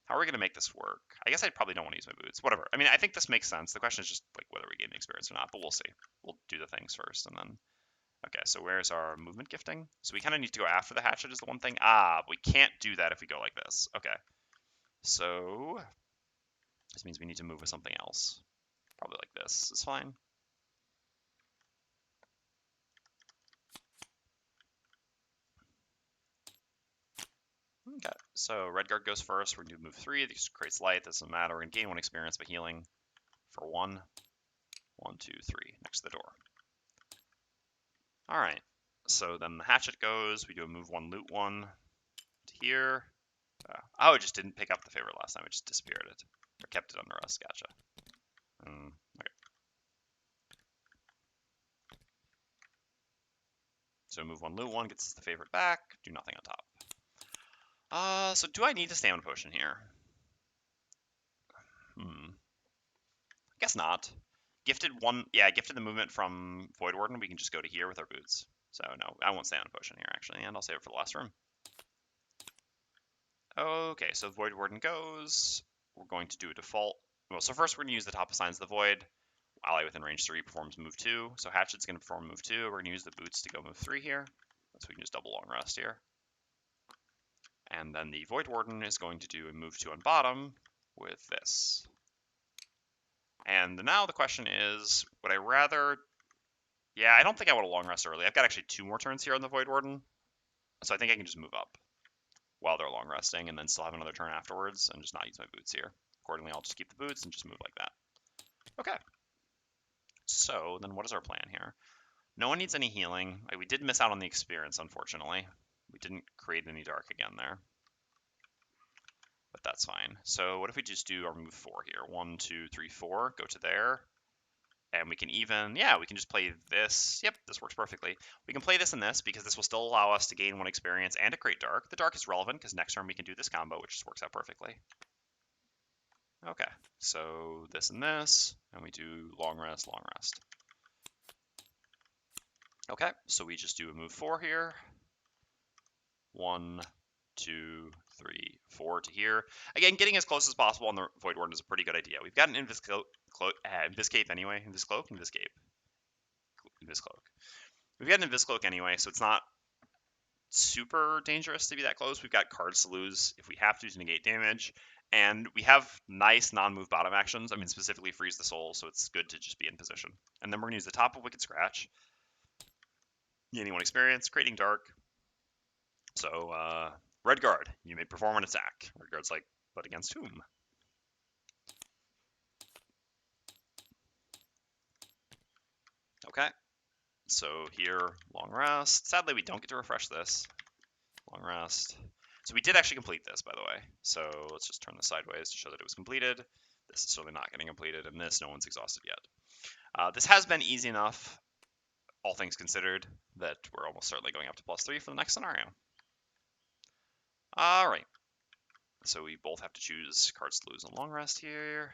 How are we going to make this work? I guess I probably don't want to use my boots. Whatever. I mean, I think this makes sense. The question is just like whether we gain an experience or not, but we'll see. We'll do the things first, and then... Okay, so where's our movement gifting? So we kind of need to go after the Hatchet is the one thing. Ah, but we can't do that if we go like this. Okay. So this means we need to move with something else. Probably like this. It's fine. Okay, so red guard goes first. We're going to move 3. This creates light. This doesn't matter. We're going to gain 1 experience by healing for 1. 1, 2, 3 next to the door. All right. So then the Hatchet goes. We do a move 1, loot 1 to here. Oh, it just didn't pick up the favorite last time. It just disappeared it. Or kept it under us. Gotcha. Okay. So move 1, loot 1 gets us the favorite back. Do nothing on top. So do I need a stamina potion here? Guess not. Gifted one, yeah, gifted the movement from Voidwarden. We can just go to here with our boots. So no, I won't stamina potion here actually, and I'll save it for the last room. Okay, so Voidwarden goes. We're going to do a default. Well, so first we're going to use the top of Signs of the Void. Ally within range 3 performs move 2. So Hatchet's going to perform move 2. We're going to use the boots to go move 3 here. So we can just double long rest here. And then the Voidwarden is going to do a move 2 on bottom with this. And now the question is, would I rather... Yeah, I don't think I want to long rest early. I've got actually 2 more turns here on the Voidwarden. So I think I can just move up while they're long resting and then still have another turn afterwards and just not use my boots here. Accordingly, I'll just keep the boots and just move like that. Okay. So then what is our plan here? No one needs any healing. We did miss out on the experience, unfortunately. We didn't create any dark again there. But that's fine. So what if we just do our move 4 here? 1, 2, 3, 4. Go to there. And we can even, yeah, we can just play this. Yep, this works perfectly. We can play this and this because this will still allow us to gain 1 experience and to create dark. The dark is relevant because next turn we can do this combo, which just works out perfectly. Okay, so this and this, and we do long rest, long rest. Okay, so we just do a move 4 here. 1, 2, 3, 4 to here. Again, getting as close as possible on the Voidwarden is a pretty good idea. We've got an Inviscape anyway. Inviscloak? Inviscloak. We've got an Inviscloak anyway, so it's not super dangerous to be that close. We've got cards to lose if we have to negate damage. And we have nice non-move bottom actions. I mean, specifically Freeze the Soul, so it's good to just be in position. And then we're going to use the top of Wicked Scratch. Gaining 1 experience, creating dark. So, Red Guard, you may perform an attack. Red Guard's like, but against whom? Okay. So here, long rest. Sadly, we don't get to refresh this. Long rest. So we did actually complete this, by the way. So let's just turn this sideways to show that it was completed. This is certainly not getting completed, and this, no one's exhausted yet. This has been easy enough, all things considered, that we're almost certainly going up to +3 for the next scenario. All right. So we both have to choose cards to lose on long rest here.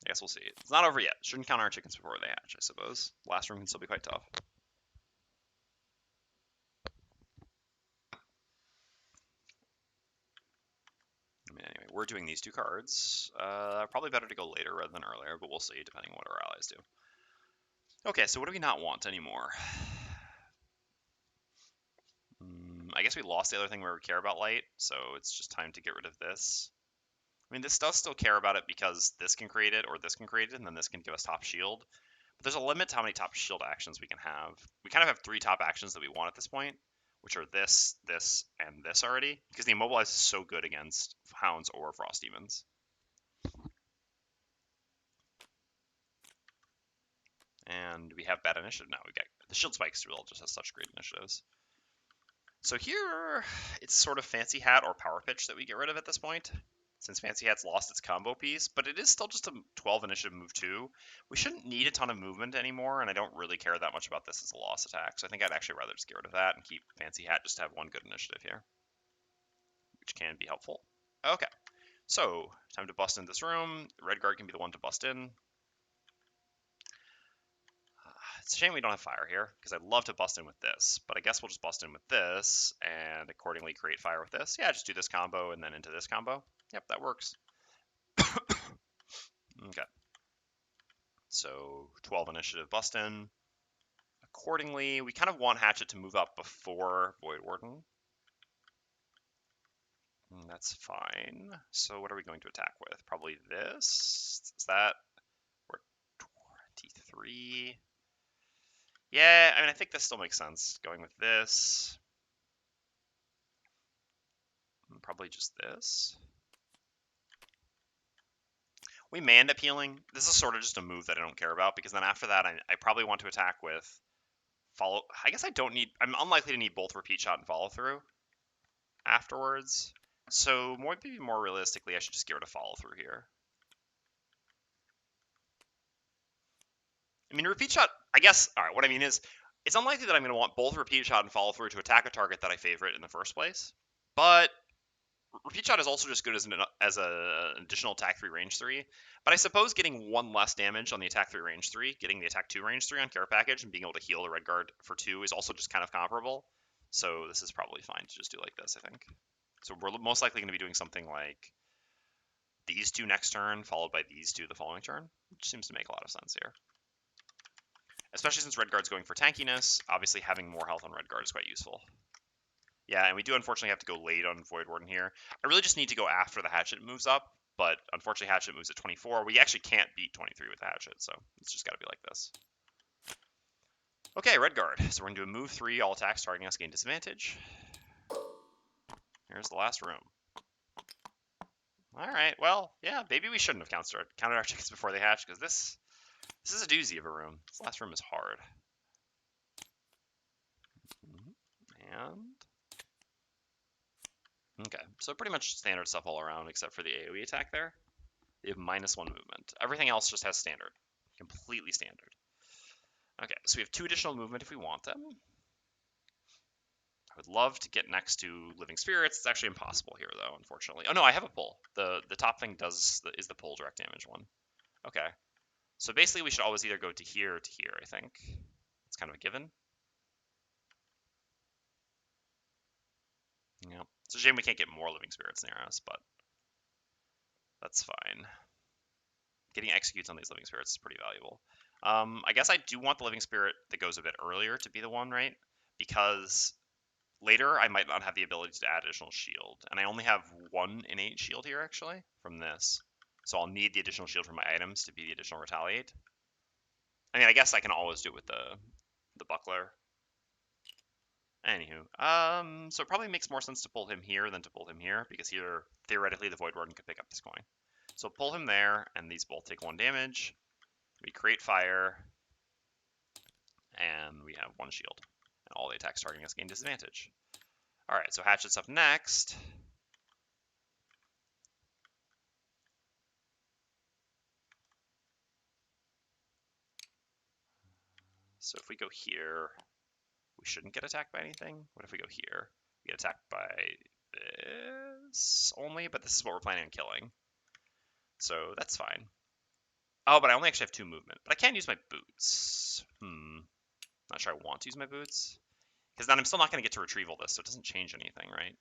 I guess we'll see. It's not over yet. Shouldn't count our chickens before they hatch, I suppose. Last room can still be quite tough. I mean, anyway, we're doing these 2 cards. Probably better to go later rather than earlier, but we'll see, depending on what our allies do. Okay, so what do we not want anymore? I guess we lost the other thing where we care about light, so it's just time to get rid of this. I mean, this does still care about it because this can create it or this can create it, and then this can give us top shield. But there's a limit to how many top shield actions we can have. We kind of have 3 top actions that we want at this point, which are this, this, and this already, because the Immobilize is so good against Hounds or Frost Demons. And we have bad initiative now. We got the Shield Spikes will just has such great initiatives. So here, it's sort of Fancy Hat or Power Pitch that we get rid of at this point, since Fancy Hat's lost its combo piece, but it is still just a 12 initiative move too. We shouldn't need a ton of movement anymore, and I don't really care that much about this as a loss attack, so I think I'd actually rather just get rid of that and keep Fancy Hat just to have one good initiative here, which can be helpful. Okay, so time to bust in this room. Redguard can be the one to bust in. It's a shame we don't have fire here, because I'd love to bust in with this, but I guess we'll just bust in with this, and accordingly create fire with this. Yeah, just do this combo and then into this combo. Yep, that works. Okay. So 12 initiative bust in. Accordingly, we kind of want Hatchet to move up before Voidwarden. That's fine. So what are we going to attack with? Probably this? Is that? We're 23. Yeah, I mean, I think this still makes sense. Going with this. Probably just this. We may end up healing. This is sort of just a move that I don't care about, because then after that, I probably want to attack with follow. I guess I don't need. I'm unlikely to need both repeat shot and follow through afterwards. So maybe more realistically, I should just get rid of follow through here. I mean, repeat shot, I guess, all right, what I mean is, it's unlikely that I'm going to want both repeat shot and follow through to attack a target that I favorite in the first place. But repeat shot is also just good as an additional attack 3 range 3. But I suppose getting 1 less damage on the attack 3 range 3, getting the attack 2 range 3 on care package, and being able to heal the Redguard for 2 is also just kind of comparable. So this is probably fine to just do like this, I think. So we're most likely going to be doing something like these 2 next turn, followed by these 2 the following turn, which seems to make a lot of sense here. Especially since Redguard's going for tankiness, obviously having more health on Redguard is quite useful. Yeah, and we do unfortunately have to go late on Voidwarden here. I really just need to go after the Hatchet moves up, but unfortunately Hatchet moves at 24. We actually can't beat 23 with Hatchet, so it's just got to be like this. Okay, Redguard. So we're going to do a move 3, all attacks targeting us gain disadvantage. Here's the last room. All right, well, yeah, maybe we shouldn't have counted our chickens before they hatch, because this is a doozy of a room. This last room is hard. And okay, so pretty much standard stuff all around except for the AoE attack there. They have -1 movement. Everything else just has standard. Completely standard. Okay, so we have 2 additional movement if we want them. I would love to get next to Living Spirits. It's actually impossible here, though, unfortunately. Oh, no, I have a pull. The top thing is the pull direct damage one. Okay. So basically, we should always either go to here or to here, I think. It's kind of a given. Yeah. It's a shame we can't get more Living Spirits near us, but that's fine. Getting executes on these Living Spirits is pretty valuable. I guess I do want the Living Spirit that goes a bit earlier to be the one, right? Because later I might not have the ability to add additional shield, and I only have 1 innate shield here, actually, from this. So I'll need the additional shield from my items to be the additional retaliate. I mean, I guess I can always do it with the buckler. Anywho, so it probably makes more sense to pull him here than to pull him here, because here, theoretically, the Voidwarden could pick up this coin. So pull him there, and these both take 1 damage. We create fire, and we have 1 shield. And all the attacks targeting us gain disadvantage. Alright, so Hatchet's up next. So if we go here, we shouldn't get attacked by anything. What if we go here? We get attacked by this only, but this is what we're planning on killing. So that's fine. Oh, but I only actually have 2 movement. But I can use my boots. Not sure I want to use my boots. Because then I'm still not going to get to retrieval this, so it doesn't change anything, right?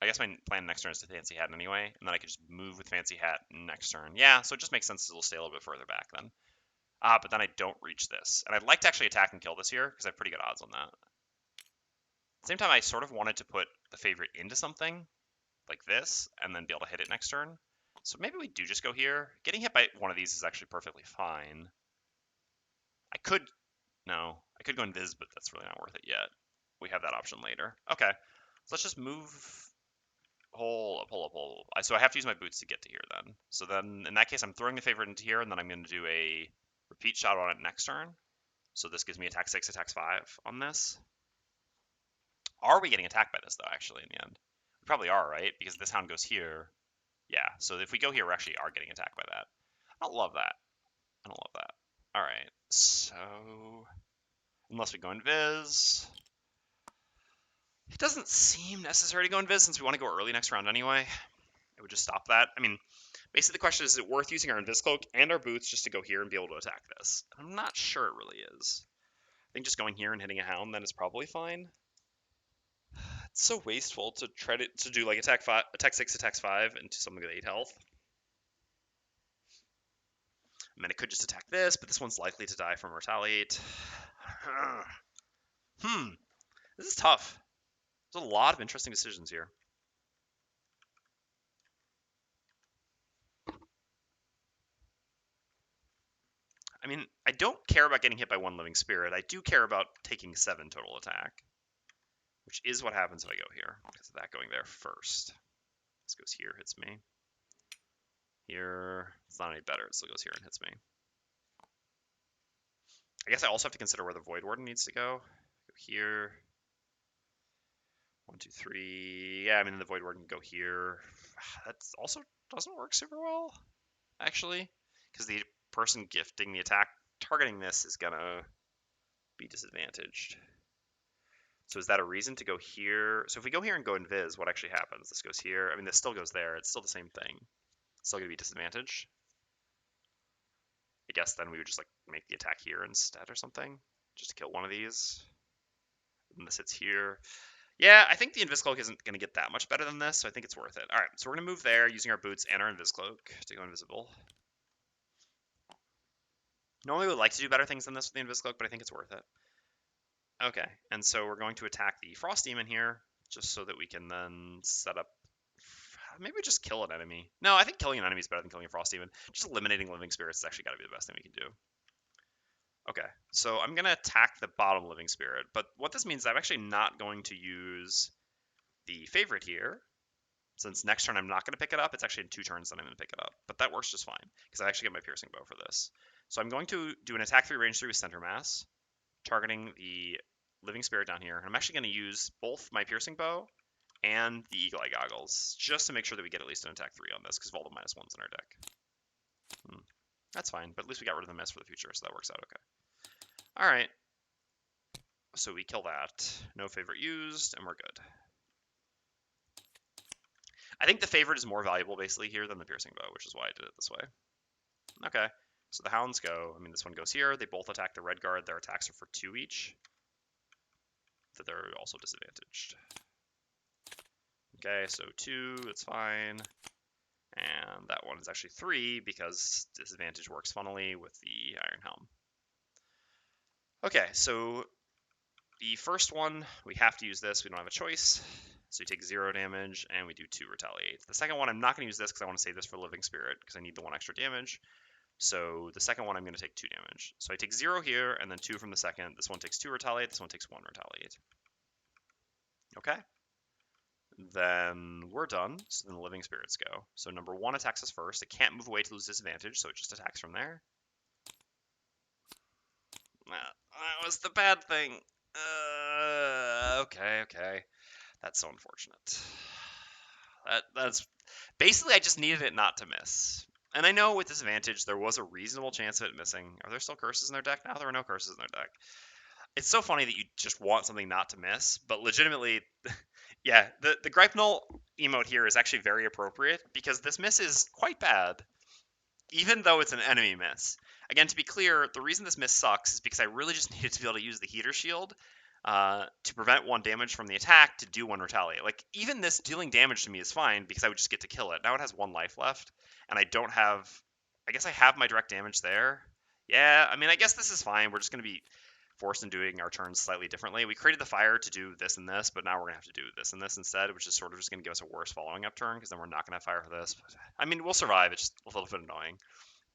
I guess my plan next turn is to Fancy Hat anyway, and then I could just move with Fancy Hat next turn. Yeah, so it just makes sense to stay a little bit further back then. But then I don't reach this. And I'd like to actually attack and kill this here, because I have pretty good odds on that. At the same time, I sort of wanted to put the favorite into something, like this, and then be able to hit it next turn. So maybe we do just go here. Getting hit by one of these is actually perfectly fine. I could go invis, but that's really not worth it yet. We have that option later. Okay, so let's just move. Hold up. So I have to use my boots to get to here then. So then, in that case, I'm throwing the favorite into here, and then I'm going to do a repeat shot on it next turn. So this gives me attack 6, attack 5 on this. Are we getting attacked by this, though, actually, in the end? We probably are, right? Because this hound goes here. Yeah, so if we go here, we actually are getting attacked by that. I don't love that. All right, so unless we go invis. It doesn't seem necessary to go invis since we want to go early next round anyway. It would just stop that. I mean, basically the question is it worth using our invis cloak and our boots just to go here and be able to attack this? I'm not sure it really is. I think just going here and hitting a hound then is probably fine. It's so wasteful to try to do like attack 6, attacks 5 into something with 8 health. I mean, it could just attack this, but this one's likely to die from retaliate. This is tough. There's a lot of interesting decisions here. I mean, I don't care about getting hit by 1 living spirit. I do care about taking 7 total attack, which is what happens if I go here, because of that going there first. This goes here, hits me. Here, it's not any better. It still goes here and hits me. I guess I also have to consider where the Voidwarden needs to go. Go here. 1, 2, 3. Yeah, I mean, the Voidwarden can go here. That also doesn't work super well, actually, because the person gifting the attack targeting this is gonna be disadvantaged. So is that a reason to go here? So if we go here and go invis, what actually happens? This goes here. I mean, this still goes there. It's still the same thing. It's still gonna be disadvantaged. I guess then we would just like make the attack here instead or something, just to kill one of these. And this hits here. Yeah, I think the Invis Cloak isn't going to get that much better than this, so I think it's worth it. All right, so we're going to move there using our boots and our Invis Cloak to go invisible. Normally we would like to do better things than this with the Invis Cloak, but I think it's worth it. Okay, and so we're going to attack the Frost Demon here, just so that we can then set up... Maybe just kill an enemy. No, I think killing an enemy is better than killing a Frost Demon. Just eliminating living spirits is actually got to be the best thing we can do. Okay, so I'm going to attack the bottom living spirit, but what this means is I'm actually not going to use the favorite here, since next turn I'm not going to pick it up. It's actually in 2 turns that I'm going to pick it up, but that works just fine, because I actually get my piercing bow for this. So I'm going to do an attack 3, range 3 with center mass, targeting the living spirit down here, and I'm actually going to use both my piercing bow and the eagle eye goggles, just to make sure that we get at least an attack 3 on this, because of all the -1s in our deck. That's fine, but at least we got rid of the miss for the future, so that works out okay. All right, so we kill that. No favorite used, and we're good. I think the favorite is more valuable basically here than the piercing bow, which is why I did it this way. Okay, so the hounds go. I mean, this one goes here. They both attack the red guard. Their attacks are for 2 each. So they're also disadvantaged. Okay, so 2, that's fine. And that one is actually 3 because disadvantage works funnily with the Iron Helm. Okay, so the first one, we have to use this. We don't have a choice. So we take 0 damage, and we do 2 retaliate. The second one, I'm not going to use this because I want to save this for Living Spirit, because I need the 1 extra damage. So the second one, I'm going to take 2 damage. So I take 0 here, and then 2 from the second. This one takes 2 retaliate, this one takes 1 retaliate. Okay. Then we're done, so then the Living Spirits go. So number 1 attacks us first. It can't move away to lose disadvantage, so it just attacks from there. That was the bad thing. Okay. That's so unfortunate. That's basically I just needed it not to miss. And I know with disadvantage there was a reasonable chance of it missing. Are there still curses in their deck? Now there are no curses in their deck. It's so funny that you just want something not to miss, but legitimately, yeah, the Gripeaway emote here is actually very appropriate because this miss is quite bad, even though it's an enemy miss. Again, to be clear, the reason this miss sucks is because I really just needed to be able to use the heater shield to prevent 1 damage from the attack to do 1 retaliate. Like, even this dealing damage to me is fine because I would just get to kill it. Now it has 1 life left, and I don't have... I guess I have my direct damage there. Yeah, I mean, I guess this is fine. We're just going to be forced into doing our turns slightly differently. We created the fire to do this and this, but now we're going to have to do this and this instead, which is sort of just going to give us a worse following up turn because then we're not going to have fire for this. I mean, we'll survive. It's just a little bit annoying.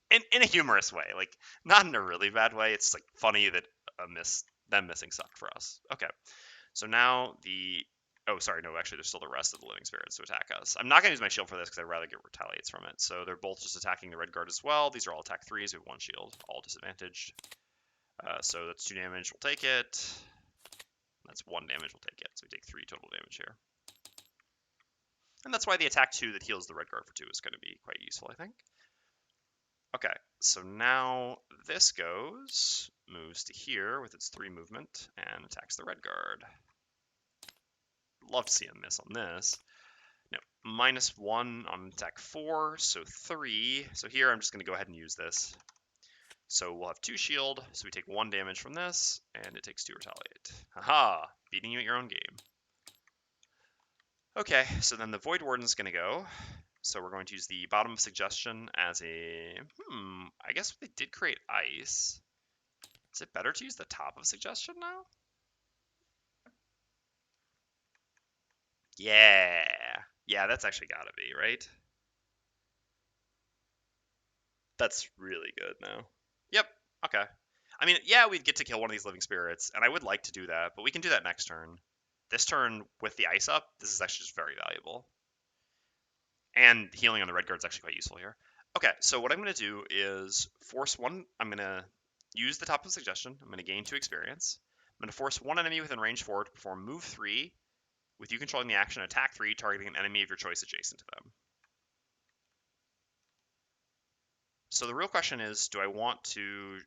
In a humorous way, like not in a really bad way. It's like funny that them missing sucked for us. Okay, so now the oh sorry no actually there's still the rest of the living spirits to attack us. I'm not gonna use my shield for this because I'd rather get retaliates from it. So they're both just attacking the red guard as well. These are all attack 3s. We have 1 shield, all disadvantaged. So that's 2 damage. We'll take it. That's 1 damage. We'll take it. So we take 3 total damage here. And that's why the attack 2 that heals the red guard for 2 is going to be quite useful, I think. Okay, so now this moves to here with its 3 movement, and attacks the red guard. Love to see him miss on this. No, -1 on attack 4, so 3. So here I'm just going to go ahead and use this. So we'll have 2 shield, so we take 1 damage from this, and it takes 2 retaliate. Haha, beating you at your own game. Okay, so then the Voidwarden's going to go. So we're going to use the bottom of suggestion as a, I guess they did create ice. Is it better to use the top of suggestion now? Yeah. Yeah, that's actually gotta be, right? That's really good now. Yep, okay. I mean, yeah, we'd get to kill one of these living spirits, and I would like to do that, but we can do that next turn. This turn, with the ice up, this is actually just very valuable. And healing on the red guard is actually quite useful here. Okay, so what I'm going to do is force one. I'm going to use the top of suggestion. I'm going to gain 2 experience. I'm going to force one enemy within range 4 to perform move 3, with you controlling the action, attack 3, targeting an enemy of your choice adjacent to them. So the real question is, do I want to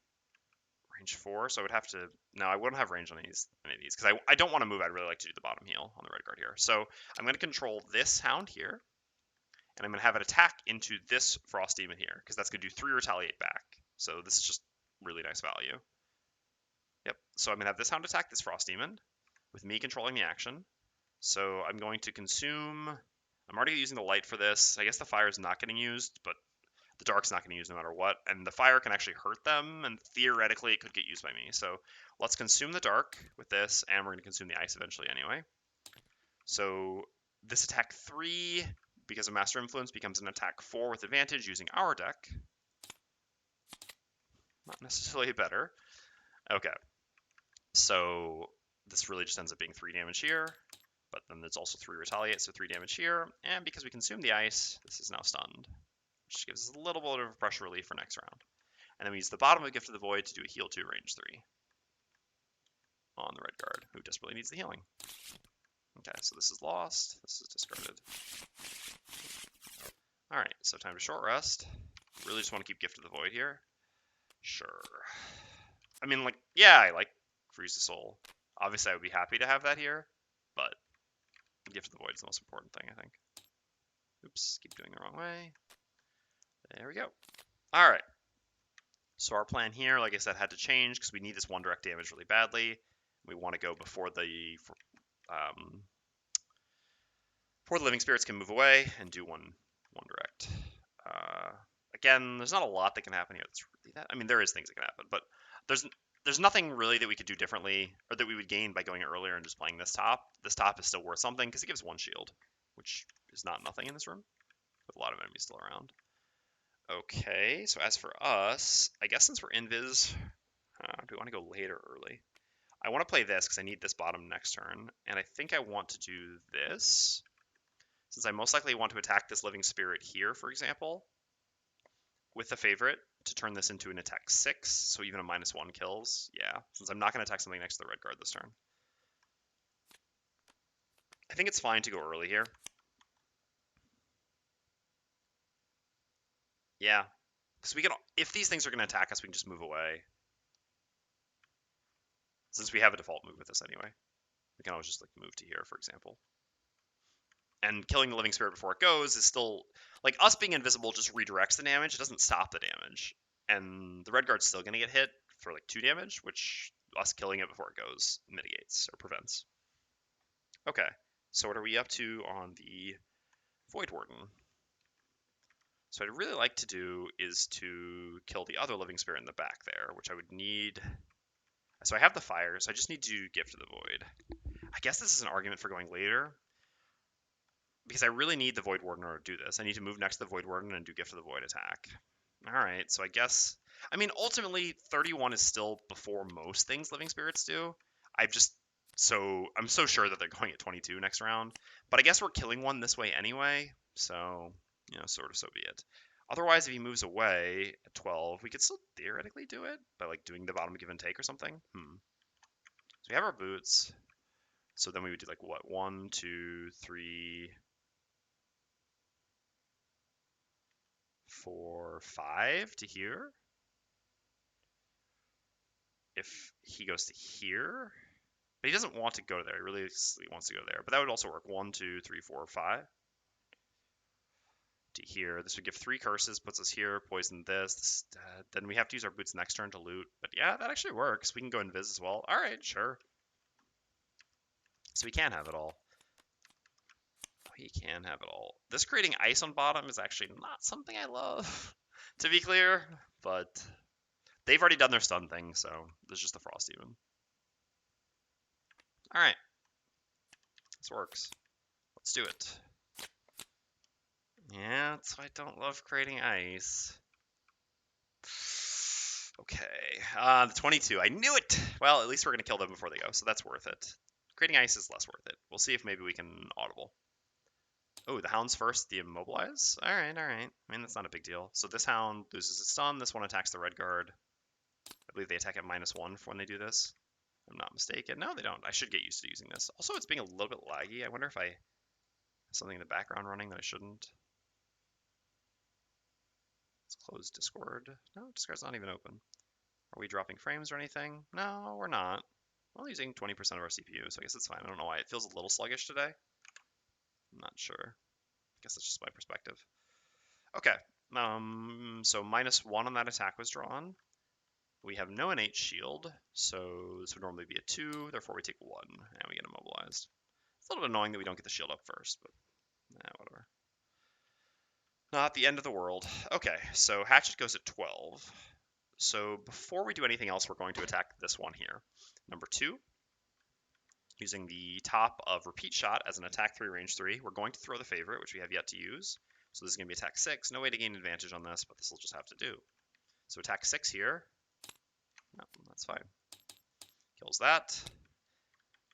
range 4? So I would have to. No, I wouldn't have range on any of these because I don't want to move. I'd really like to do the bottom heal on the red guard here. So I'm going to control this hound here. And I'm going to have it attack into this Frost Demon here, because that's going to do 3 retaliate back. So this is just really nice value. Yep, so I'm going to have this Hound attack this Frost Demon, with me controlling the action. So I'm going to consume... I'm already using the light for this. I guess the fire is not getting used, but the dark's not getting used no matter what. And the fire can actually hurt them, and theoretically it could get used by me. So let's consume the dark with this, and we're going to consume the ice eventually anyway. So this attack 3... because of Master Influence, becomes an attack 4 with advantage using our deck. Not necessarily better. Okay. So this really just ends up being 3 damage here, but then there's also 3 retaliate, so 3 damage here. And because we consume the ice, this is now stunned, which gives us a little bit of pressure relief for next round. And then we use the bottom of Gift of the Void to do a heal 2 range 3 on the red guard, who desperately needs the healing. Okay, so this is lost. This is discarded. Alright, so time to short rest. Really just want to keep Gift of the Void here. Sure. I mean, like, yeah, I like Freeze the Soul. Obviously, I would be happy to have that here, but Gift of the Void is the most important thing, I think. Oops, keep doing the wrong way. There we go. Alright. So our plan here, like I said, had to change because we need this 1 direct damage really badly. We want to go before the living spirits can move away and do one direct. Again, there's not a lot that can happen here. That's really that. I mean, there is things that can happen, but there's nothing really that we could do differently or that we would gain by going earlier and just playing this top. This top is still worth something because it gives 1 shield, which is not nothing in this room, with a lot of enemies still around. Okay, so as for us, I guess since we're invis, do we want to go late or early? I want to play this because I need this bottom next turn, and I think I want to do this. Since I most likely want to attack this living spirit here, for example, with the favorite to turn this into an attack 6, so even a -1 kills. Yeah, since I'm not going to attack something next to the red guard this turn. I think it's fine to go early here. Yeah, because we can. If these things are going to attack us, we can just move away. Since we have a default move with this anyway, we can always just like move to here, for example. And killing the living spirit before it goes is still, like, us being invisible just redirects the damage. It doesn't stop the damage. And the red guard's still going to get hit for like 2 damage, which us killing it before it goes mitigates or prevents. Okay, so what are we up to on the Voidwarden? So what I'd really like to do is to kill the other living spirit in the back there, which I would need. So I have the fire, so I just need to Gift of the Void. I guess this is an argument for going later, because I really need the Voidwarden in order to do this. I need to move next to the Voidwarden and do Gift of the Void attack. All right, so I guess, I mean, ultimately 31 is still before most things living spirits do. I'm so sure that they're going at 22 next round, but I guess we're killing one this way anyway, so, sort of so be it. Otherwise, if he moves away at 12, we could still theoretically do it by like doing the bottom give and take or something. So we have our boots. So then we would do like what? 1, 2, 3, 4, 5 to here. If he goes to here, but he doesn't want to go there. He really wants to go there. But that would also work. 1, 2, 3, 4, 5 to here. This would give 3 curses, puts us here, poison this. Then we have to use our boots next turn to loot. But yeah, that actually works. We can go invis as well. All right, sure. So we can have it all. He can have it all. This creating ice on bottom is actually not something I love, to be clear. But they've already done their stun thing, so there's just the frost even. All right, this works. Let's do it. Yeah, that's why I don't love creating ice. Okay, the 22. I knew it! Well, at least we're going to kill them before they go, so that's worth it. Creating ice is less worth it. We'll see if maybe we can audible. Oh, the hound's first, the immobilize? Alright, alright. I mean, that's not a big deal. So this hound loses its stun, this one attacks the red guard. I believe they attack at -1 when they do this. I'm not mistaken. No, they don't. I should get used to using this. Also, it's being a little bit laggy. I wonder if I have something in the background running that I shouldn't. Let's close Discord. No, Discord's not even open. Are we dropping frames or anything? No, we're not. We're only using 20% of our CPU, so I guess it's fine. I don't know why. It feels a little sluggish today. I'm not sure. I guess that's just my perspective. Okay. So -1 on that attack was drawn. We have no innate shield, so this would normally be a 2, therefore we take 1, and we get immobilized. It's a little bit annoying that we don't get the shield up first, but whatever. Not the end of the world. Okay, so Hatchet goes at 12. So before we do anything else, we're going to attack this one here. Number 2, using the top of Repeat Shot as an attack 3, range 3. We're going to throw the favorite, which we have yet to use. So this is going to be attack 6. No way to gain advantage on this, but this will just have to do. So attack 6 here. No, that's fine. Kills that.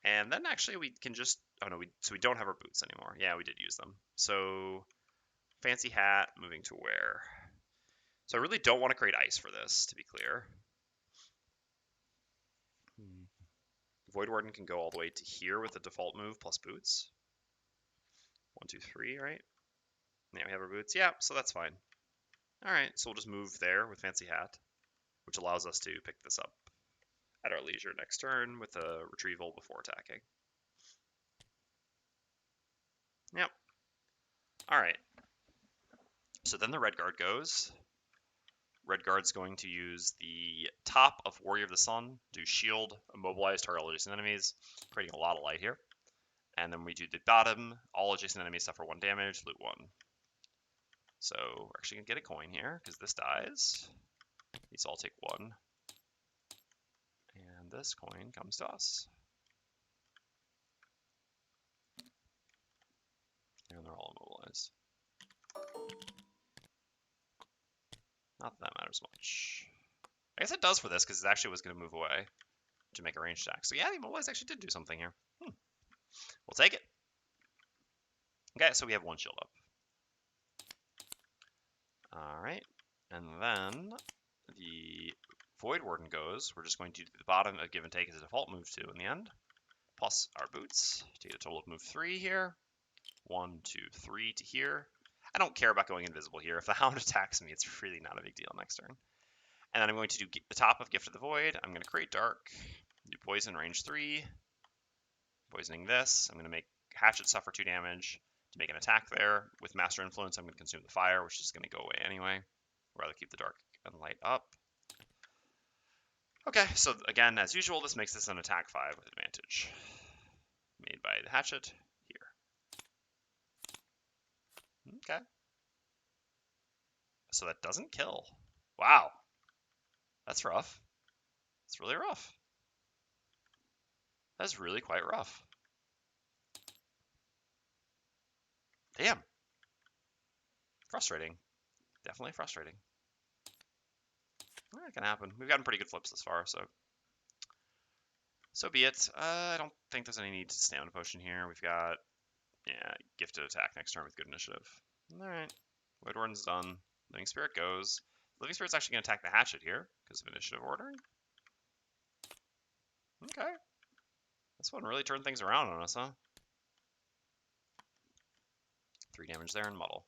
And then actually we can just, oh no, so we don't have our boots anymore. Yeah, we did use them. So fancy hat, moving to where? So I really don't want to create ice for this, to be clear. Voidwarden can go all the way to here with the default move plus boots. 1, 2, 3, right? Yeah, we have our boots. Yeah, so that's fine. All right, so we'll just move there with fancy hat, which allows us to pick this up at our leisure next turn with a retrieval before attacking. Yep. All right. So then the red guard goes. Red guard's going to use the top of Warrior of the Sun, do shield, immobilize target all adjacent enemies, creating a lot of light here. And then we do the bottom, all adjacent enemies suffer 1 damage, loot 1. So we're actually going to get a coin here, because this dies. These all take 1. And this coin comes to us. And they're all immobilized. Not that that matters much. I guess it does for this, because it actually was going to move away to make a range attack. So yeah, the immobilize actually did do something here. We'll take it. Okay, so we have 1 shield up. Alright, and then the Voidwarden goes. We're just going to do the bottom of give and take as a default move 2 in the end. Plus our boots to get a total of move 3 here. 1, 2, 3 to here. I don't care about going invisible here. If the hound attacks me, it's really not a big deal next turn. And then I'm going to do the top of Gift of the Void. I'm going to create Dark, do poison range 3. Poisoning this. I'm going to make Hatchet suffer 2 damage to make an attack there. With Master Influence, I'm going to consume the fire, which is going to go away anyway. I'd rather keep the dark and light up. Okay, so again, as usual, this makes this an attack 5 with advantage. Made by the Hatchet here. Okay. so that doesn't kill. Wow. That's rough. It's really rough. That's really quite rough. Damn. Frustrating. Definitely frustrating. That can happen. We've gotten pretty good flips this far, so be it. I don't think there's any need to stay on a potion here. We've got, yeah, gifted attack next turn with good initiative. All right. Voidwarden's done. Living Spirit goes. Living Spirit's actually going to attack the Hatchet here because of initiative ordering. Okay. This one really turned things around on us, huh? 3 damage there and Muddle.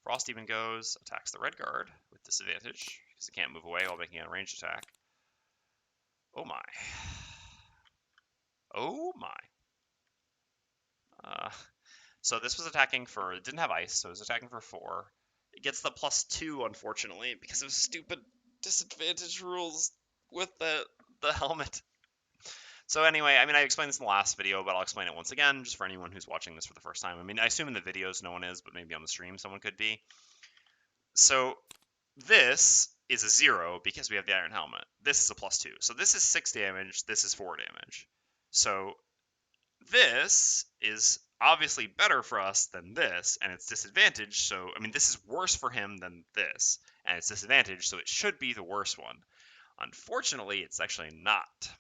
Frost Demon goes, attacks the red guard with disadvantage because it can't move away while making a ranged attack. Oh my. Oh my. So this was attacking for, it didn't have ice, so it was attacking for 4. It gets the +2, unfortunately, because of stupid disadvantage rules with the helmet. So anyway, I mean, I explained this in the last video, but I'll explain it once again, just for anyone who's watching this for the first time. I mean, I assume in the videos no one is, but maybe on the stream someone could be. So this is a 0 because we have the iron helmet. This is a +2. So this is 6 damage, this is 4 damage. So this is obviously better for us than this, and it's disadvantage. So, I mean, this is worse for him than this, and it's disadvantage, so it should be the worst one. Unfortunately, it's actually not.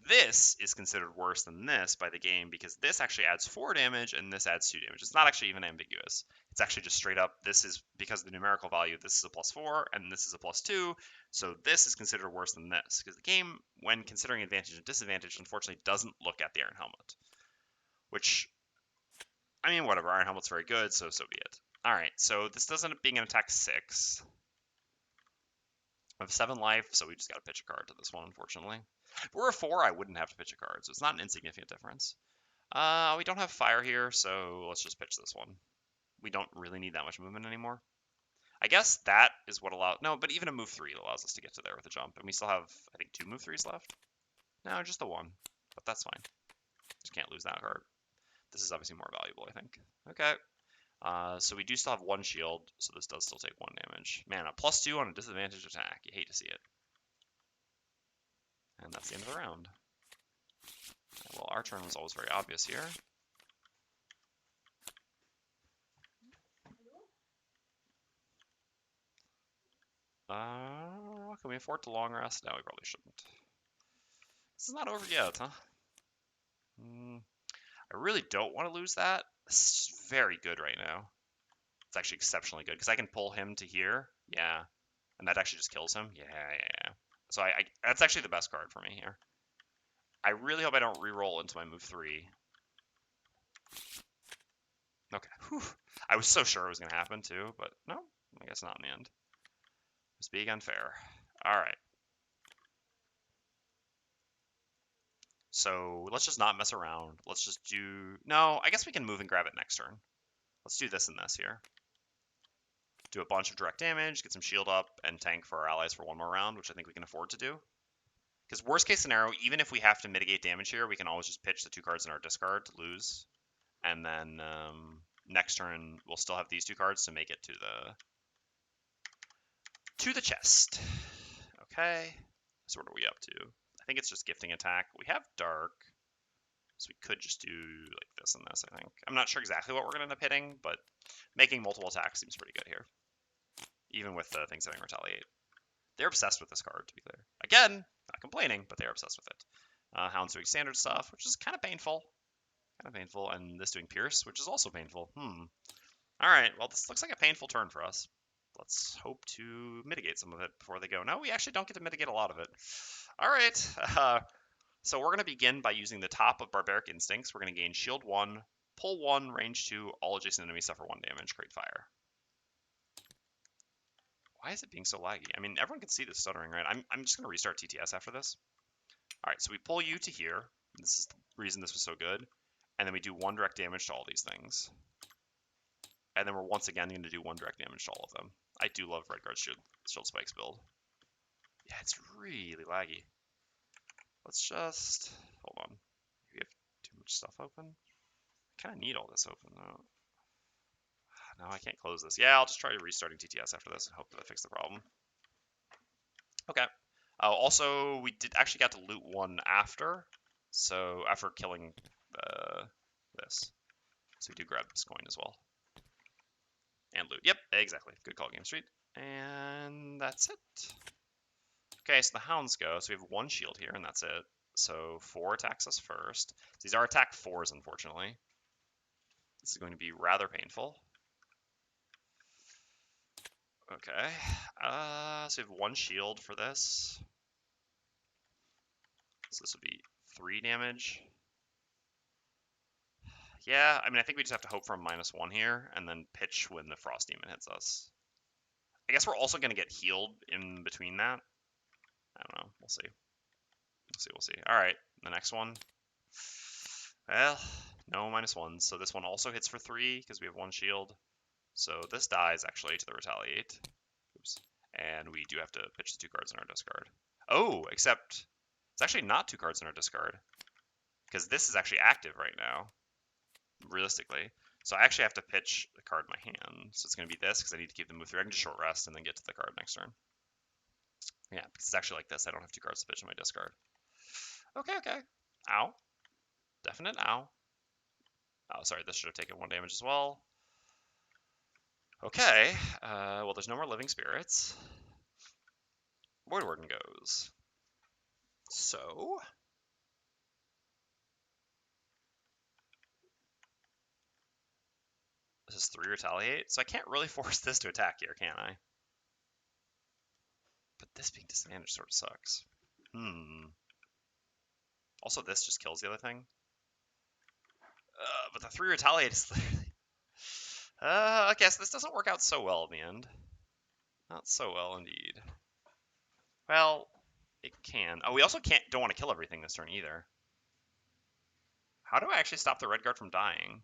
This is considered worse than this by the game because this actually adds 4 damage and this adds 2 damage. It's not actually even ambiguous. It's actually just straight up, this is because of the numerical value, this is a +4 and this is a +2. So this is considered worse than this because the game, when considering advantage and disadvantage, unfortunately doesn't look at the Iron Helmet. Which, I mean, whatever, Iron Helmet's very good, so be it. Alright, so this does end up being an attack 6. We have 7 life, so we just gotta pitch a card to this one, unfortunately. If we're a 4, I wouldn't have to pitch a card, so it's not an insignificant difference. We don't have fire here, so let's just pitch this one. We don't really need that much movement anymore. I guess that is what allows... No, but even a move 3 allows us to get to there with a jump. And we still have, I think, 2 move 3s left. No, just the 1. But that's fine. Just can't lose that card. This is obviously more valuable, I think. Okay. So we do still have 1 shield, so this does still take 1 damage. Man, a +2 on a disadvantage attack. You hate to see it. And that's the end of the round. Well, our turn was always very obvious here. Can we afford to long rest? No, we probably shouldn't. This is not over yet, huh? I really don't want to lose that. This is very good right now. It's actually exceptionally good because I can pull him to here. Yeah. And that actually just kills him. Yeah. So that's actually the best card for me here. I really hope I don't re-roll into my move 3. Okay. Whew. I was so sure it was going to happen too, but no, I guess not in the end. It's being unfair. All right. So let's just not mess around. Let's just do... No, I guess we can move and grab it next turn. Let's do this and this here. Do a bunch of direct damage, get some shield up, and tank for our allies for 1 more round, which I think we can afford to do. Because worst case scenario, even if we have to mitigate damage here, we can always just pitch the 2 cards in our discard to lose. And then next turn, we'll still have these 2 cards to make it to the chest. Okay. So what are we up to? I think it's just gifting attack. We have dark, so we could just do like this and this, I think. I'm not sure exactly what we're going to end up hitting, but making multiple attacks seems pretty good here. Even with things having retaliate. They're obsessed with this card, to be clear. Again, not complaining, but they're obsessed with it. Hound's doing standard stuff, which is kind of painful. And this doing pierce, which is also painful. Alright, well, this looks like a painful turn for us. Let's hope to mitigate some of it before they go. No, we actually don't get to mitigate a lot of it. Alright, so we're going to begin by using the top of Barbaric Instincts. We're going to gain Shield 1, Pull 1, Range 2, all adjacent enemies suffer 1 damage, Create Fire. Why is it being so laggy? I mean, everyone can see the stuttering, right? I'm just going to restart TTS after this. Alright, so we pull you to here. This is the reason this was so good. And then we do 1 direct damage to all these things. And then we're once again going to do 1 direct damage to all of them. I do love Redguard's Shield Spikes build. Yeah, it's really laggy. Let's just... Hold on. We have too much stuff open. I kind of need all this open, though. no, I can't close this. Yeah, I'll just try restarting TTS after this and hope that I fix the problem. Okay. Also, we did actually got to loot one after, so after killing this, so we do grab this coin as well and loot. Yep, exactly. Good call, Game Street. And that's it. Okay, so the hounds go. So we have one shield here, and that's it. So 4 attacks us first. These are attack 4s, unfortunately. This is going to be rather painful. Okay. So we have 1 shield for this. So this would be 3 damage. Yeah, I mean, I think we just have to hope for a -1 here, and then pitch when the Frost Demon hits us. I guess we're also going to get healed in between that. I don't know. We'll see. We'll see. All right, the next one. Well, no -1s. So this one also hits for 3 because we have 1 shield. So this dies actually to the retaliate. Oops. And we do have to pitch the 2 cards in our discard. Oh, except it's actually not 2 cards in our discard because this is actually active right now, realistically. So I actually have to pitch the card in my hand. So it's going to be this because I need to keep the move through. I can just short rest and then get to the card next turn. Yeah, because it's actually like this. I don't have 2 cards to pitch in my discard. Okay, okay. Ow. Definite ow. Oh, sorry, this should have taken 1 damage as well. Okay, well, there's no more living spirits. Voidwarden goes. So... this is 3 retaliate, so I can't really force this to attack here, can I? But this being disadvantaged sort of sucks. Also, this just kills the other thing. But the 3 retaliate is literally... I guess this doesn't work out so well in the end. Not so well, indeed. Well, it can. Oh, we also don't want to kill everything this turn, either. How do I actually stop the red guard from dying?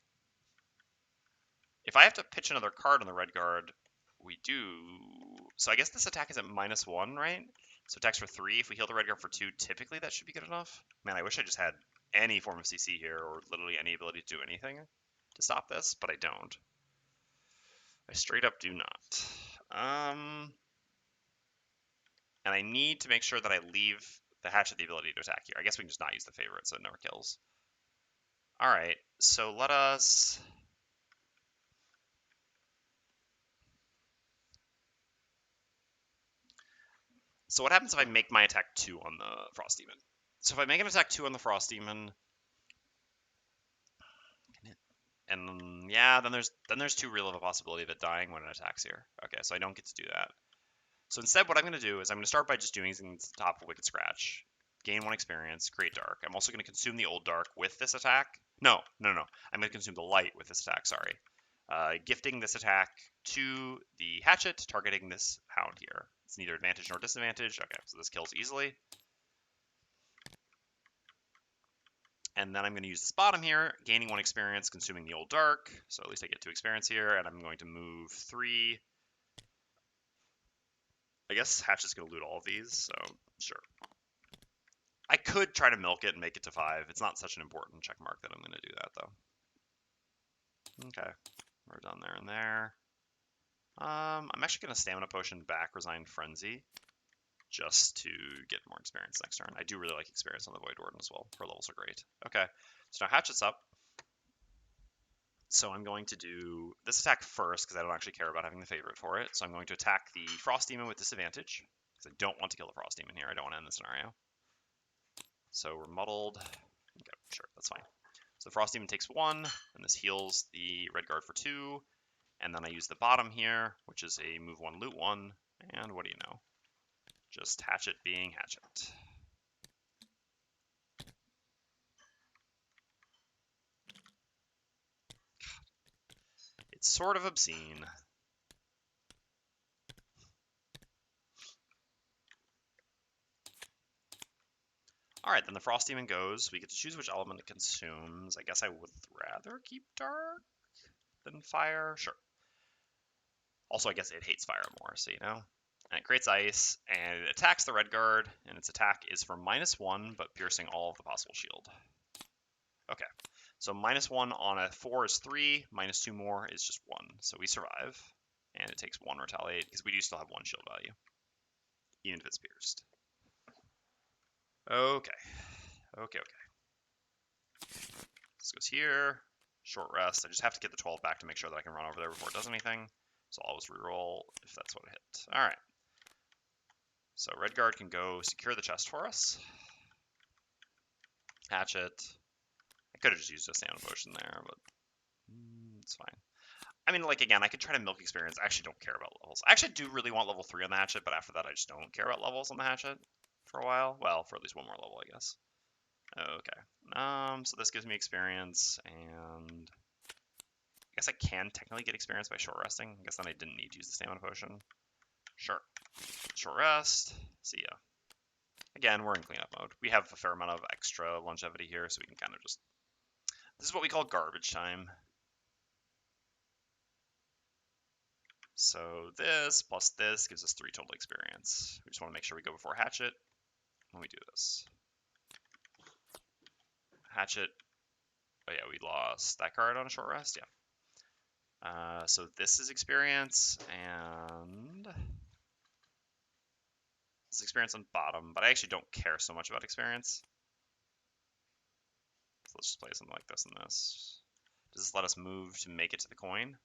If I have to pitch another card on the red guard, we do. So I guess this attack is at -1, right? So attacks for 3. If we heal the red guard for 2, typically that should be good enough. Man, I wish I just had any form of CC here, or literally any ability to do anything to stop this, but I don't. I straight up do not. And I need to make sure that I leave the Hatchet the ability to attack here. I guess we can just not use the favorite, so it never kills. Alright, so let us... So what happens if I make my attack 2 on the Frost Demon? So if I make an attack 2 on the Frost Demon, and yeah, then there's too real of a possibility of it dying when it attacks here. Okay, so I don't get to do that. So instead, what I'm going to do is I'm going to start by just doing things at the top of Wicked Scratch. Gain 1 experience, create dark. I'm also going to consume the old dark with this attack. No. I'm going to consume the light with this attack, sorry. Gifting this attack to the Hatchet, targeting this hound here. It's neither advantage nor disadvantage. Okay, so this kills easily. And then I'm going to use this bottom here, gaining 1 experience, consuming the old dark. So at least I get 2 experience here, and I'm going to move 3. I guess Hatchet's going to loot all of these, so sure. I could try to milk it and make it to 5. It's not such an important check mark that I'm going to do that, though. Okay, we're done there and there. I'm actually going to Stamina Potion back Resign Frenzy just to get more experience next turn. I do really like experience on the Voidwarden as well. Her levels are great. Okay, so now Hatchet's up. So I'm going to do this attack first because I don't actually care about having the favorite for it. So I'm going to attack the Frost Demon with disadvantage because I don't want to kill the Frost Demon here. I don't want to end the scenario. So we're muddled. Okay, sure, that's fine. So the Frost Demon takes 1, and this heals the red guard for 2. And then I use the bottom here, which is a move 1, loot 1. And what do you know? Just Hatchet being Hatchet. It's sort of obscene. Alright, then the Frost Demon goes. We get to choose which element it consumes. I guess I would rather keep dark than fire. Sure. Also, I guess it hates fire more, so you know. And it creates ice, and it attacks the red guard, and its attack is for -1, but piercing all of the possible shield. Okay, So -1 on a 4 is 3, -2 more is just 1. So we survive, and it takes 1 retaliate, because we do still have 1 shield value, even if it's pierced. Okay. Okay. This goes here. Short rest. I just have to get the 12 back to make sure that I can run over there before it does anything. So I'll always reroll if that's what it hit. All right. So Red Guard can go secure the chest for us. Hatchet. I could have just used a stamina potion there, but it's fine. I mean, like, again, I could try to milk experience. I actually don't care about levels. I actually do really want level 3 on the Hatchet, but after that, I just don't care about levels on the Hatchet for a while. Well, for at least one more level, I guess. Okay. So this gives me experience, and I guess I can technically get experience by short resting. I guess then I didn't need to use the stamina potion. Sure. Short rest. See ya. Again, we're in cleanup mode. We have a fair amount of extra longevity here, so we can kind of just... This is what we call garbage time. So this plus this gives us 3 total experience. We just want to make sure we go before Hatchet when we do this. Hatchet. Oh yeah, we lost that card on a short rest. Yeah. So this is experience, and this is experience on bottom, but I actually don't care so much about experience. So let's just play something like this and this. Does this let us move to make it to the coin?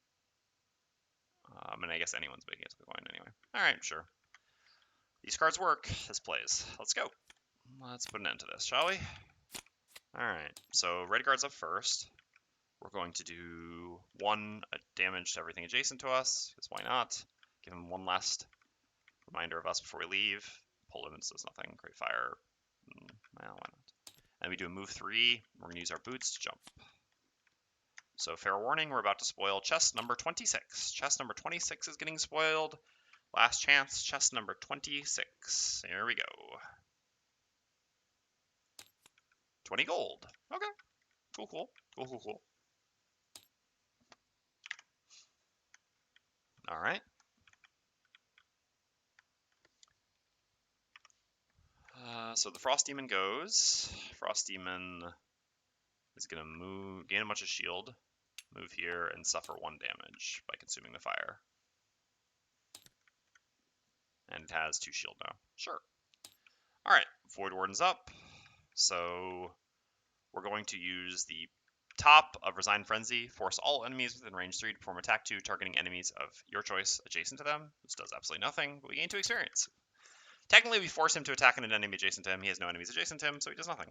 I mean, I guess anyone's making it to the coin anyway. All right, sure. These cards work. This plays. Let's go. Let's put an end to this, shall we? All right. So red guard's up first. We're going to do 1 damage to everything adjacent to us, because why not? Give him 1 last reminder of us before we leave. Pull limits does nothing. Great fire. Well, why not? And we do a move 3. We're going to use our boots to jump. So fair warning, we're about to spoil chest number 26. Chest number 26 is getting spoiled. Last chance, chest number 26. Here we go. 20 gold. Okay. Cool. All right. So the Frost Demon goes. Frost Demon is going to gain a bunch of shield, move here, and suffer 1 damage by consuming the fire. And it has 2 shield now. Sure. All right, Voidwarden's up. So we're going to use the top of Resign Frenzy, force all enemies within range 3 to perform attack 2, targeting enemies of your choice adjacent to them. This does absolutely nothing, but we gain 2 experience. Technically, we force him to attack an enemy adjacent to him. He has no enemies adjacent to him, so he does nothing.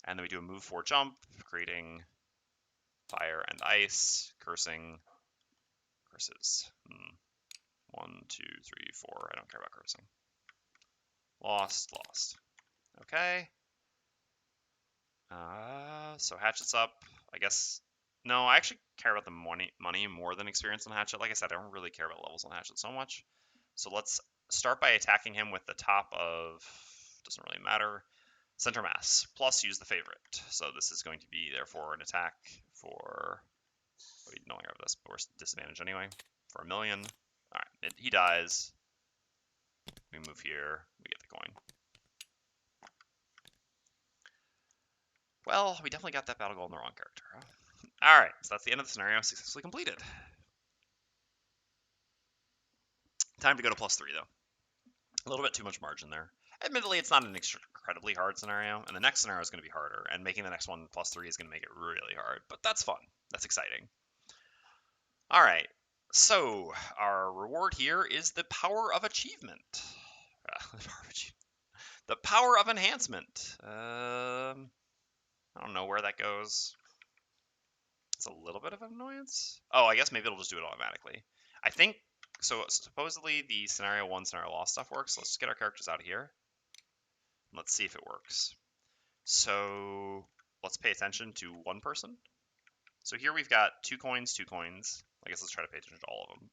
And then we do a move 4 jump, creating fire and ice, cursing, curses. 1, 2, 3, 4. I don't care about cursing. Lost. Okay. So Hatchet's up. I guess. No, I actually care about the money more than experience on Hatchet. Like I said, I don't really care about levels on Hatchet so much. So let's start by attacking him with the top of. Doesn't really matter. Center mass. Plus use the favorite. So this is going to be therefore an attack for. We no longer have this, but we're disadvantaged anyway. For 1 million. All right, he dies. We move here. We get the coin. Well, we definitely got that battle goal in the wrong character. Huh? All right, so that's the end of the scenario. Successfully completed. Time to go to +3, though. A little bit too much margin there. Admittedly, it's not an incredibly hard scenario, and the next scenario is going to be harder, and making the next one +3 is going to make it really hard, but that's fun. That's exciting. All right, so our reward here is the power of achievement. The power of enhancement. I don't know where that goes. It's a little bit of an annoyance. Oh, I guess maybe it'll just do it automatically. I think, so supposedly the scenario 1, scenario lost stuff works. Let's just get our characters out of here. Let's see if it works. So let's pay attention to 1 person. So here we've got 2 coins, 2 coins. I guess let's try to pay attention to all of them.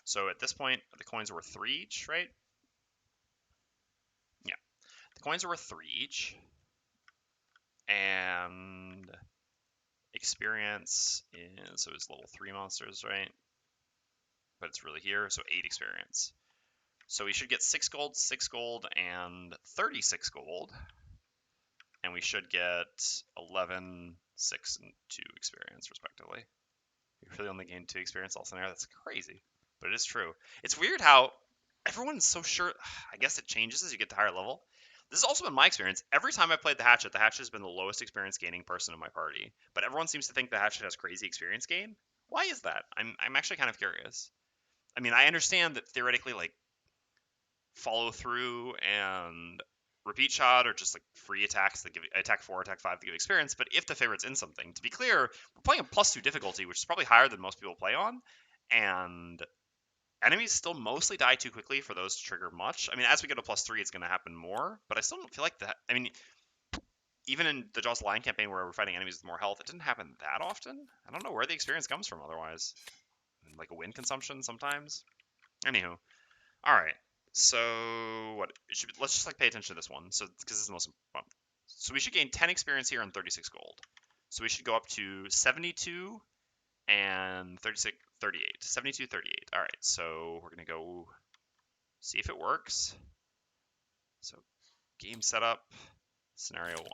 So at this point, the coins are worth 3 each, right? Yeah. The coins are worth 3 each. And experience is, so it's level 3 monsters, right? But it's really here, so 8 experience. So we should get 6 gold, 6 gold, and 36 gold. and we should get 11, 6, and 2 experience, respectively. We really only gained 2 experience all scenario. That's crazy, but it is true. It's weird how everyone's so sure. I guess it changes as you get to higher level. This has also been my experience. Every time I played the Hatchet has been the lowest experience gaining person in my party. But everyone seems to think the Hatchet has crazy experience gain. Why is that? I'm actually kind of curious. I mean, I understand that theoretically, like, follow through and repeat shot or just like free attacks that give attack 4, attack 5 that give experience. But if the favorite's in something, to be clear, we're playing a +2 difficulty, which is probably higher than most people play on, and enemies still mostly die too quickly for those to trigger much. I mean, as we go to +3, it's going to happen more, but I still don't feel like that. I mean, even in the Jaws of the Lion campaign where we're fighting enemies with more health, it didn't happen that often. I don't know where the experience comes from otherwise. Like a win consumption sometimes. Anywho, all right. So what? Let's just like pay attention to this one. So because this is the most important. So we should gain 10 experience here and 36 gold. So we should go up to 72 and 36, 38. 72, 38. All right. So we're gonna go see if it works. So game setup, scenario 1.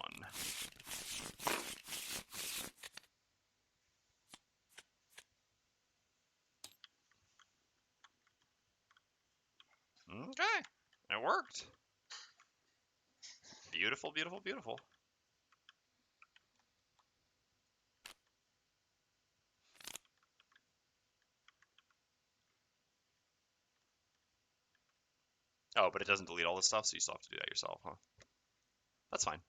Okay, it worked. Beautiful, beautiful, beautiful. Oh, but it doesn't delete all this stuff, so you still have to do that yourself, huh? That's fine.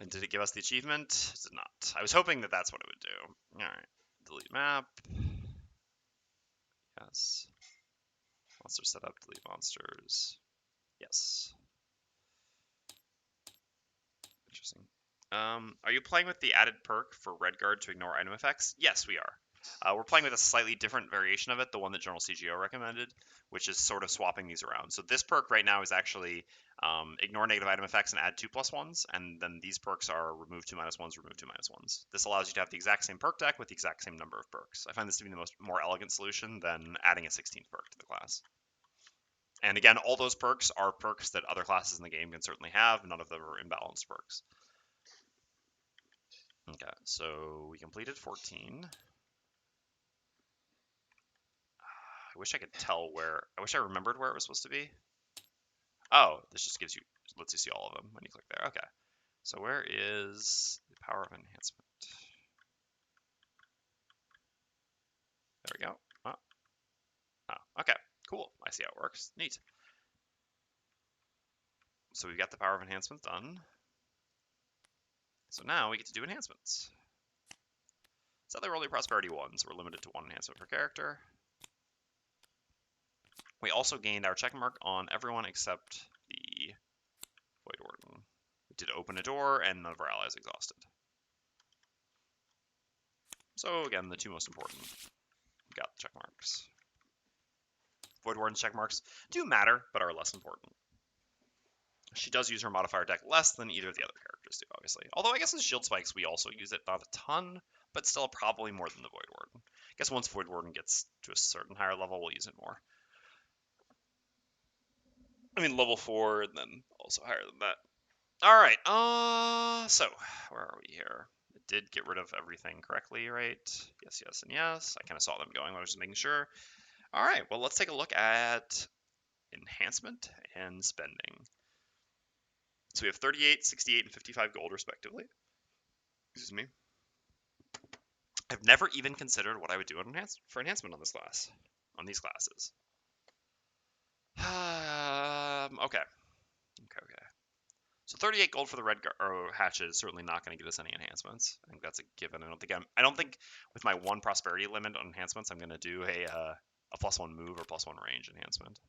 And did it give us the achievement? It did not. I was hoping that that's what it would do. All right, delete map. Yes. Monster setup, delete monsters. Yes. Interesting. Are you playing with the added perk for Redguard to ignore item effects? Yes, we are. We're playing with a slightly different variation of it, the one that General CGO recommended, which is sort of swapping these around. So this perk right now is actually ignore negative item effects and add 2+1s, and then these perks are remove 2-1s, remove 2-1s. This allows you to have the exact same perk deck with the exact same number of perks. I find this to be the more elegant solution than adding a 16th perk to the class. And again, all those perks are perks that other classes in the game can certainly have. None of them are imbalanced perks. Okay, so we completed 14. I wish I could tell where. I wish I remembered where it was supposed to be. Oh, this just lets you see all of them when you click there. Okay. So where is the power of enhancement? There we go. Oh, okay. Cool. I see how it works. Neat. So we've got the power of enhancement done. So now we get to do enhancements. So they're only prosperity 1s. We're limited to 1 enhancement per character. We also gained our check mark on everyone except the Voidwarden. We did open a door, and none of our allies exhausted. So again, the 2 most important. We got the check marks. Voidwarden's check marks do matter, but are less important. She does use her modifier deck less than either of the other characters do, obviously. Although I guess in Shield Spikes we also use it, not a ton, but still probably more than the Voidwarden. I guess once Voidwarden gets to a certain higher level, we'll use it more. I mean, level 4, and then also higher than that. Alright, so, where are we here? It did get rid of everything correctly, right? Yes, yes, and yes. I kind of saw them going, I was just making sure. Alright, well, let's take a look at enhancement and spending. So we have 38, 68, and 55 gold, respectively. Excuse me. I've never even considered what I would do for enhancement on this class, on these classes. Okay. So 38 gold for the Hatchet is certainly not going to give us any enhancements. I think that's a given. I don't think with my 1 prosperity limit on enhancements, I'm going to do a +1 move or +1 range enhancement.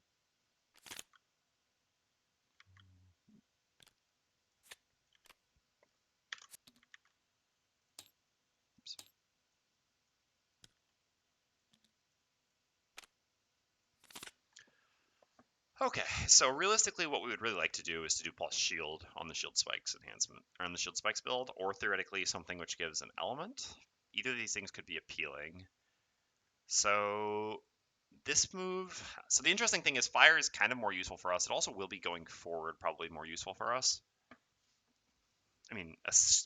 Okay, so realistically, what we would really like to do is to do plus shield on the shield spikes enhancement, or on the shield spikes build, or theoretically something which gives an element. Either of these things could be appealing. So this move, so the interesting thing is fire is kind of more useful for us. It also will be going forward probably more useful for us. I mean,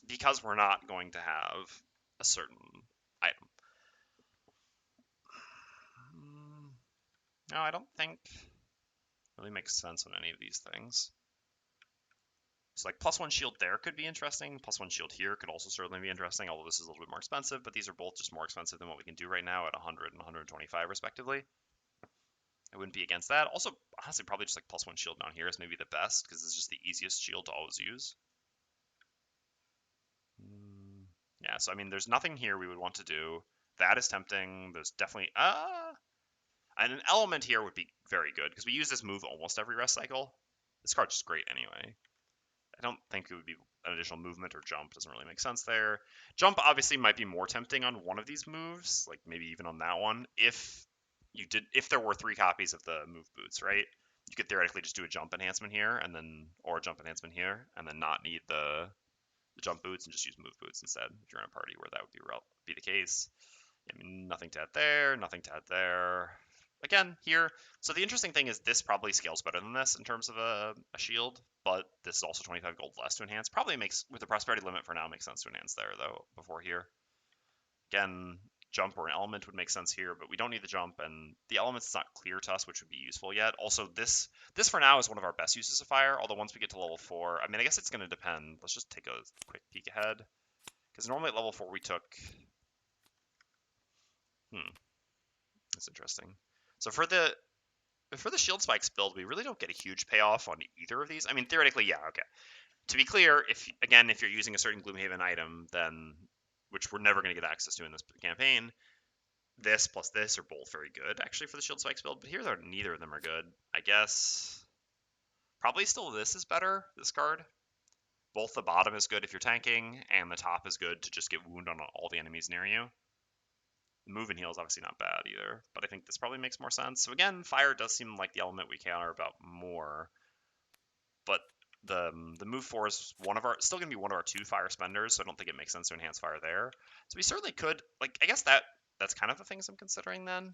because we're not going to have a certain item. No, I don't think it really makes sense on any of these things. So like +1 shield there could be interesting. +1 shield here could also certainly be interesting, although this is a little bit more expensive, but these are both just more expensive than what we can do right now at 100 and 125 respectively. I wouldn't be against that. Also, honestly, probably just like +1 shield down here is maybe the best because it's just the easiest shield to always use. Yeah, so I mean, there's nothing here we would want to do. That is tempting. There's definitely and an element here would be very good because we use this move almost every rest cycle. This card's just great anyway. I don't think it would be an additional movement or jump. Doesn't really make sense there. Jump obviously might be more tempting on one of these moves, like maybe even on that one, if there were 3 copies of the move boots, right? You could theoretically just do a jump enhancement here and then, or a jump enhancement here, and then not need the jump boots and just use move boots instead. If you're in a party where that would be the case. I mean, nothing to add there, nothing to add there. Again, here, so the interesting thing is this probably scales better than this in terms of a shield, but this is also 25 gold less to enhance. Probably makes, with the prosperity limit for now, makes sense to enhance there, though, before here. Again, jump or an element would make sense here, but we don't need the jump, and the element's not clear to us, which would be useful yet. Also, this for now is one of our best uses of fire, although once we get to level 4, I mean, I guess it's going to depend. Let's just take a quick peek ahead, because normally at level 4 we took... That's interesting. So for the shield spikes build, we really don't get a huge payoff on either of these. I mean, theoretically, yeah, okay. To be clear, if you're using a certain Gloomhaven item, then, which we're never going to get access to in this campaign, this plus this are both very good, actually, for the shield spikes build. But here, neither of them are good. I guess probably still this is better, this card. Both the bottom is good if you're tanking, and the top is good to just get wound on all the enemies near you. Move and heal is obviously not bad either, but I think this probably makes more sense. So again, fire does seem like the element we counter about more, but the move 4 is still going to be one of our 2 fire spenders, so I don't think it makes sense to enhance fire there. So we certainly could, like, I guess that's kind of the things I'm considering then.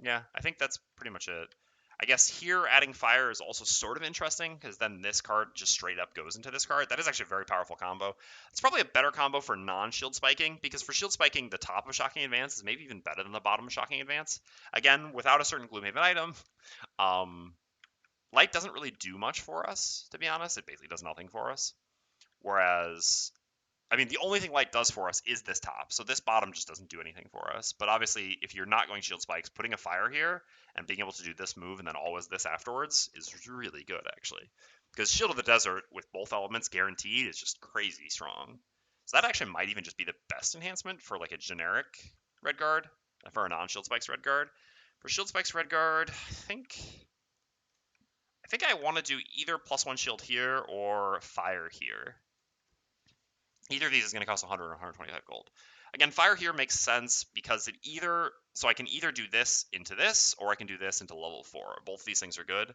Yeah, I think that's pretty much it. I guess here adding fire is also sort of interesting because then this card just straight up goes into this card. That is actually a very powerful combo. It's probably a better combo for non-shield spiking because for shield spiking, the top of Shocking Advance is maybe even better than the bottom of Shocking Advance. Again, without a certain Gloomhaven item, Light doesn't really do much for us, to be honest. It basically does nothing for us. Whereas, I mean, the only thing Light does for us is this top. So this bottom just doesn't do anything for us. But obviously, if you're not going shield spikes, putting a fire here and being able to do this move and then always this afterwards is really good, actually. Because Shield of the Desert with both elements guaranteed is just crazy strong. So that actually might even just be the best enhancement for like a generic red guard, for a non-shield spikes red guard. For shield spikes red guard, I think I want to do either +1 shield here or fire here. Either of these is going to cost 100 or 125 gold. Again, fire here makes sense because so I can either do this into this, or I can do this into level 4. Both of these things are good.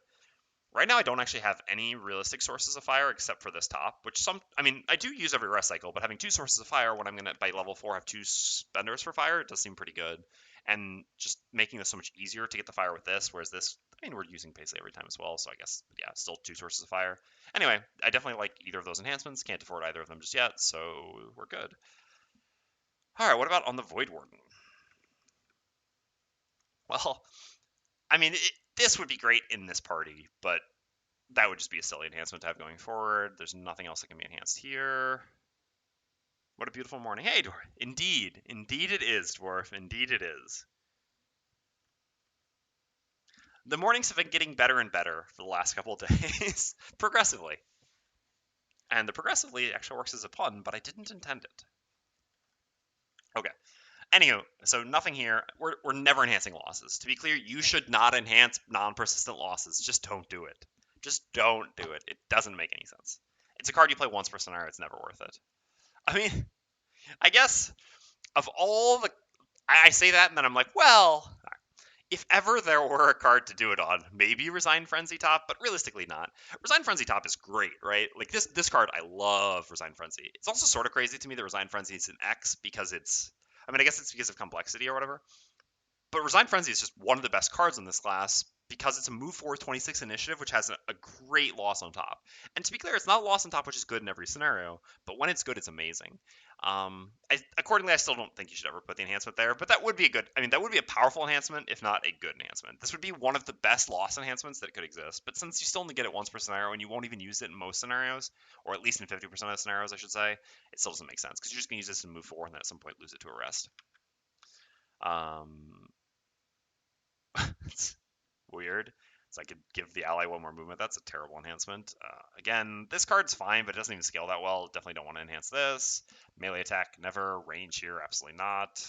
Right now, I don't actually have any realistic sources of fire except for this top, which I do use every rest cycle, but having 2 sources of fire when I'm going to, by level 4, have 2 spenders for fire, it does seem pretty good. And just making this so much easier to get the fire with this, whereas this, I mean, we're using basically every time as well, so I guess, yeah, still 2 sources of fire. Anyway, I definitely like either of those enhancements. Can't afford either of them just yet, so we're good. All right, what about on the Voidwarden? Well, I mean, this would be great in this party, but that would just be a silly enhancement to have going forward. There's nothing else that can be enhanced here. What a beautiful morning. Hey, Dwarf. Indeed. Indeed it is, Dwarf. Indeed it is. The mornings have been getting better and better for the last couple of days, progressively. And the progressively actually works as a pun, but I didn't intend it. Okay. Anywho, so nothing here. We're never enhancing losses. To be clear, you should not enhance non-persistent losses. Just don't do it. Just don't do it. It doesn't make any sense. It's a card you play once per scenario. It's never worth it. I mean, I guess of all the... I say that, and then I'm like, well, if ever there were a card to do it on, maybe Resign Frenzy top, but realistically not. Resign Frenzy top is great, right? Like this card, I love Resign Frenzy. It's also sort of crazy to me that Resign Frenzy is an X because it's... I mean, I guess it's because of complexity or whatever. But Resigned Frenzy is just one of the best cards in this class because it's a move 4 26 initiative, which has a great loss on top. And to be clear, it's not a loss on top, which is good in every scenario, but when it's good, it's amazing. Accordingly, I still don't think you should ever put the enhancement there, but that would be a good, I mean, that would be a powerful enhancement, if not a good enhancement. This would be one of the best loss enhancements that could exist, but since you still only get it once per scenario and you won't even use it in most scenarios, or at least in 50% of the scenarios, I should say, it still doesn't make sense because you're just going to use this to move 4 and then at some point lose it to a rest. It's weird. So I could give the ally one more movement. That's a terrible enhancement. Again, this card's fine, but it doesn't even scale that well. Definitely don't want to enhance this. Melee attack, never. Range here, absolutely not.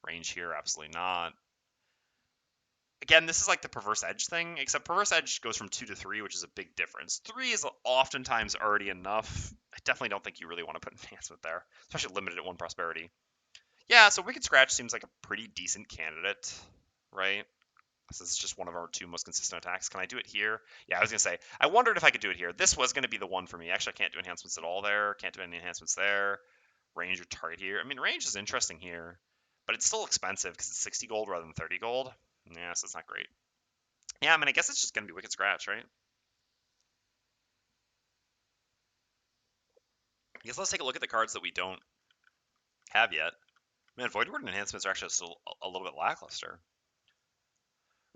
Range here, absolutely not. Again, this is like the Perverse Edge thing, except Perverse Edge goes from 2 to 3, which is a big difference. 3 is oftentimes already enough. I definitely don't think you really want to put an enhancement there, especially limited at 1 prosperity. Yeah, so Wicked Scratch seems like a pretty decent candidate, right? This is just one of our 2 most consistent attacks. Can I do it here? Yeah, I was going to say, I wondered if I could do it here. This was going to be the one for me. Actually, I can't do enhancements at all there. Can't do any enhancements there. Range or target here. I mean, range is interesting here, but it's still expensive because it's 60 gold rather than 30 gold. Yeah, so it's not great. Yeah, I mean, I guess it's just going to be Wicked Scratch, right? I guess let's take a look at the cards that we don't have yet. Man, Voidwarden enhancements are actually still a little bit lackluster.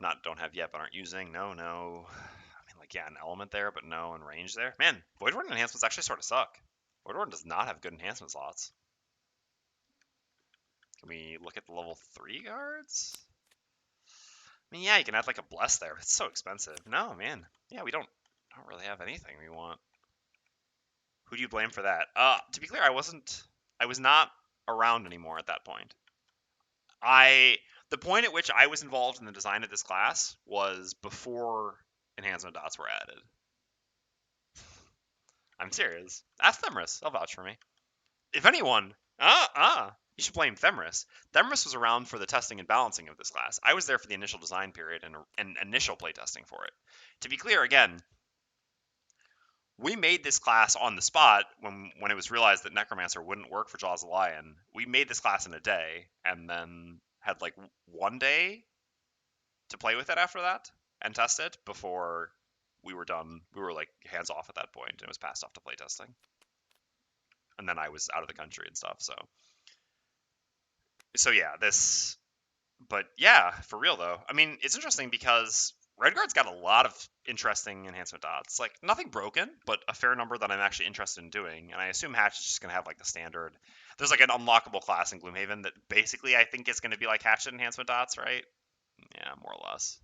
Not don't have yet, but aren't using. No. I mean, like, yeah, an element there, but no, and range there. Man, Voidwarden enhancements actually sort of suck. Voidwarden does not have good enhancement slots. Can we look at the level 3 cards? I mean, yeah, you can add like a bless there. It's so expensive. No, man. Yeah, we don't really have anything we want. Who do you blame for that? To be clear, I was not around anymore at that point. The point at which I was involved in the design of this class was before enhancement dots were added. I'm serious. Ask Themris. They'll vouch for me. If anyone, you should blame Themris. Themris was around for the testing and balancing of this class. I was there for the initial design period and initial playtesting for it. To be clear, again, we made this class on the spot when it was realized that Necromancer wouldn't work for Jaws of the Lion. We made this class in a day and then had like 1 day to play with it after that and test it before we were done. We were like hands off at that point and it was passed off to playtesting. And then I was out of the country and stuff, so yeah, but yeah, for real though. I mean, it's interesting because Redguard's got a lot of interesting enhancement dots. Like, nothing broken, but a fair number that I'm actually interested in doing. And I assume Hatchet's just going to have, like, the standard. There's, like, an unlockable class in Gloomhaven that basically I think is going to be, like, Hatchet enhancement dots, right? Yeah, more or less.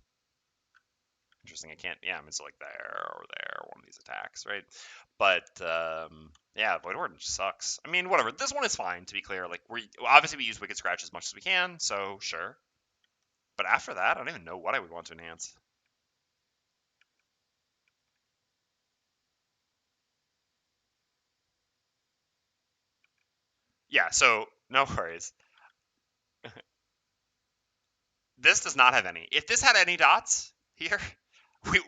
Interesting, I can't, yeah, I mean, so, like, there or there, one of these attacks, right? But, yeah, Voidwarden just sucks. I mean, whatever. This one is fine, to be clear. Like, obviously we use Wicked Scratch as much as we can, so sure. But after that, I don't even know what I would want to enhance. Yeah, so no worries. This does not have any. If this had any dots here,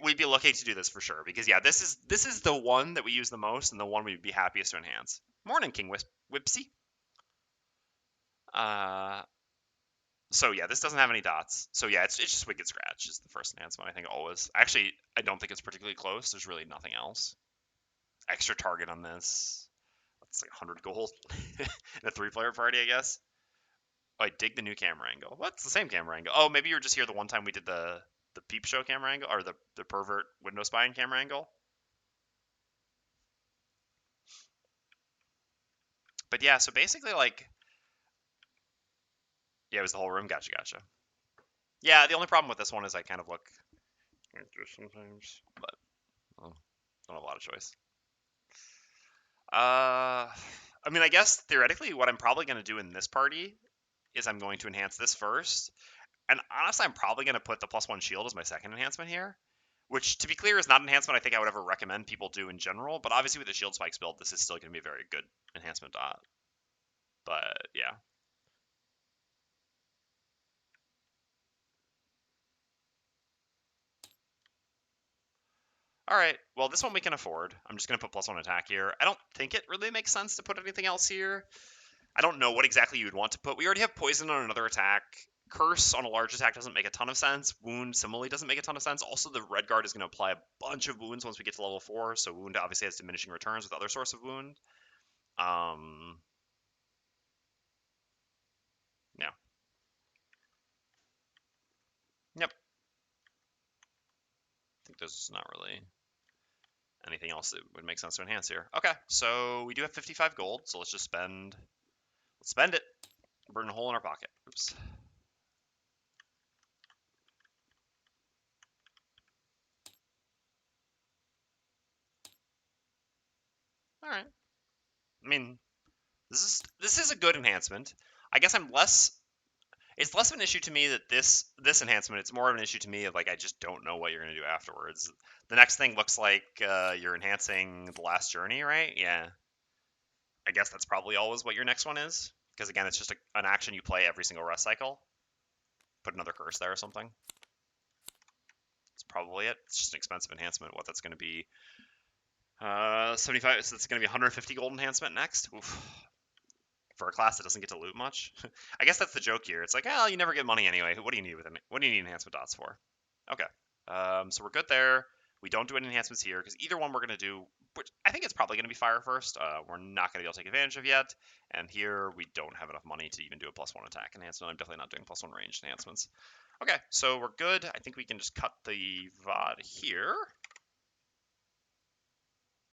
we'd be looking to do this for sure. Because yeah, this is the one that we use the most and the one we'd be happiest to enhance. Morning, King Whipsy. So yeah, this doesn't have any dots. So yeah, it's just Wicked Scratch is the first enhancement, I think, always. Actually, I don't think it's particularly close. There's really nothing else. Extra target on this. That's like 100 gold in a 3-player party, I guess. Oh, I dig the new camera angle. What's the same camera angle? Oh, maybe you were just here the one time we did the peep show camera angle, or the pervert window spying camera angle. But yeah, so basically, like, yeah, it was the whole room. Gotcha. Yeah, the only problem with this one is I kind of look sometimes, but well, don't have a lot of choice. I mean, I guess theoretically, what I'm probably going to do in this party is I'm going to enhance this first. And honestly, I'm probably going to put the +1 shield as my second enhancement here, which, to be clear, is not an enhancement I think I would ever recommend people do in general. But obviously, with the shield spikes build, this is still going to be a very good enhancement dot. But yeah. All right. Well, this one we can afford. I'm just going to put +1 attack here. I don't think it really makes sense to put anything else here. I don't know what exactly you would want to put. We already have poison on another attack. Curse on a large attack doesn't make a ton of sense. Wound similarly doesn't make a ton of sense. Also, the Red Guard is going to apply a bunch of wounds once we get to level 4, so wound obviously has diminishing returns with other source of wound. Yeah. Yep. I think there's not really anything else that would make sense to enhance here. Okay, so we do have 55 gold, so let's just spend. Let's spend it. Burn a hole in our pocket. Oops. All right. I mean, this is a good enhancement. I guess I'm less. It's less of an issue to me that this enhancement. It's more of an issue to me of like I just don't know what you're gonna do afterwards. The next thing looks like you're enhancing the last journey, right? Yeah. I guess that's probably always what your next one is, because again, it's just an action you play every single rest cycle. Put another curse there or something. That's probably it. It's just an expensive enhancement. What that's going to be 75, so it's going to be 150 gold enhancement next. Oof. For a class that doesn't get to loot much. I guess that's the joke here. It's like, oh, you never get money anyway. What do you need with it? What do you need enhancement dots for? Okay. So we're good there. We don't do any enhancements here because either one we're going to do, which I think it's probably going to be fire first. We're not going to be able to take advantage of yet. And here we don't have enough money to even do a +1 attack enhancement. I'm definitely not doing +1 ranged enhancements. Okay, so we're good. I think we can just cut the VOD here.